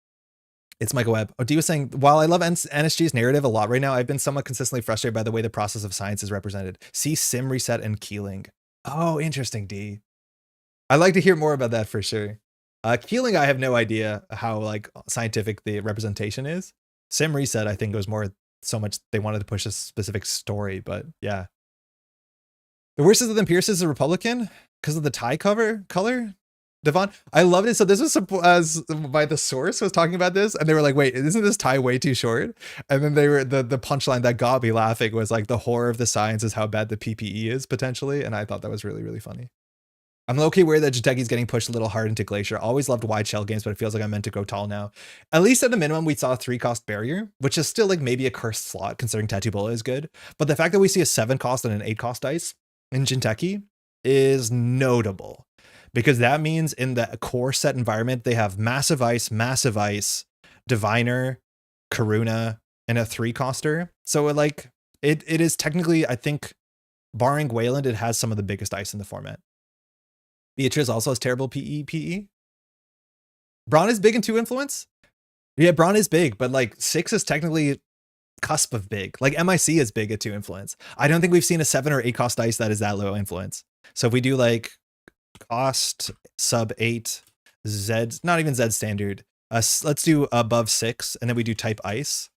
It's Michael Webb. D was saying, while I love NSG's narrative a lot right now, I've been somewhat consistently frustrated by the way the process of science is represented. See sim reset and keeling. Oh, interesting, D. I'd like to hear more about that for sure. Keeling, I have no idea how like scientific the representation is. Sim reset, I think, was more so much they wanted to push a specific story, but yeah. The worst is that Pierce is a Republican because of the tie color. Devon, I loved it. So this was by the source was talking about this, and they were like, "Wait, isn't this tie way too short?" And then they were the punchline that got me laughing was like, "The horror of the science is how bad the PPE is potentially," and I thought that was really, really funny. I'm low-key worried that Jateki's getting pushed a little hard into Glacier. Always loved wide shell games, but it feels like I'm meant to go tall now. At least at the minimum, we saw a 3-cost barrier, which is still like maybe a cursed slot considering Tattoo Bola is good. But the fact that we see a 7-cost and an 8-cost dice in Jinteki is notable. Because that means in the core set environment, they have Massive Ice, Diviner, Karuna, and a 3-coster. So like it is technically, I think, barring Wayland, it has some of the biggest ice in the format. Beatrice also has terrible PE. Braun is big in 2 influence? Yeah, Braun is big, but like 6 is technically cusp of big. Like MIC is big at 2 influence. I don't think we've seen a 7 or 8 cost dice that is that low influence. So if we do like cost sub 8 Z, not even Z standard, let's do above 6, and then we do type ice.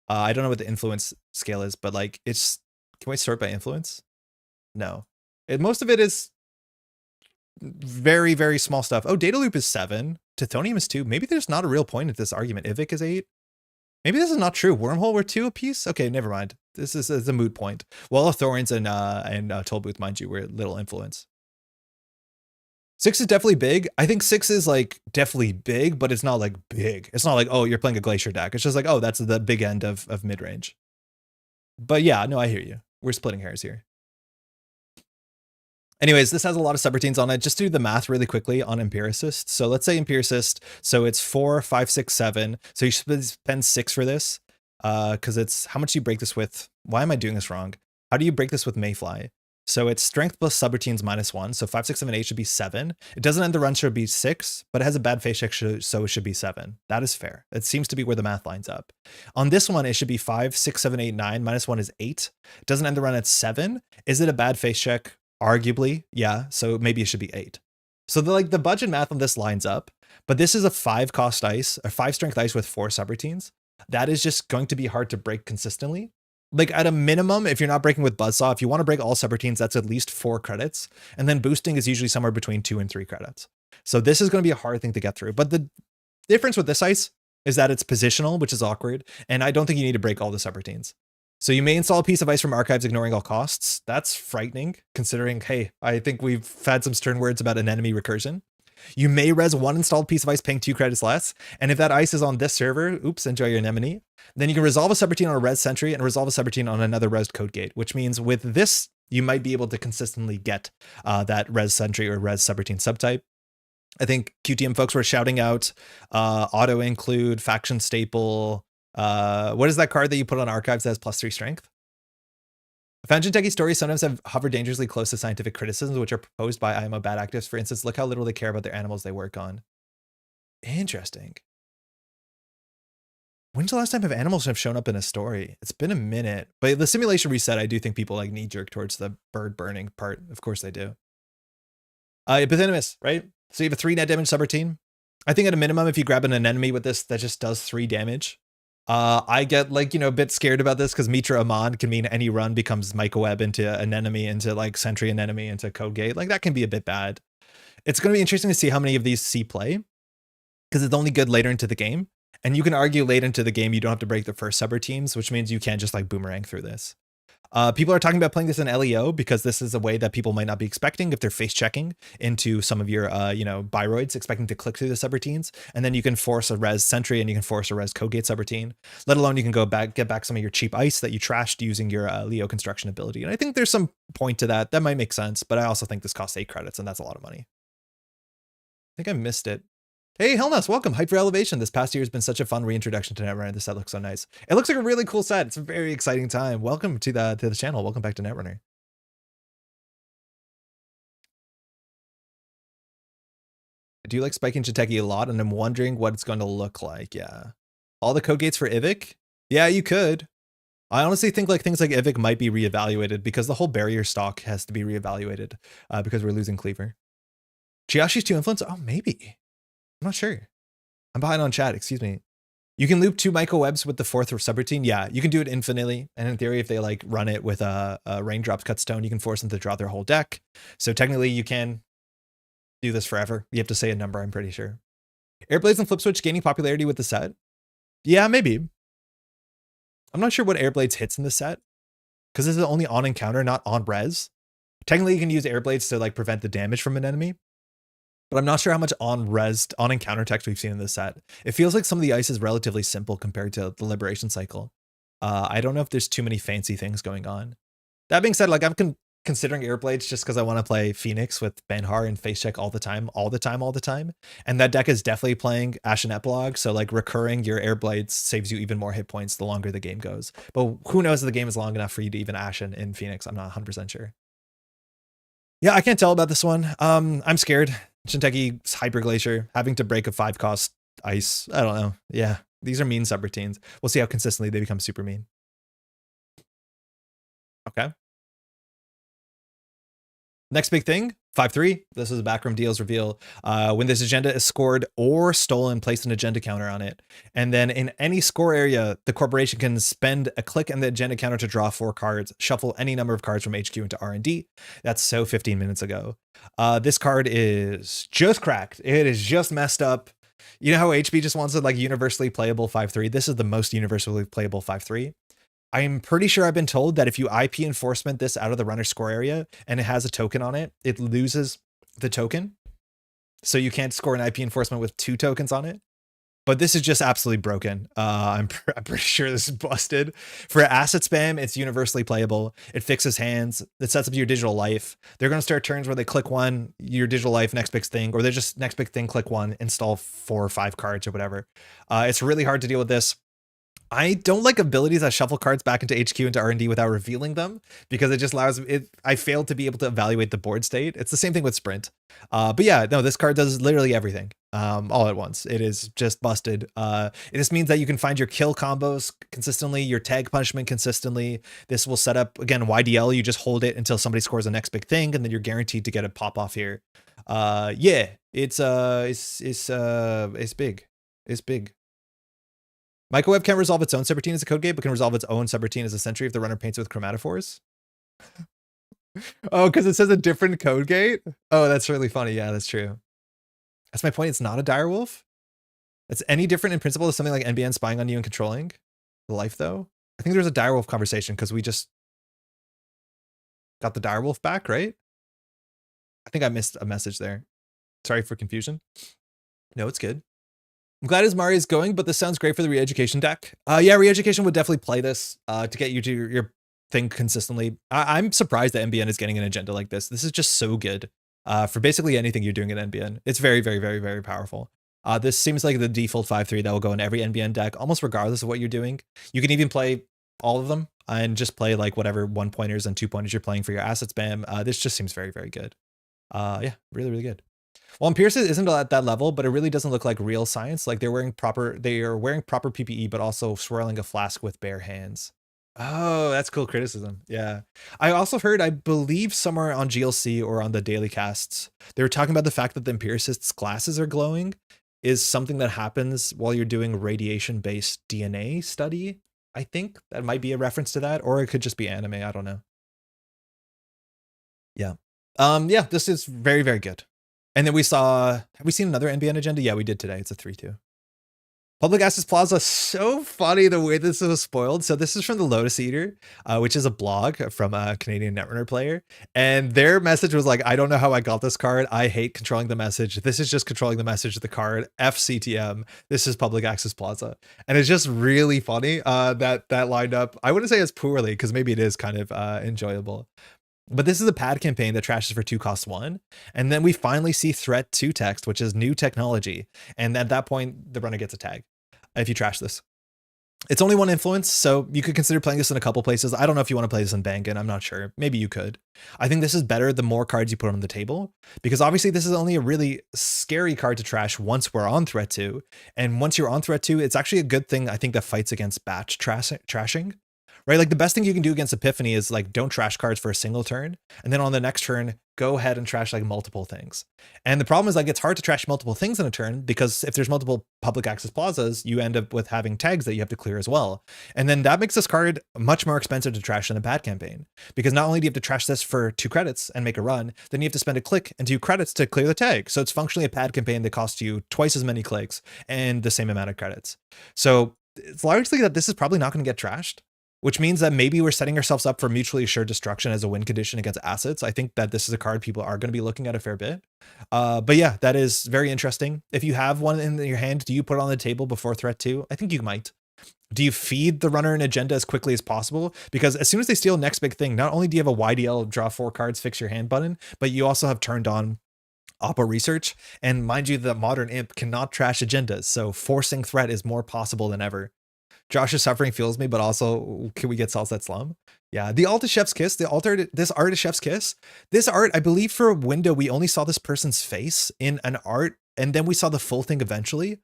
I don't know what the influence scale is, but like it's, can we sort by influence? No. Most of it is very, very small stuff. Oh, Data Loop is 7. Tithonium is 2. Maybe there's not a real point at this argument. Ivik is 8. Maybe this is not true. Wormhole were 2 apiece? Okay, never mind. This is a moot point. Wall of Thorns and Toll Booth, mind you, were little influence. 6 is definitely big. I think 6 is like definitely big, but it's not like big. It's not like, oh, you're playing a Glacier deck. It's just like, oh, that's the big end of mid-range. But yeah, no, I hear you. We're splitting hairs here. Anyways, this has a lot of subroutines on it. Just do the math really quickly on Empiricist. So let's say Empiricist. So it's 4, 5, 6, 7. So you should spend 6 for this. Because it's, how much do you break this with? Why am I doing this wrong? How do you break this with Mayfly? So it's strength plus subroutines -1. So 5, 6, 7, 8 should be 7. It doesn't end the run, so it should be 6, but it has a bad face check, so it should be 7. That is fair. It seems to be where the math lines up. On this one, it should be 5, 6, 7, 8, 9. -1 is 8. It doesn't end the run at 7. Is it a bad face check? Arguably, yeah. So maybe it should be 8. So the budget math on this lines up, but this is a 5-cost ice, a 5-strength ice with 4 subroutines. That is just going to be hard to break consistently. Like at a minimum, if you're not breaking with Buzzsaw, if you want to break all subroutines, that's at least 4 credits. And then boosting is usually somewhere between 2 and 3 credits. So this is going to be a hard thing to get through. But the difference with this ice is that it's positional, which is awkward. And I don't think you need to break all the subroutines. So you may install a piece of ice from archives ignoring all costs. That's frightening, considering, hey, I think we've had some stern words about an enemy recursion. You may res 1 installed piece of ice paying 2 credits less. And if that ice is on this server, oops, enjoy your anemone. Then you can resolve a subroutine on a res sentry and resolve a subroutine on another res code gate, which means with this, you might be able to consistently get that res sentry or res subroutine subtype. I think QTM folks were shouting out auto include, faction staple. What is that card that you put on archives that has +3 strength? Jinteki stories sometimes have hover dangerously close to scientific criticisms, which are proposed by IMO bad actors. For instance, look how little they care about their animals they work on. Interesting. When's the last time animals have shown up in a story? It's been a minute. But the simulation reset, I do think people like knee jerk towards the bird burning part. Of course they do. Epithenemus, right? So you have a 3 net damage subroutine. I think at a minimum, if you grab an enemy with this, that just does 3 damage. I get like, a bit scared about this because Mitra Amon can mean any run becomes Michael Webb into an enemy, into like Sentry and enemy, into Code Gate. Like that can be a bit bad. It's going to be interesting to see how many of these see play because it's only good later into the game. And you can argue late into the game, you don't have to break the first subroutines, which means you can't just like boomerang through this. People are talking about playing this in LEO because this is a way that people might not be expecting if they're face checking into some of your, biroids, expecting to click through the subroutines. And then you can force a res sentry and you can force a res code gate subroutine, let alone you can get back some of your cheap ice that you trashed using your Leo construction ability. And I think there's some point to that. That might make sense, but I also think this costs 8 credits and that's a lot of money. think I missed it. Hey, Hellnuts, welcome. Hype for Elevation. This past year has been such a fun reintroduction to Netrunner. This set looks so nice. It looks like a really cool set. It's a very exciting time. Welcome to the channel. Welcome back to Netrunner. I do like spiking Jiteki a lot, and I'm wondering what it's going to look like. Yeah. All the code gates for Ivik? Yeah, you could. I honestly think like things like Ivik might be reevaluated because the whole barrier stock has to be reevaluated because we're losing Cleaver. Chiyashi's 2 influence? Oh, maybe. I'm not sure. I'm behind on chat, excuse me. You can loop 2 microwebs with the 4th subroutine. Yeah, you can do it infinitely. And in theory, if they like run it with a raindrops cut stone, you can force them to draw their whole deck. So technically you can do this forever. You have to say a number, I'm pretty sure. Airblades and Flip Switch gaining popularity with the set? Yeah, maybe. I'm not sure what Airblades hits in the set because this is only on encounter, not on res. Technically, you can use Airblades to like prevent the damage from an enemy, but I'm not sure how much on encounter text we've seen in this set. It feels like some of the ice is relatively simple compared to the Liberation Cycle. I don't know if there's too many fancy things going on. That being said, like I'm considering Airblades just because I want to play Phoenix with Banhar and Face Check all the time. And that deck is definitely playing Ashen Epilogue. So like recurring your Airblades saves you even more hit points the longer the game goes. But who knows if the game is long enough for you to even Ashen in Phoenix. I'm not 100% sure. Yeah, I can't tell about this one. I'm scared. Shinteki's Hyper Glacier, having to break a 5-cost ice. I don't know. Yeah, these are mean subroutines. We'll see how consistently they become super mean. Okay. Next big thing, 5-3. This is a backroom deals reveal. When this agenda is scored or stolen, place an agenda counter on it. And then in any score area, the corporation can spend a click on the agenda counter to draw 4 cards, shuffle any number of cards from HQ into R&D. That's so 15 minutes ago. This card is just cracked. It is just messed up. You know how HB just wants it like universally playable 5-3? This is the most universally playable 5-3. I'm pretty sure I've been told that if you IP enforcement this out of the runner score area and it has a token on it, it loses the token. So you can't score an IP enforcement with 2 tokens on it. But this is just absolutely broken. I'm pretty sure this is busted. For asset spam, it's universally playable. It fixes hands. It sets up your digital life. They're going to start turns where they click 1, your digital life, next big thing, or they're just next big thing, click 1, install 4 or 5 cards or whatever. It's really hard to deal with this. I don't like abilities that shuffle cards back into HQ into R&D without revealing them because it just allows it. I failed to be able to evaluate the board state. It's the same thing with Sprint. But yeah, no, this card does literally everything all at once. It is just busted. It just means that you can find your kill combos consistently, your tag punishment consistently. This will set up, again, YDL. You just hold it until somebody scores the next big thing, and then you're guaranteed to get a pop off here. Yeah, it's big. It's big. Microwave can't resolve its own subroutine as a code gate, but can resolve its own subroutine as a sentry if the runner paints it with chromatophores. Oh, because it says a different code gate? Oh, that's really funny. Yeah, that's true. That's my point. It's not a direwolf. It's any different in principle to something like NBN spying on you and controlling the life, though. I think there's a direwolf conversation because we just got the direwolf back, right? I think I missed a message there. Sorry for confusion. No, it's good. I'm glad Ismari is going, but this sounds great for the re-education deck. Yeah, re-education would definitely play this to get you to your thing consistently. I'm surprised that NBN is getting an agenda like this. This is just so good for basically anything you're doing in NBN. It's very, very, very, very powerful. This seems like the default 5-3 that will go in every NBN deck, almost regardless of what you're doing. You can even play all of them and just play like whatever 1-pointers and 2-pointers you're playing for your asset spam. This just seems very, very good. Yeah, really, really good. Well, Pierce isn't at that level, but it really doesn't look like real science. Like they are wearing proper PPE, but also swirling a flask with bare hands. Oh, that's cool criticism. Yeah. I also heard, I believe somewhere on GLC or on the daily casts, they were talking about the fact that the empiricist's glasses are glowing is something that happens while you're doing radiation-based DNA study. I think that might be a reference to that, or it could just be anime. I don't know. Yeah. Yeah, this is very, very good. And then we saw, have we seen another NBN agenda? Yeah, we did today. It's a 3-2. Public Access Plaza, so funny the way this was spoiled. So this is from the Lotus Eater, which is a blog from a Canadian Netrunner player. And their message was like, I don't know how I got this card. I hate controlling the message. This is just controlling the message of the card. FCTM. This is Public Access Plaza. And it's just really funny that lined up. I wouldn't say it's poorly because maybe it is kind of enjoyable. But this is a pad campaign that trashes for 2 costs 1. And then we finally see threat 2 text, which is new technology. And at that point, the runner gets a tag if you trash this. It's only 1 influence, so you could consider playing this in a couple places. I don't know if you want to play this in Bangan. I'm not sure. Maybe you could. I think this is better the more cards you put on the table, because obviously this is only a really scary card to trash once we're on threat 2. And once you're on threat 2, it's actually a good thing, I think, that fights against batch trashing. Right? Like the best thing you can do against Epiphany is like don't trash cards for a single turn. And then on the next turn, go ahead and trash like multiple things. And the problem is like it's hard to trash multiple things in a turn because if there's multiple public access plazas, you end up with having tags that you have to clear as well. And then that makes this card much more expensive to trash than a pad campaign. Because not only do you have to trash this for 2 credits and make a run, then you have to spend a click and 2 credits to clear the tag. So it's functionally a pad campaign that costs you twice as many clicks and the same amount of credits. So it's largely that this is probably not going to get trashed, which means that maybe we're setting ourselves up for mutually assured destruction as a win condition against assets. I think that this is a card people are going to be looking at a fair bit. But yeah, that is very interesting. If you have one in your hand, do you put it on the table before threat 2? I think you might. Do you feed the runner an agenda as quickly as possible? Because as soon as they steal next big thing, not only do you have a YDL draw 4 cards, fix your hand button, but you also have turned on Oppo research. And mind you, the modern imp cannot trash agendas. So forcing threat is more possible than ever. Josh's suffering fuels me, but also can we get Salset Slum? Yeah, the alt is Chef's Kiss. This art is Chef's Kiss. This art, I believe for a window, we only saw this person's face in an art, and then we saw the full thing eventually.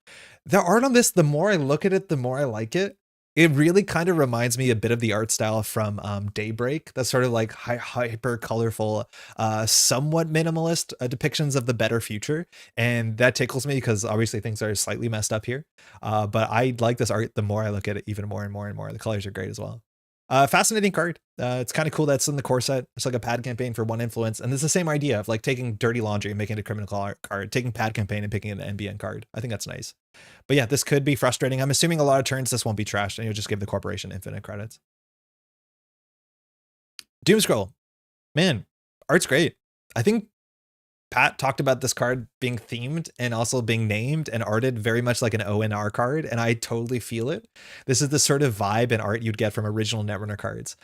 The art on this, the more I look at it, the more I like it. It really kind of reminds me a bit of the art style from Daybreak. That's sort of like hyper colorful, somewhat minimalist depictions of the better future. And that tickles me because obviously things are slightly messed up here. But I like this art the more I look at it, even more and more and more. The colors are great as well. Fascinating card. It's kind of cool that's in the core set. It's like a pad campaign for 1 influence. And it's the same idea of like taking dirty laundry and making it a criminal card, taking pad campaign and picking an NBN card. I think that's nice. But yeah, this could be frustrating. I'm assuming a lot of turns this won't be trashed and you'll just give the corporation infinite credits. Doom Scroll. Man, art's great. I think Pat talked about this card being themed and also being named and arted very much like an ONR card, and I totally feel it. This is the sort of vibe and art you'd get from original Netrunner cards,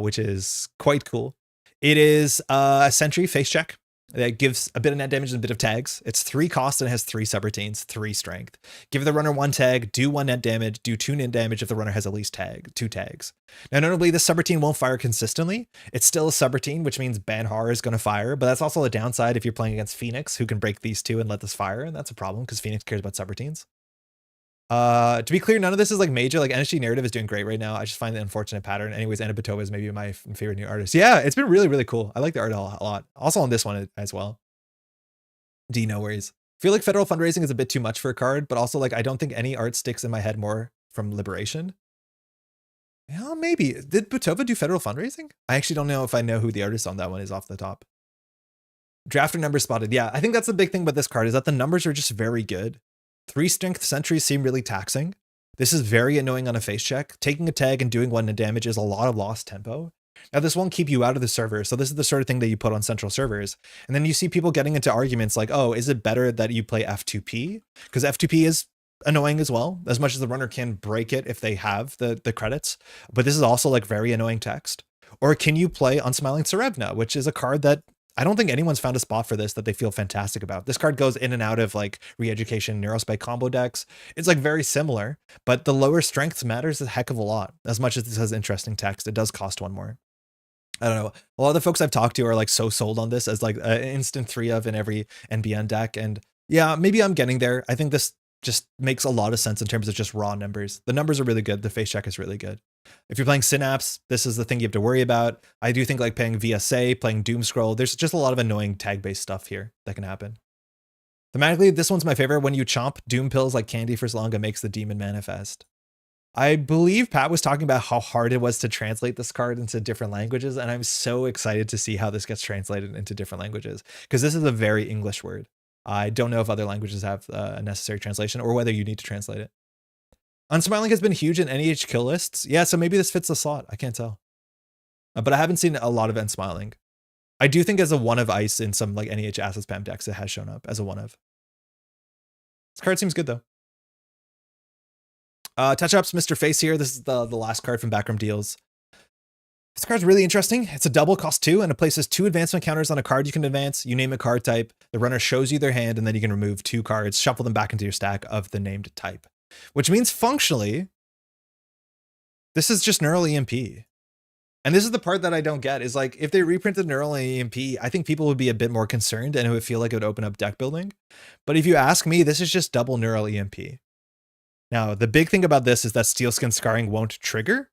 which is quite cool. It is a Sentry face check that gives a bit of net damage and a bit of tags. It's 3 cost and it has 3 subroutines, 3 strength. Give the runner 1 tag, do 1 net damage, do 2 net damage if the runner has at least 2 tags. Now, notably, this subroutine won't fire consistently. It's still a subroutine, which means Banhar is going to fire, but that's also a downside if you're playing against Phoenix, who can break these 2 and let this fire, and that's a problem because Phoenix cares about subroutines. To be clear, none of this is like major. Like NSG Narrative is doing great right now. I just find the unfortunate pattern. Anyways, Anna Batova is maybe my favorite new artist. Yeah, it's been really, really cool. I like the art a lot. Also on this one as well. D, no worries. I feel like federal fundraising is a bit too much for a card, but also like I don't think any art sticks in my head more from Liberation. Yeah, maybe. Did Batova do federal fundraising? I actually don't know if I know who the artist on that one is off the top. Drafter numbers spotted. Yeah, I think that's the big thing about this card is that the numbers are just very good. 3 strength sentries seem really taxing. This is very annoying on a face check. Taking a tag and doing 1 damage is a lot of lost tempo. Now, this won't keep you out of the server, so this is the sort of thing that you put on central servers. And then you see people getting into arguments like, oh, is it better that you play F2P? Because F2P is annoying as well, as much as the runner can break it if they have the credits. But this is also like very annoying text. Or can you play Unsmiling Serevna, which is a card that I don't think anyone's found a spot for this that they feel fantastic about. This card goes in and out of like Re-Education, Neurospike combo decks. It's like very similar, but the lower strengths matters a heck of a lot. As much as this has interesting text, it does cost 1 more. I don't know. A lot of the folks I've talked to are like so sold on this as like an instant 3 of in every NBN deck. And yeah, maybe I'm getting there. I think this just makes a lot of sense in terms of just raw numbers. The numbers are really good. The face check is really good. If you're playing Synapse, this is the thing you have to worry about. I do think like playing VSA, playing Doom Scroll, there's just a lot of annoying tag-based stuff here that can happen. Thematically, this one's my favorite. When you chomp Doom pills like candy for as long, it makes the demon manifest. I believe Pat was talking about how hard it was to translate this card into different languages, and I'm so excited to see how this gets translated into different languages, because this is a very English word. I don't know if other languages have a necessary translation or whether you need to translate it. Unsmiling has been huge in NEH kill lists. Yeah, so maybe this fits the slot. I can't tell. But I haven't seen a lot of Unsmiling. I do think as a 1 of ice in some like NEH asset spam decks, it has shown up as a 1 of. This card seems good though. Touch ups, Mr. Face here. This is the last card from Backroom Deals. This card's really interesting. It's a double, cost 2, and it places 2 advancement counters on a card you can advance. You name a card type, the runner shows you their hand, and then you can remove 2 cards, shuffle them back into your stack of the named type. Which means functionally, this is just Neural EMP. And this is the part that I don't get, is like, if they reprinted Neural EMP, I think people would be a bit more concerned and it would feel like it would open up deck building. But if you ask me, this is just double Neural EMP. Now, the big thing about this is that Steelskin Scarring won't trigger.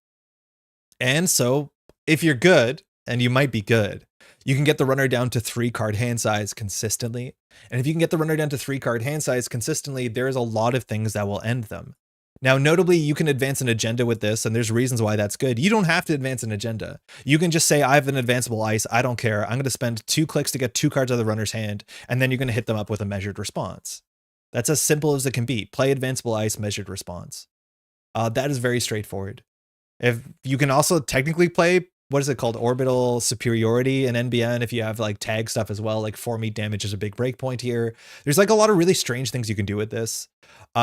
And so if you're good, and you might be good, you can get the runner down to 3 card hand size consistently. And if you can get the runner down to 3 card hand size consistently, there's a lot of things that will end them. Now, notably, you can advance an agenda with this, and there's reasons why that's good. You don't have to advance an agenda. You can just say, I have an advanceable ice. I don't care. I'm going to spend 2 clicks to get 2 cards out of the runner's hand, and then you're going to hit them up with a measured response. That's as simple as it can be. Play advanceable ice, measured response. That is very straightforward. If you can also technically play, what is it called? Orbital superiority in NBN. If you have like tag stuff as well, like 4 meat damage is a big breakpoint here. There's like a lot of really strange things you can do with this.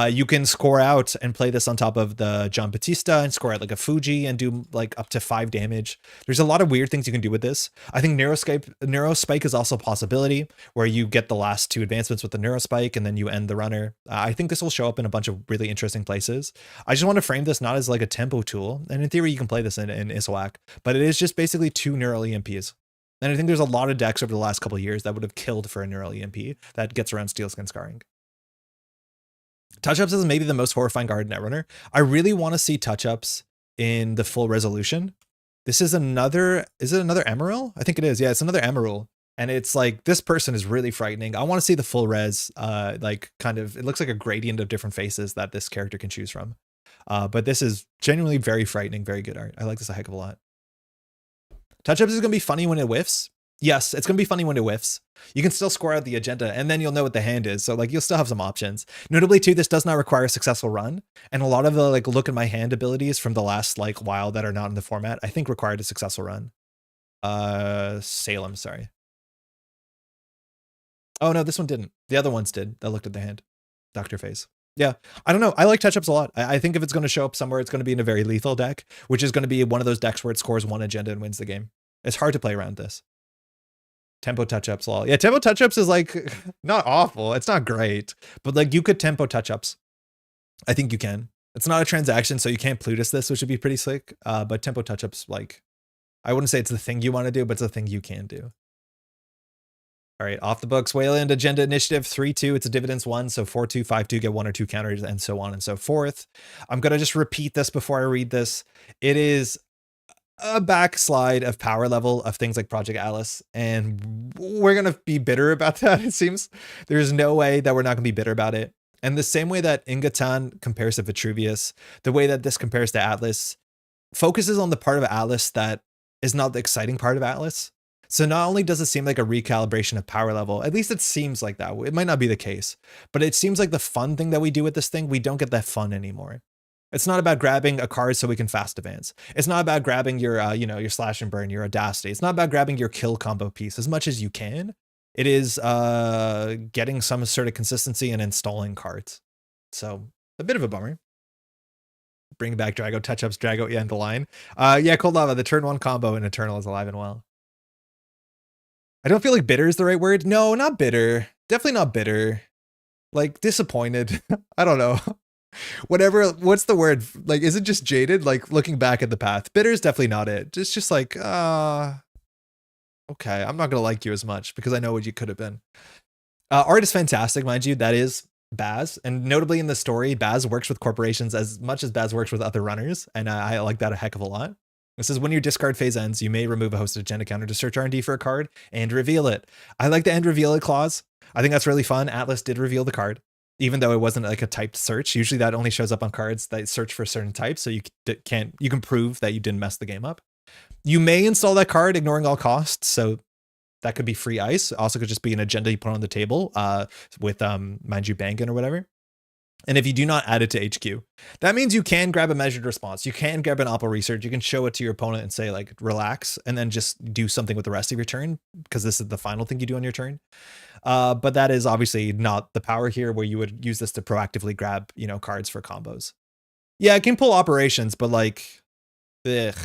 You can score out and play this on top of the John Batista and score out like a Fuji and do like up to 5 damage. There's a lot of weird things you can do with this. I think Neurospike is also a possibility where you get the last 2 advancements with the Neurospike and then you end the runner. I think this will show up in a bunch of really interesting places. I just want to frame this not as like a tempo tool. And in theory, you can play this in Iswak, but it is just basically 2 Neural EMPs. And I think there's a lot of decks over the last couple of years that would have killed for a Neural EMP that gets around Steelskin Scarring. Touch-ups is maybe the most horrifying card in Netrunner. I really want to see touch-ups in the full resolution. This is another, is it another Emerald? I think it is. Yeah, it's another Emerald. And it's like, this person is really frightening. I want to see the full res, like kind of, it looks like a gradient of different faces that this character can choose from. But this is genuinely very frightening, very good art. I like this a heck of a lot. Touch-ups is going to be funny when it whiffs. Yes, it's going to be funny when it whiffs. You can still score out the agenda and then you'll know what the hand is. So like you'll still have some options. Notably too, this does not require a successful run. And a lot of the like look at my hand abilities from the last like while that are not in the format, I think required a successful run. Salem, sorry. Oh no, this one didn't. The other ones did that looked at the hand. Dr. Phase. Yeah, I don't know. I like touch-ups a lot. I think if it's going to show up somewhere, it's going to be in a very lethal deck, which is going to be one of those decks where it scores 1 agenda and wins the game. It's hard to play around this. Tempo touch-ups, lol. Yeah, tempo touch-ups is like not awful. It's not great, but like you could tempo touch-ups. I think you can. It's not a transaction, so you can't Plutus this, which would be pretty slick. But tempo touch-ups, like, I wouldn't say it's the thing you want to do, but it's the thing you can do. All right, off the books, Wayland Agenda Initiative 3-2. It's a dividends 1, so 4-2, 5-2, get 1 or 2 counters, and so on and so forth. I'm gonna just repeat this before I read this. It is a backslide of power level of things like Project Alice, and we're gonna be bitter about that. It seems there's no way that we're not gonna be bitter about it. And the same way that Ingatan compares to Vitruvius, the way that this compares to Atlas focuses on the part of Atlas that is not the exciting part of Atlas. So not only does it seem like a recalibration of power level, at least it seems like that. It might not be the case, but it seems like the fun thing that we do with this thing, we don't get that fun anymore. It's not about grabbing a card so we can fast advance. It's not about grabbing your, your slash and burn, your audacity. It's not about grabbing your kill combo piece as much as you can. It is getting some sort of consistency and installing cards. So a bit of a bummer. Bring back Drago, touch-ups, Drago, yeah, end the line. Yeah, Cold Lava, the turn 1 combo in Eternal is alive and well. I don't feel like bitter is the right word. No, not bitter. Definitely not bitter. Like disappointed. I don't know. Whatever, what's the word? Like, is it just jaded? Like looking back at the path. Bitter is definitely not it. It's just like, okay, I'm not gonna like you as much because I know what you could have been. Art is fantastic, mind you. That is Baz, and notably in the story, Baz works with corporations as much as Baz works with other runners, and I like that a heck of a lot. This is when your discard phase ends, you may remove a hosted agenda counter to search R&D for a card and reveal it. I like the end reveal it clause. I think that's really fun. Atlas did reveal the card, even though it wasn't like a typed search. Usually that only shows up on cards that search for certain types, so you can prove that you didn't mess the game up. You may install that card ignoring all costs, so that could be free ice. Also could just be an agenda you put on the table with, mind you, Bangan or whatever. And if you do not add it to HQ, that means you can grab a measured response. You can grab an Opal research. You can show it to your opponent and say like, relax, and then just do something with the rest of your turn because this is the final thing you do on your turn. But that is obviously not the power here where you would use this to proactively grab, cards for combos. Yeah, it can pull operations, but like, ugh.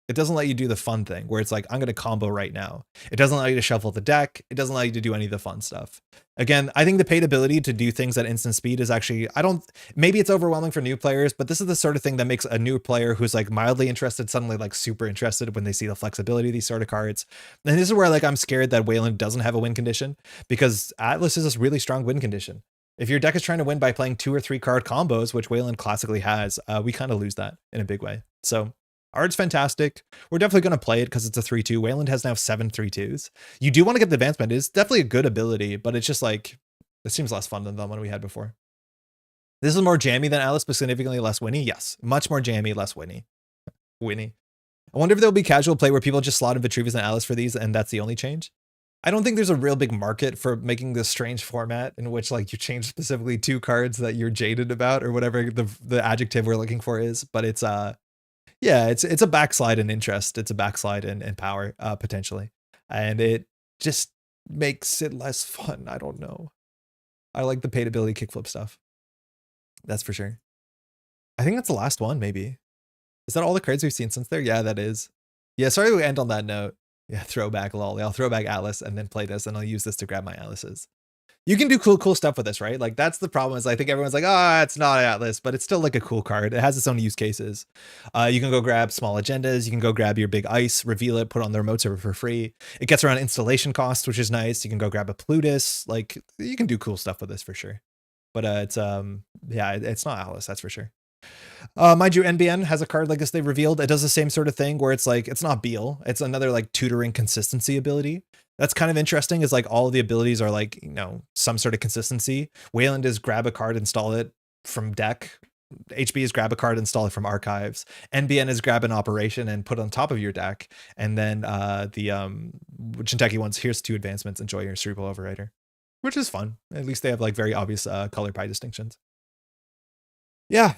It doesn't let you do the fun thing where it's like, I'm going to combo right now. It doesn't allow you to shuffle the deck. It doesn't allow you to do any of the fun stuff. Again, I think the paid ability to do things at instant speed is actually, maybe it's overwhelming for new players, but this is the sort of thing that makes a new player who's like mildly interested suddenly like super interested when they see the flexibility of these sort of cards. And this is where like I'm scared that Wayland doesn't have a win condition, because Atlas is a really strong win condition. If your deck is trying to win by playing 2 or 3 card combos, which Wayland classically has, we kind of lose that in a big way. So Art's fantastic. We're definitely going to play it because it's a 3-2. Wayland has now 7 3-2s. You do want to get the advancement. It's definitely a good ability, but it's just like, it seems less fun than the one we had before. This is more jammy than Alice, but significantly less winny. Yes, much more jammy, less winny. Winny. I wonder if there'll be casual play where people just slot in Vitruvius and Alice for these, and that's the only change. I don't think there's a real big market for making this strange format in which like you change specifically 2 cards that you're jaded about, or whatever the adjective we're looking for is, but it's yeah, it's a backslide in interest. It's a backslide in power, potentially. And it just makes it less fun. I don't know. I like the paid ability kickflip stuff. That's for sure. I think that's the last one, maybe. Is that all the cards we've seen since there? Yeah, that is. Yeah, sorry we end on that note. Yeah, throwback lol. I'll throw back Atlas and then play this, and I'll use this to grab my Atlases. You can do cool stuff with this, right? Like that's the problem, is I think everyone's like, it's not Atlas, but it's still like a cool card. It has its own use cases. You can go grab small agendas. You can go grab your big ice, reveal it, put it on the remote server for free. It gets around installation costs, which is nice. You can go grab a Plutus. Like you can do cool stuff with this for sure. But it's yeah, it's not Atlas, that's for sure. Mind you, NBN has a card like this they've revealed. It does the same sort of thing where it's like, it's not Beal. It's another like tutoring consistency ability. That's kind of interesting, is like all of the abilities are like, you know, some sort of consistency. Wayland is grab a card, install it from deck. HB is grab a card, install it from archives. NBN is grab an operation and put it on top of your deck. And then the Jinteki ones, here's 2 advancements, enjoy your cerebral overrider, which is fun. At least they have like very obvious color pie distinctions. Yeah,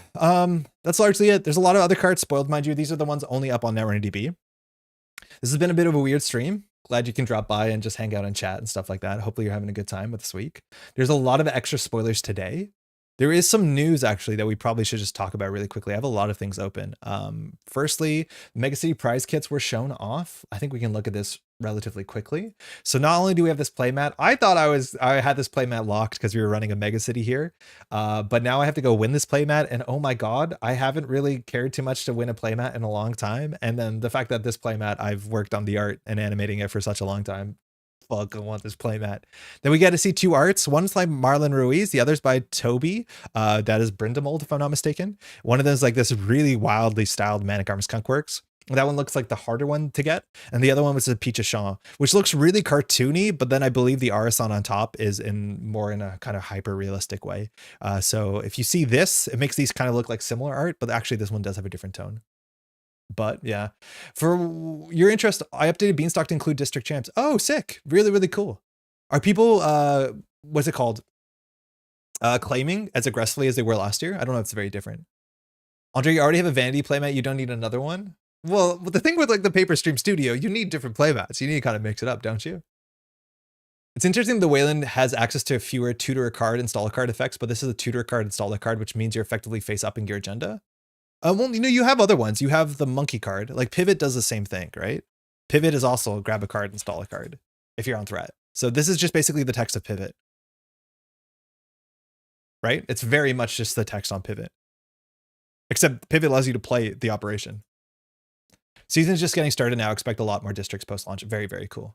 that's largely it. There's a lot of other cards spoiled, mind you. These are the ones only up on Netrunner DB. This has been a bit of a weird stream. Glad you can drop by and just hang out and chat and stuff like that. Hopefully you're having a good time with this week. There's a lot of extra spoilers today. There is some news actually that we probably should just talk about really quickly. I have a lot of things open. Firstly, Mega City prize kits were shown off. I think we can look at this relatively quickly. So not only do we have this playmat, I thought I had this playmat locked because we were running a Mega City here, but now I have to go win this playmat, and oh my god, I haven't really cared too much to win a playmat in a long time. And then the fact that this playmat, I've worked on the art and animating it for such a long time. Fuck, I want this playmat. Then we get to see 2 arts. One's by Marlon Ruiz, the other's by Toby. That is Brindlemold, if I'm not mistaken. One of them is like this really wildly styled Manic Arm Skunkworks. That one looks like the harder one to get. And the other one was a Peach of Shaw, which looks really cartoony, but then I believe the Arisan on top is more in a kind of hyper realistic way. So if you see this, it makes these kind of look like similar art, but actually this one does have a different tone. But yeah, for your interest, I updated Beanstalk to include district champs. Oh, sick. Really, really cool. Are people, what's it called? Claiming as aggressively as they were last year? I don't know if it's very different. Andre, you already have a vanity playmat. You don't need another one. Well, the thing with like the Paper Stream Studio, you need different playmats. You need to kind of mix it up, don't you? It's interesting the Wayland has access to fewer tutor a card, install a card effects, but this is a tutor a card, install a card, which means you're effectively face up in your agenda. Well, you know, you have other ones. You have the monkey card. Like Pivot does the same thing, right? Pivot is also grab a card, install a card if you're on threat. So this is just basically the text of Pivot, right? It's very much just the text on Pivot, except Pivot allows you to play the operation. Season's just getting started now. Expect a lot more districts post-launch. Very, very cool.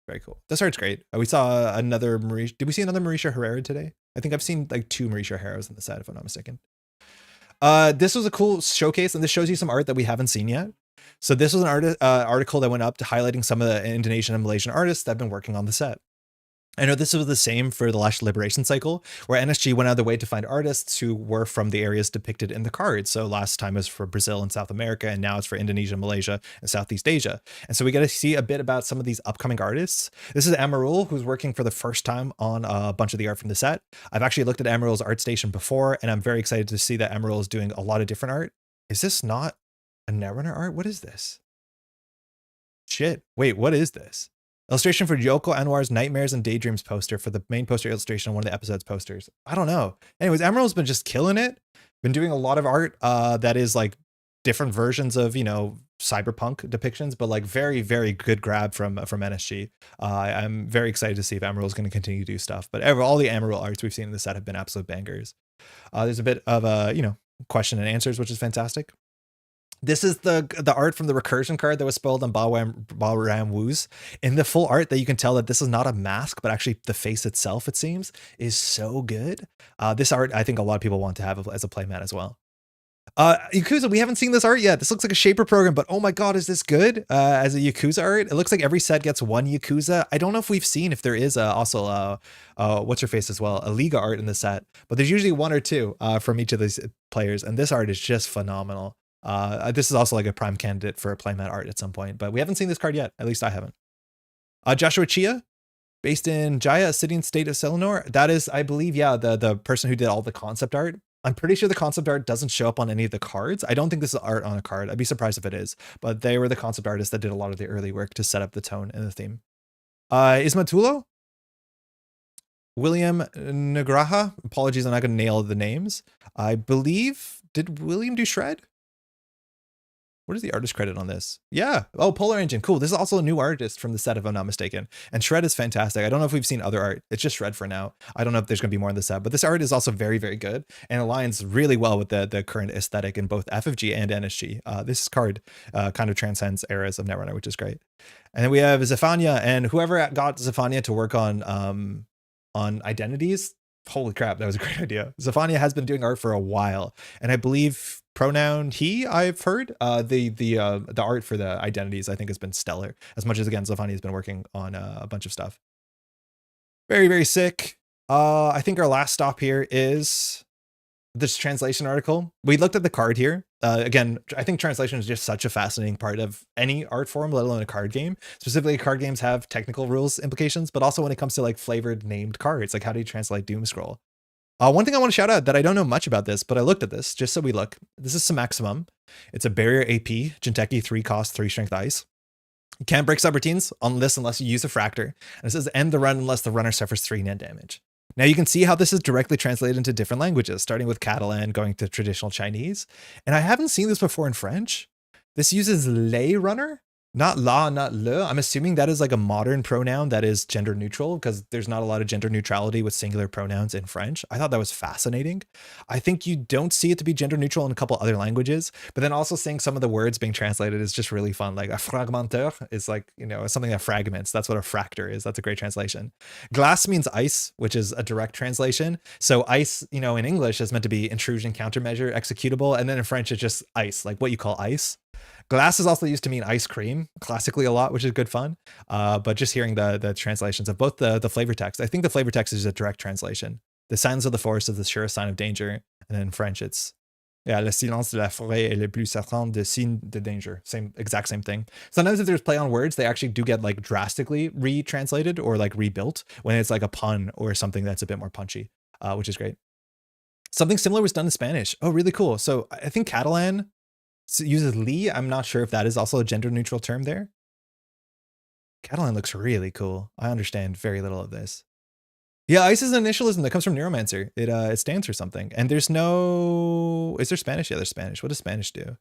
Very cool. This art's great. We saw another Marisha. Did we see another Marisha Herrera today? I think I've seen like 2 Marisha Herreras in the set, if I'm not mistaken. This was a cool showcase, and this shows you some art that we haven't seen yet. So this was an article that went up to highlighting some of the Indonesian and Malaysian artists that have been working on the set. I know this was the same for the last Liberation cycle, where NSG went out of the way to find artists who were from the areas depicted in the cards. So last time it was for Brazil and South America, and now it's for Indonesia, Malaysia, and Southeast Asia. And so we get to see a bit about some of these upcoming artists. This is Amarul, who's working for the first time on a bunch of the art from the set. I've actually looked at Amarul's art station before, and I'm very excited to see that Amarul is doing a lot of different art. Is this not a Netrunner art? What is this? Shit. Wait, what is this? Illustration for Yoko Anwar's Nightmares and Daydreams poster for the main poster illustration on one of the episode's posters. I don't know. Anyways, Emerald's been just killing it. Been doing a lot of art that is like different versions of, you know, cyberpunk depictions, but like very, very good grab from NSG. I'm very excited to see if Emerald is going to continue to do stuff, but all the Emerald arts we've seen in the set have been absolute bangers. There's a bit of you know, question and answers, which is fantastic. This is the art from the recursion card that was spoiled on Balram Woos. In the full art, that you can tell that this is not a mask, but actually the face itself, it seems, is so good. This art, I think a lot of people want to have as a playmat as well. Yakuza, we haven't seen this art yet. This looks like a shaper program, but oh my god, is this good as a Yakuza art? It looks like every set gets one Yakuza. I don't know if we've seen if there is also what's her face as well, a Liga art in the set, but there's usually one or two from each of these players, and this art is just phenomenal. This is also like a prime candidate for a playmat art at some point, but we haven't seen this card yet. At least I haven't. Joshua Chia, based in Jaya, a city and state of Selenor. That is, I believe, yeah, the person who did all the concept art. I'm pretty sure the concept art doesn't show up on any of the cards. I don't think this is art on a card. I'd be surprised if it is, but they were the concept artists that did a lot of the early work to set up the tone and the theme. Ismatulo, William Negraha. Apologies, I'm not going to nail the names. I believe, did William do Shred? What is the artist credit on this? Yeah. Oh, Polar Engine. Cool. This is also a new artist from the set, if I'm not mistaken. And Shred is fantastic. I don't know if we've seen other art. It's just Shred for now. I don't know if there's going to be more in the set, but this art is also very, very good and aligns really well with the current aesthetic in both FFG and NSG. This card kind of transcends eras of Netrunner, which is great. And then we have Zephania, and whoever got Zephania to work on identities. Holy crap, that was a great idea. Zephania has been doing art for a while, and I believe pronoun he, I've heard. The art for the identities, I think, has been stellar. As much as, again, Zephania has been working on a bunch of stuff. Very, very sick. I think our last stop here is this translation article. We looked at the card here. Again, I think translation is just such a fascinating part of any art form, let alone a card game. Specifically, card games have technical rules implications, but also when it comes to like flavored named cards, like how do you translate Doom Scroll? One thing I want to shout out that I don't know much about this, but I looked at this just so we look. This is some maximum. It's a barrier AP, Jinteki 3 cost, 3 strength ice. You can't break subroutines on this unless you use a fractor. And it says end the run unless the runner suffers 3 net damage. Now you can see how this is directly translated into different languages, starting with Catalan, going to traditional Chinese. And I haven't seen this before in French. This uses les runner, not la, not le. I'm assuming that is like a modern pronoun that is gender neutral, because there's not a lot of gender neutrality with singular pronouns in French. I thought that was fascinating. I think you don't see it to be gender neutral in a couple other languages, but then also seeing some of the words being translated is just really fun. Like a fragmenteur is like, you know, something that fragments. That's what a fractor is. That's a great translation. Glass means ice, which is a direct translation. So ice, you know, in English is meant to be intrusion, countermeasure, executable. And then in French, it's just ice, like what you call ice. Glass is also used to mean ice cream classically a lot, which is good fun. But just hearing the translations of both the flavor text, I think the flavor text is a direct translation. The silence of the forest is the surest sign of danger. And then in French, it's, yeah, le silence de la forêt est le plus certain de signe de danger. Exact same thing. Sometimes if there's play on words, they actually do get like drastically retranslated or like rebuilt when it's like a pun or something that's a bit more punchy, which is great. Something similar was done in Spanish. Oh, really cool. So I think Catalan uses li. I'm not sure if that is also a gender neutral term there. Catalan looks really cool. I understand very little of this. Yeah, ice is an initialism that comes from Neuromancer. It stands for something. And there's no... Is there Spanish? Yeah, there's Spanish. What does Spanish do?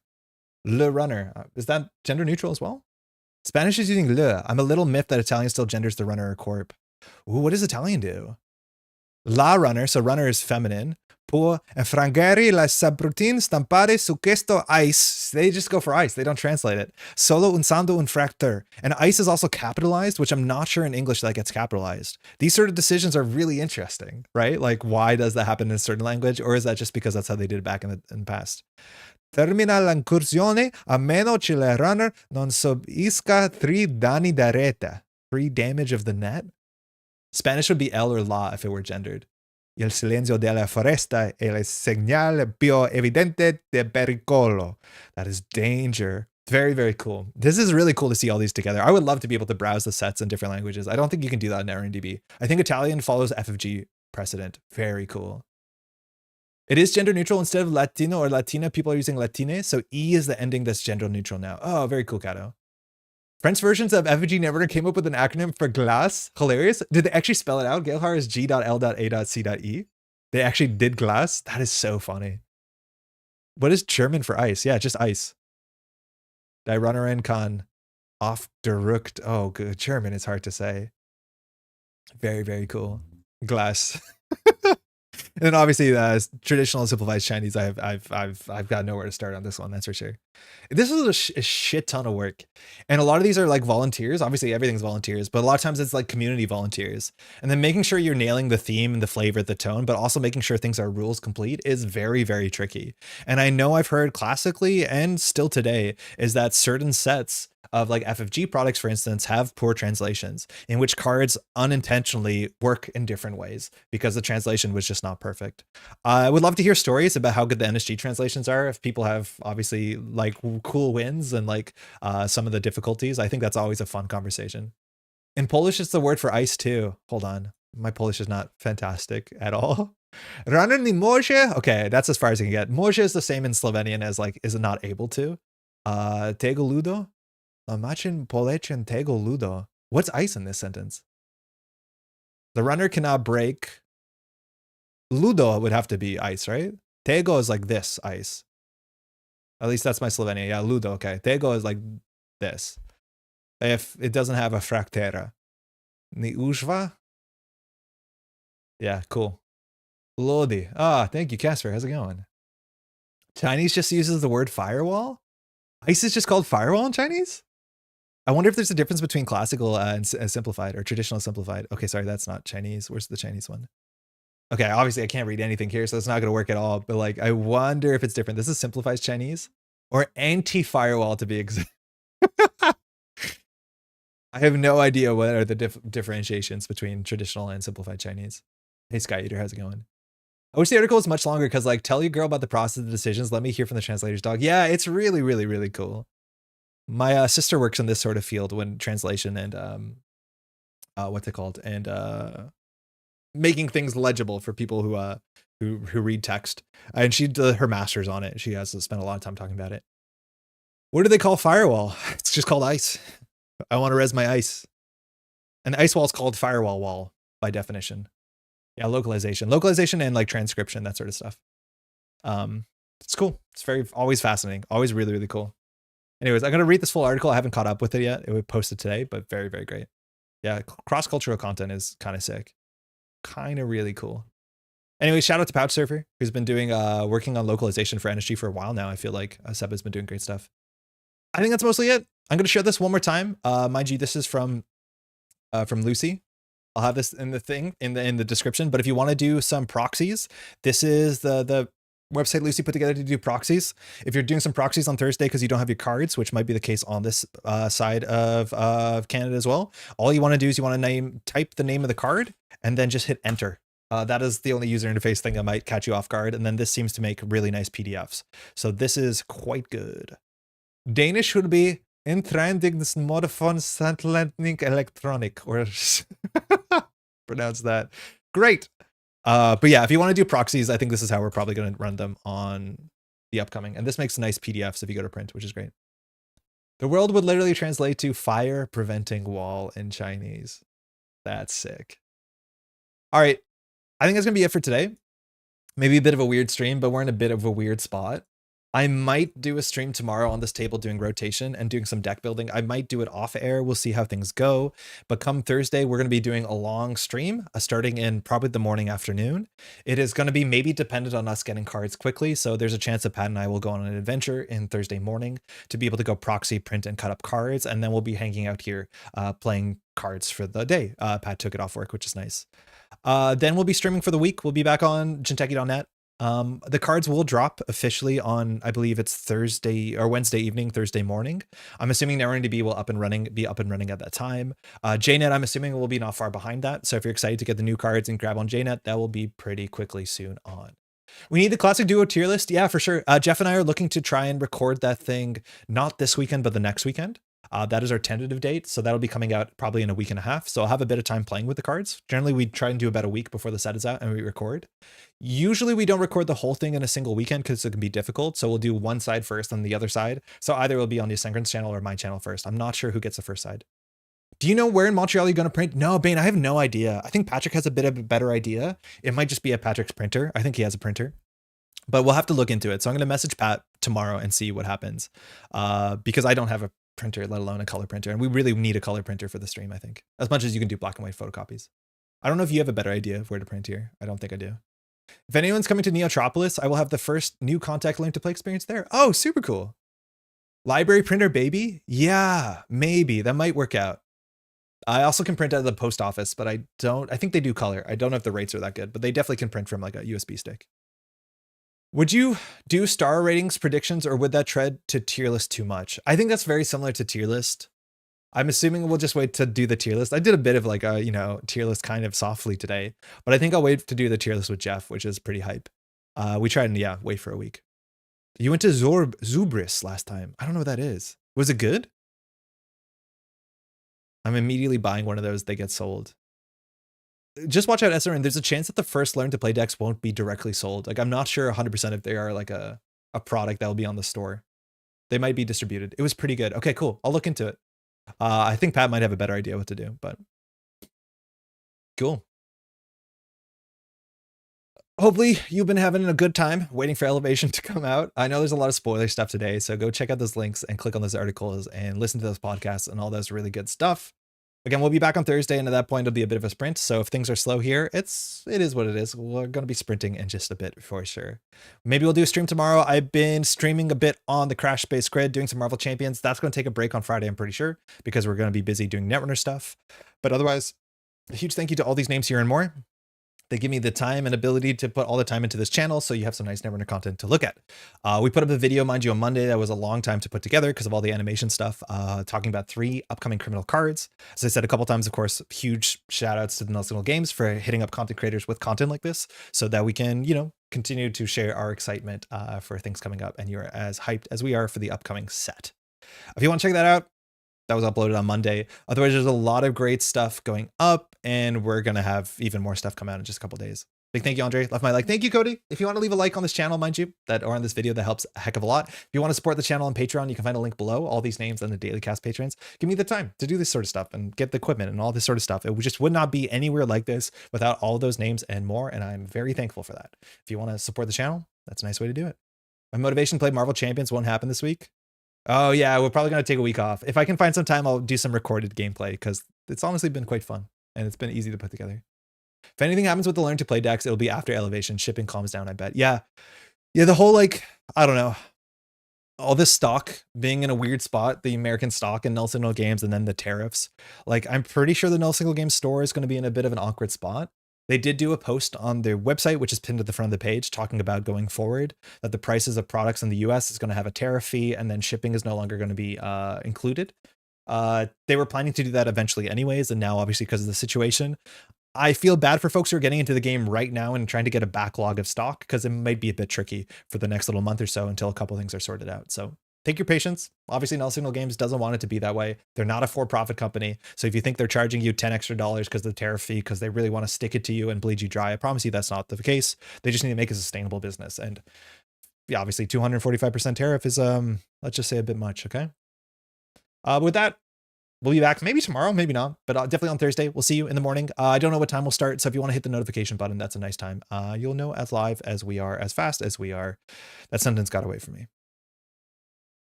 Le runner. Is that gender neutral as well? Spanish is using le. I'm a little miffed that Italian still genders the runner or corp. Ooh, what does Italian do? La runner, so runner is feminine. Pour infrangere la subroutine stampare su questo ice. They just go for ice. They don't translate it. Solo usando un fractor. And ice is also capitalized, which I'm not sure in English that gets capitalized. These sort of decisions are really interesting, right? Like, why does that happen in a certain language? Or is that just because that's how they did it back in the past? Termina l'incursione a meno che il runner non subisca 3 danni da rete. 3 damage of the net? Spanish would be el or la if it were gendered. Il silenzio della foresta è il segnale più evidente de pericolo. That is danger. Very, very cool. This is really cool to see all these together. I would love to be able to browse the sets in different languages. I don't think you can do that in RNDB. I think Italian follows FFG precedent. Very cool. It is gender neutral. Instead of Latino or Latina, people are using Latine. So E is the ending that's gender neutral now. Oh, very cool, Kato. French versions of FFG Netrunner came up with an acronym for glass. Hilarious. Did they actually spell it out? Gailhar is G.L.A.C.E. They actually did glass. That is so funny. What is German for ice? Yeah, just ice. Die Runneren kann aufgedrückt. Oh, good. German is hard to say. Very, very cool. Glass. And then obviously traditional and simplified Chinese. I've got nowhere to start on this one. That's for sure. This is a shit ton of work, and a lot of these are like volunteers. Obviously, everything's volunteers, but a lot of times it's like community volunteers. And then making sure you're nailing the theme and the flavor, the tone, but also making sure things are rules complete is very, very tricky. And I know I've heard classically and still today is that certain sets of like FFG products, for instance, have poor translations in which cards unintentionally work in different ways because the translation was just not perfect. I would love to hear stories about how good the NSG translations are. If people have obviously like cool wins and like some of the difficulties, I think that's always a fun conversation. In Polish, it's the word for ice too. Hold on. My Polish is not fantastic at all. Ranny może? Okay, that's as far as I can get. Może is the same in Slovenian as like, is it not able to? Tego ludo? Imagine Polechin tego ludo. What's ice in this sentence? The runner cannot break. Ludo would have to be ice, right? Tego is like this ice. At least that's my Slovenian. Yeah, ludo. Okay. Tego is like this. If it doesn't have a fractera. Ni użwa? Yeah, cool. Lodi. Ah, thank you, Casper. How's it going? Chinese just uses the word firewall? Ice is just called firewall in Chinese? I wonder if there's a difference between classical and simplified or traditional simplified. Okay, sorry, that's not Chinese. Where's the Chinese one? Okay, obviously I can't read anything here, so it's not going to work at all. But like, I wonder if it's different. This is simplified Chinese or anti-firewall to be exact. I have no idea what are the differentiations between traditional and simplified Chinese. Hey, Sky Eater, how's it going? I wish the article was much longer because like, tell your girl about the process of the decisions. Let me hear from the translator's dog. Yeah, it's really, really, really cool. My sister works in this sort of field when translation and what's it called, and making things legible for people who read text. And she did her master's on it. She has spent a lot of time talking about it. What do they call firewall? It's just called ice. I want to res my ice. And ice wall is called firewall wall by definition. Yeah, localization and like transcription, that sort of stuff. It's cool. It's always fascinating. Always really, really cool. Anyways, I'm going to read this full article. I haven't caught up with it yet. It was posted today, but very, very great. Yeah, cross-cultural content is kind of sick. Kind of really cool. Anyway, shout out to Pouch Surfer, who's been doing working on localization for NSG for a while now. I feel like Seb has been doing great stuff. I think that's mostly it. I'm going to share this one more time. Mind you, this is from Lucy. I'll have this in the thing in the description. But if you want to do some proxies, this is the website Lucy put together to do proxies. If you're doing some proxies on Thursday because you don't have your cards, which might be the case on this side of Canada as well, all you want to do is you want to type the name of the card and then just hit enter. That is the only user interface thing that might catch you off guard. And then this seems to make really nice PDFs. So this is quite good. Danish would be Intrandignes Modifon Santlandning Electronic, or pronounce that. Great. But yeah, if you want to do proxies, I think this is how we're probably going to run them on the upcoming. And this makes nice PDFs if you go to print, which is great. The world would literally translate to fire preventing wall in Chinese. That's sick. All right. I think that's going to be it for today. Maybe a bit of a weird stream, but we're in a bit of a weird spot. I might do a stream tomorrow on this table doing rotation and doing some deck building. I might do it off air. We'll see how things go. But come Thursday, we're going to be doing a long stream starting in probably the morning afternoon. It is going to be maybe dependent on us getting cards quickly. So there's a chance that Pat and I will go on an adventure in Thursday morning to be able to go proxy, print, and cut up cards. And then we'll be hanging out here playing cards for the day. Pat took it off work, which is nice. Then we'll be streaming for the week. We'll be back on Jinteki.net. The cards will drop officially on, I believe it's Thursday or Wednesday evening, Thursday morning. I'm assuming Netrunner will be up and running at that time. JNet, I'm assuming will be not far behind that. So if you're excited to get the new cards and grab on JNet, that will be pretty quickly soon on. We need the classic duo tier list. Yeah, for sure. Jeff and I are looking to try and record that thing, not this weekend, but the next weekend. That is our tentative date. So that'll be coming out probably in a week and a half. So I'll have a bit of time playing with the cards. Generally, we try and do about a week before the set is out and we record. Usually we don't record the whole thing in a single weekend because it can be difficult. So we'll do one side first and the other side. So either it'll be on the Asynchronous channel or my channel first. I'm not sure who gets the first side. Do you know where in Montreal you're going to print? No, Bane, I have no idea. I think Patrick has a bit of a better idea. It might just be at Patrick's printer. I think he has a printer. but we'll have to look into it. So I'm going to message Pat tomorrow and see what happens, because I don't have a printer, let alone a color printer. And we really need a color printer for the stream, I think, as much as you can do black and white photocopies. I don't know if you have a better idea of where to print here. I don't think I do. If anyone's coming to Neotropolis, I will have the first new Contact Learn to Play experience there. Oh, super cool. Library printer, baby? Yeah, maybe. That might work out. I also can print out of the post office, but I think they do color. I don't know if the rates are that good, but they definitely can print from like a USB stick. Would you do star ratings predictions, or would that tread to tier list too much? I think that's very similar to tier list. I'm assuming we'll just wait to do the tier list. I did a bit of like a, tier list kind of softly today, but I think I'll wait to do the tier list with Jeff, which is pretty hype. We tried and wait for a week. You went to Zubris last time. I don't know what that is. Was it good? I'm immediately buying one of those. They get sold. Just watch out, SRN. There's a chance that the first Learn to Play decks won't be directly sold. Like, I'm not sure 100% if they are like a product that will be on the store. They might be distributed. It was pretty good. Okay, cool. I'll look into it. I think Pat might have a better idea what to do, but cool. Hopefully you've been having a good time waiting for Elevation to come out. I know there's a lot of spoiler stuff today, so go check out those links and click on those articles and listen to those podcasts and all those really good stuff. Again, we'll be back on Thursday, and at that point, it'll be a bit of a sprint. So if things are slow here, it is what it is. We're going to be sprinting in just a bit for sure. Maybe we'll do a stream tomorrow. I've been streaming a bit on the Crash Space Grid, doing some Marvel Champions. That's going to take a break on Friday, I'm pretty sure, because we're going to be busy doing Netrunner stuff. But otherwise, a huge thank you to all these names here and more. They give me the time and ability to put all the time into this channel, so you have some nice Netrunner content to look at. We put up a video, mind you, on Monday that was a long time to put together because of all the animation stuff, talking about 3 upcoming criminal cards. As I said a couple times, of course, huge shout outs to the Nelson Games for hitting up content creators with content like this so that we can, continue to share our excitement for things coming up, and you're as hyped as we are for the upcoming set. If you want to check that out, that was uploaded on Monday. Otherwise, there's a lot of great stuff going up, and we're going to have even more stuff come out in just a couple days. Big thank you, Andre. Left my like. Thank you, Cody. If you want to leave a like on this channel, mind you, or on this video, that helps a heck of a lot. If you want to support the channel on Patreon, you can find a link below. All these names and the Daily Cast patrons give me the time to do this sort of stuff and get the equipment and all this sort of stuff. It just would not be anywhere like this without all of those names and more, and I'm very thankful for that. If you want to support the channel, that's a nice way to do it. My motivation to play Marvel Champions won't happen this week. Oh yeah, we're probably going to take a week off. If I can find some time, I'll do some recorded gameplay because it's honestly been quite fun and it's been easy to put together. If anything happens with the Learn to Play decks, it'll be after Elevation. Shipping calms down, I bet. Yeah, the whole I don't know, all this stock being in a weird spot, the American stock in Null Signal Games, and then the tariffs. I'm pretty sure the Null Signal Games store is going to be in a bit of an awkward spot. They did do a post on their website, which is pinned to the front of the page, talking about going forward, that the prices of products in the US is going to have a tariff fee, and then shipping is no longer going to be included. They were planning to do that eventually anyways, and now obviously because of the situation, I feel bad for folks who are getting into the game right now and trying to get a backlog of stock, because it might be a bit tricky for the next little month or so until a couple things are sorted out. So take your patience. Obviously, Null Signal Games doesn't want it to be that way. They're not a for-profit company. So if you think they're charging you $10 extra because of the tariff fee, because they really want to stick it to you and bleed you dry, I promise you that's not the case. They just need to make a sustainable business. And yeah, obviously 245% tariff is, let's just say, a bit much. Okay. With that, we'll be back maybe tomorrow, maybe not, but definitely on Thursday. We'll see you in the morning. I don't know what time we'll start, so if you want to hit the notification button, that's a nice time. You'll know as live as we are, as fast as we are. That sentence got away from me.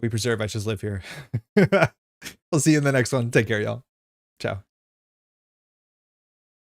We preserve, I just live here. We'll see you in the next one. Take care, y'all. Ciao.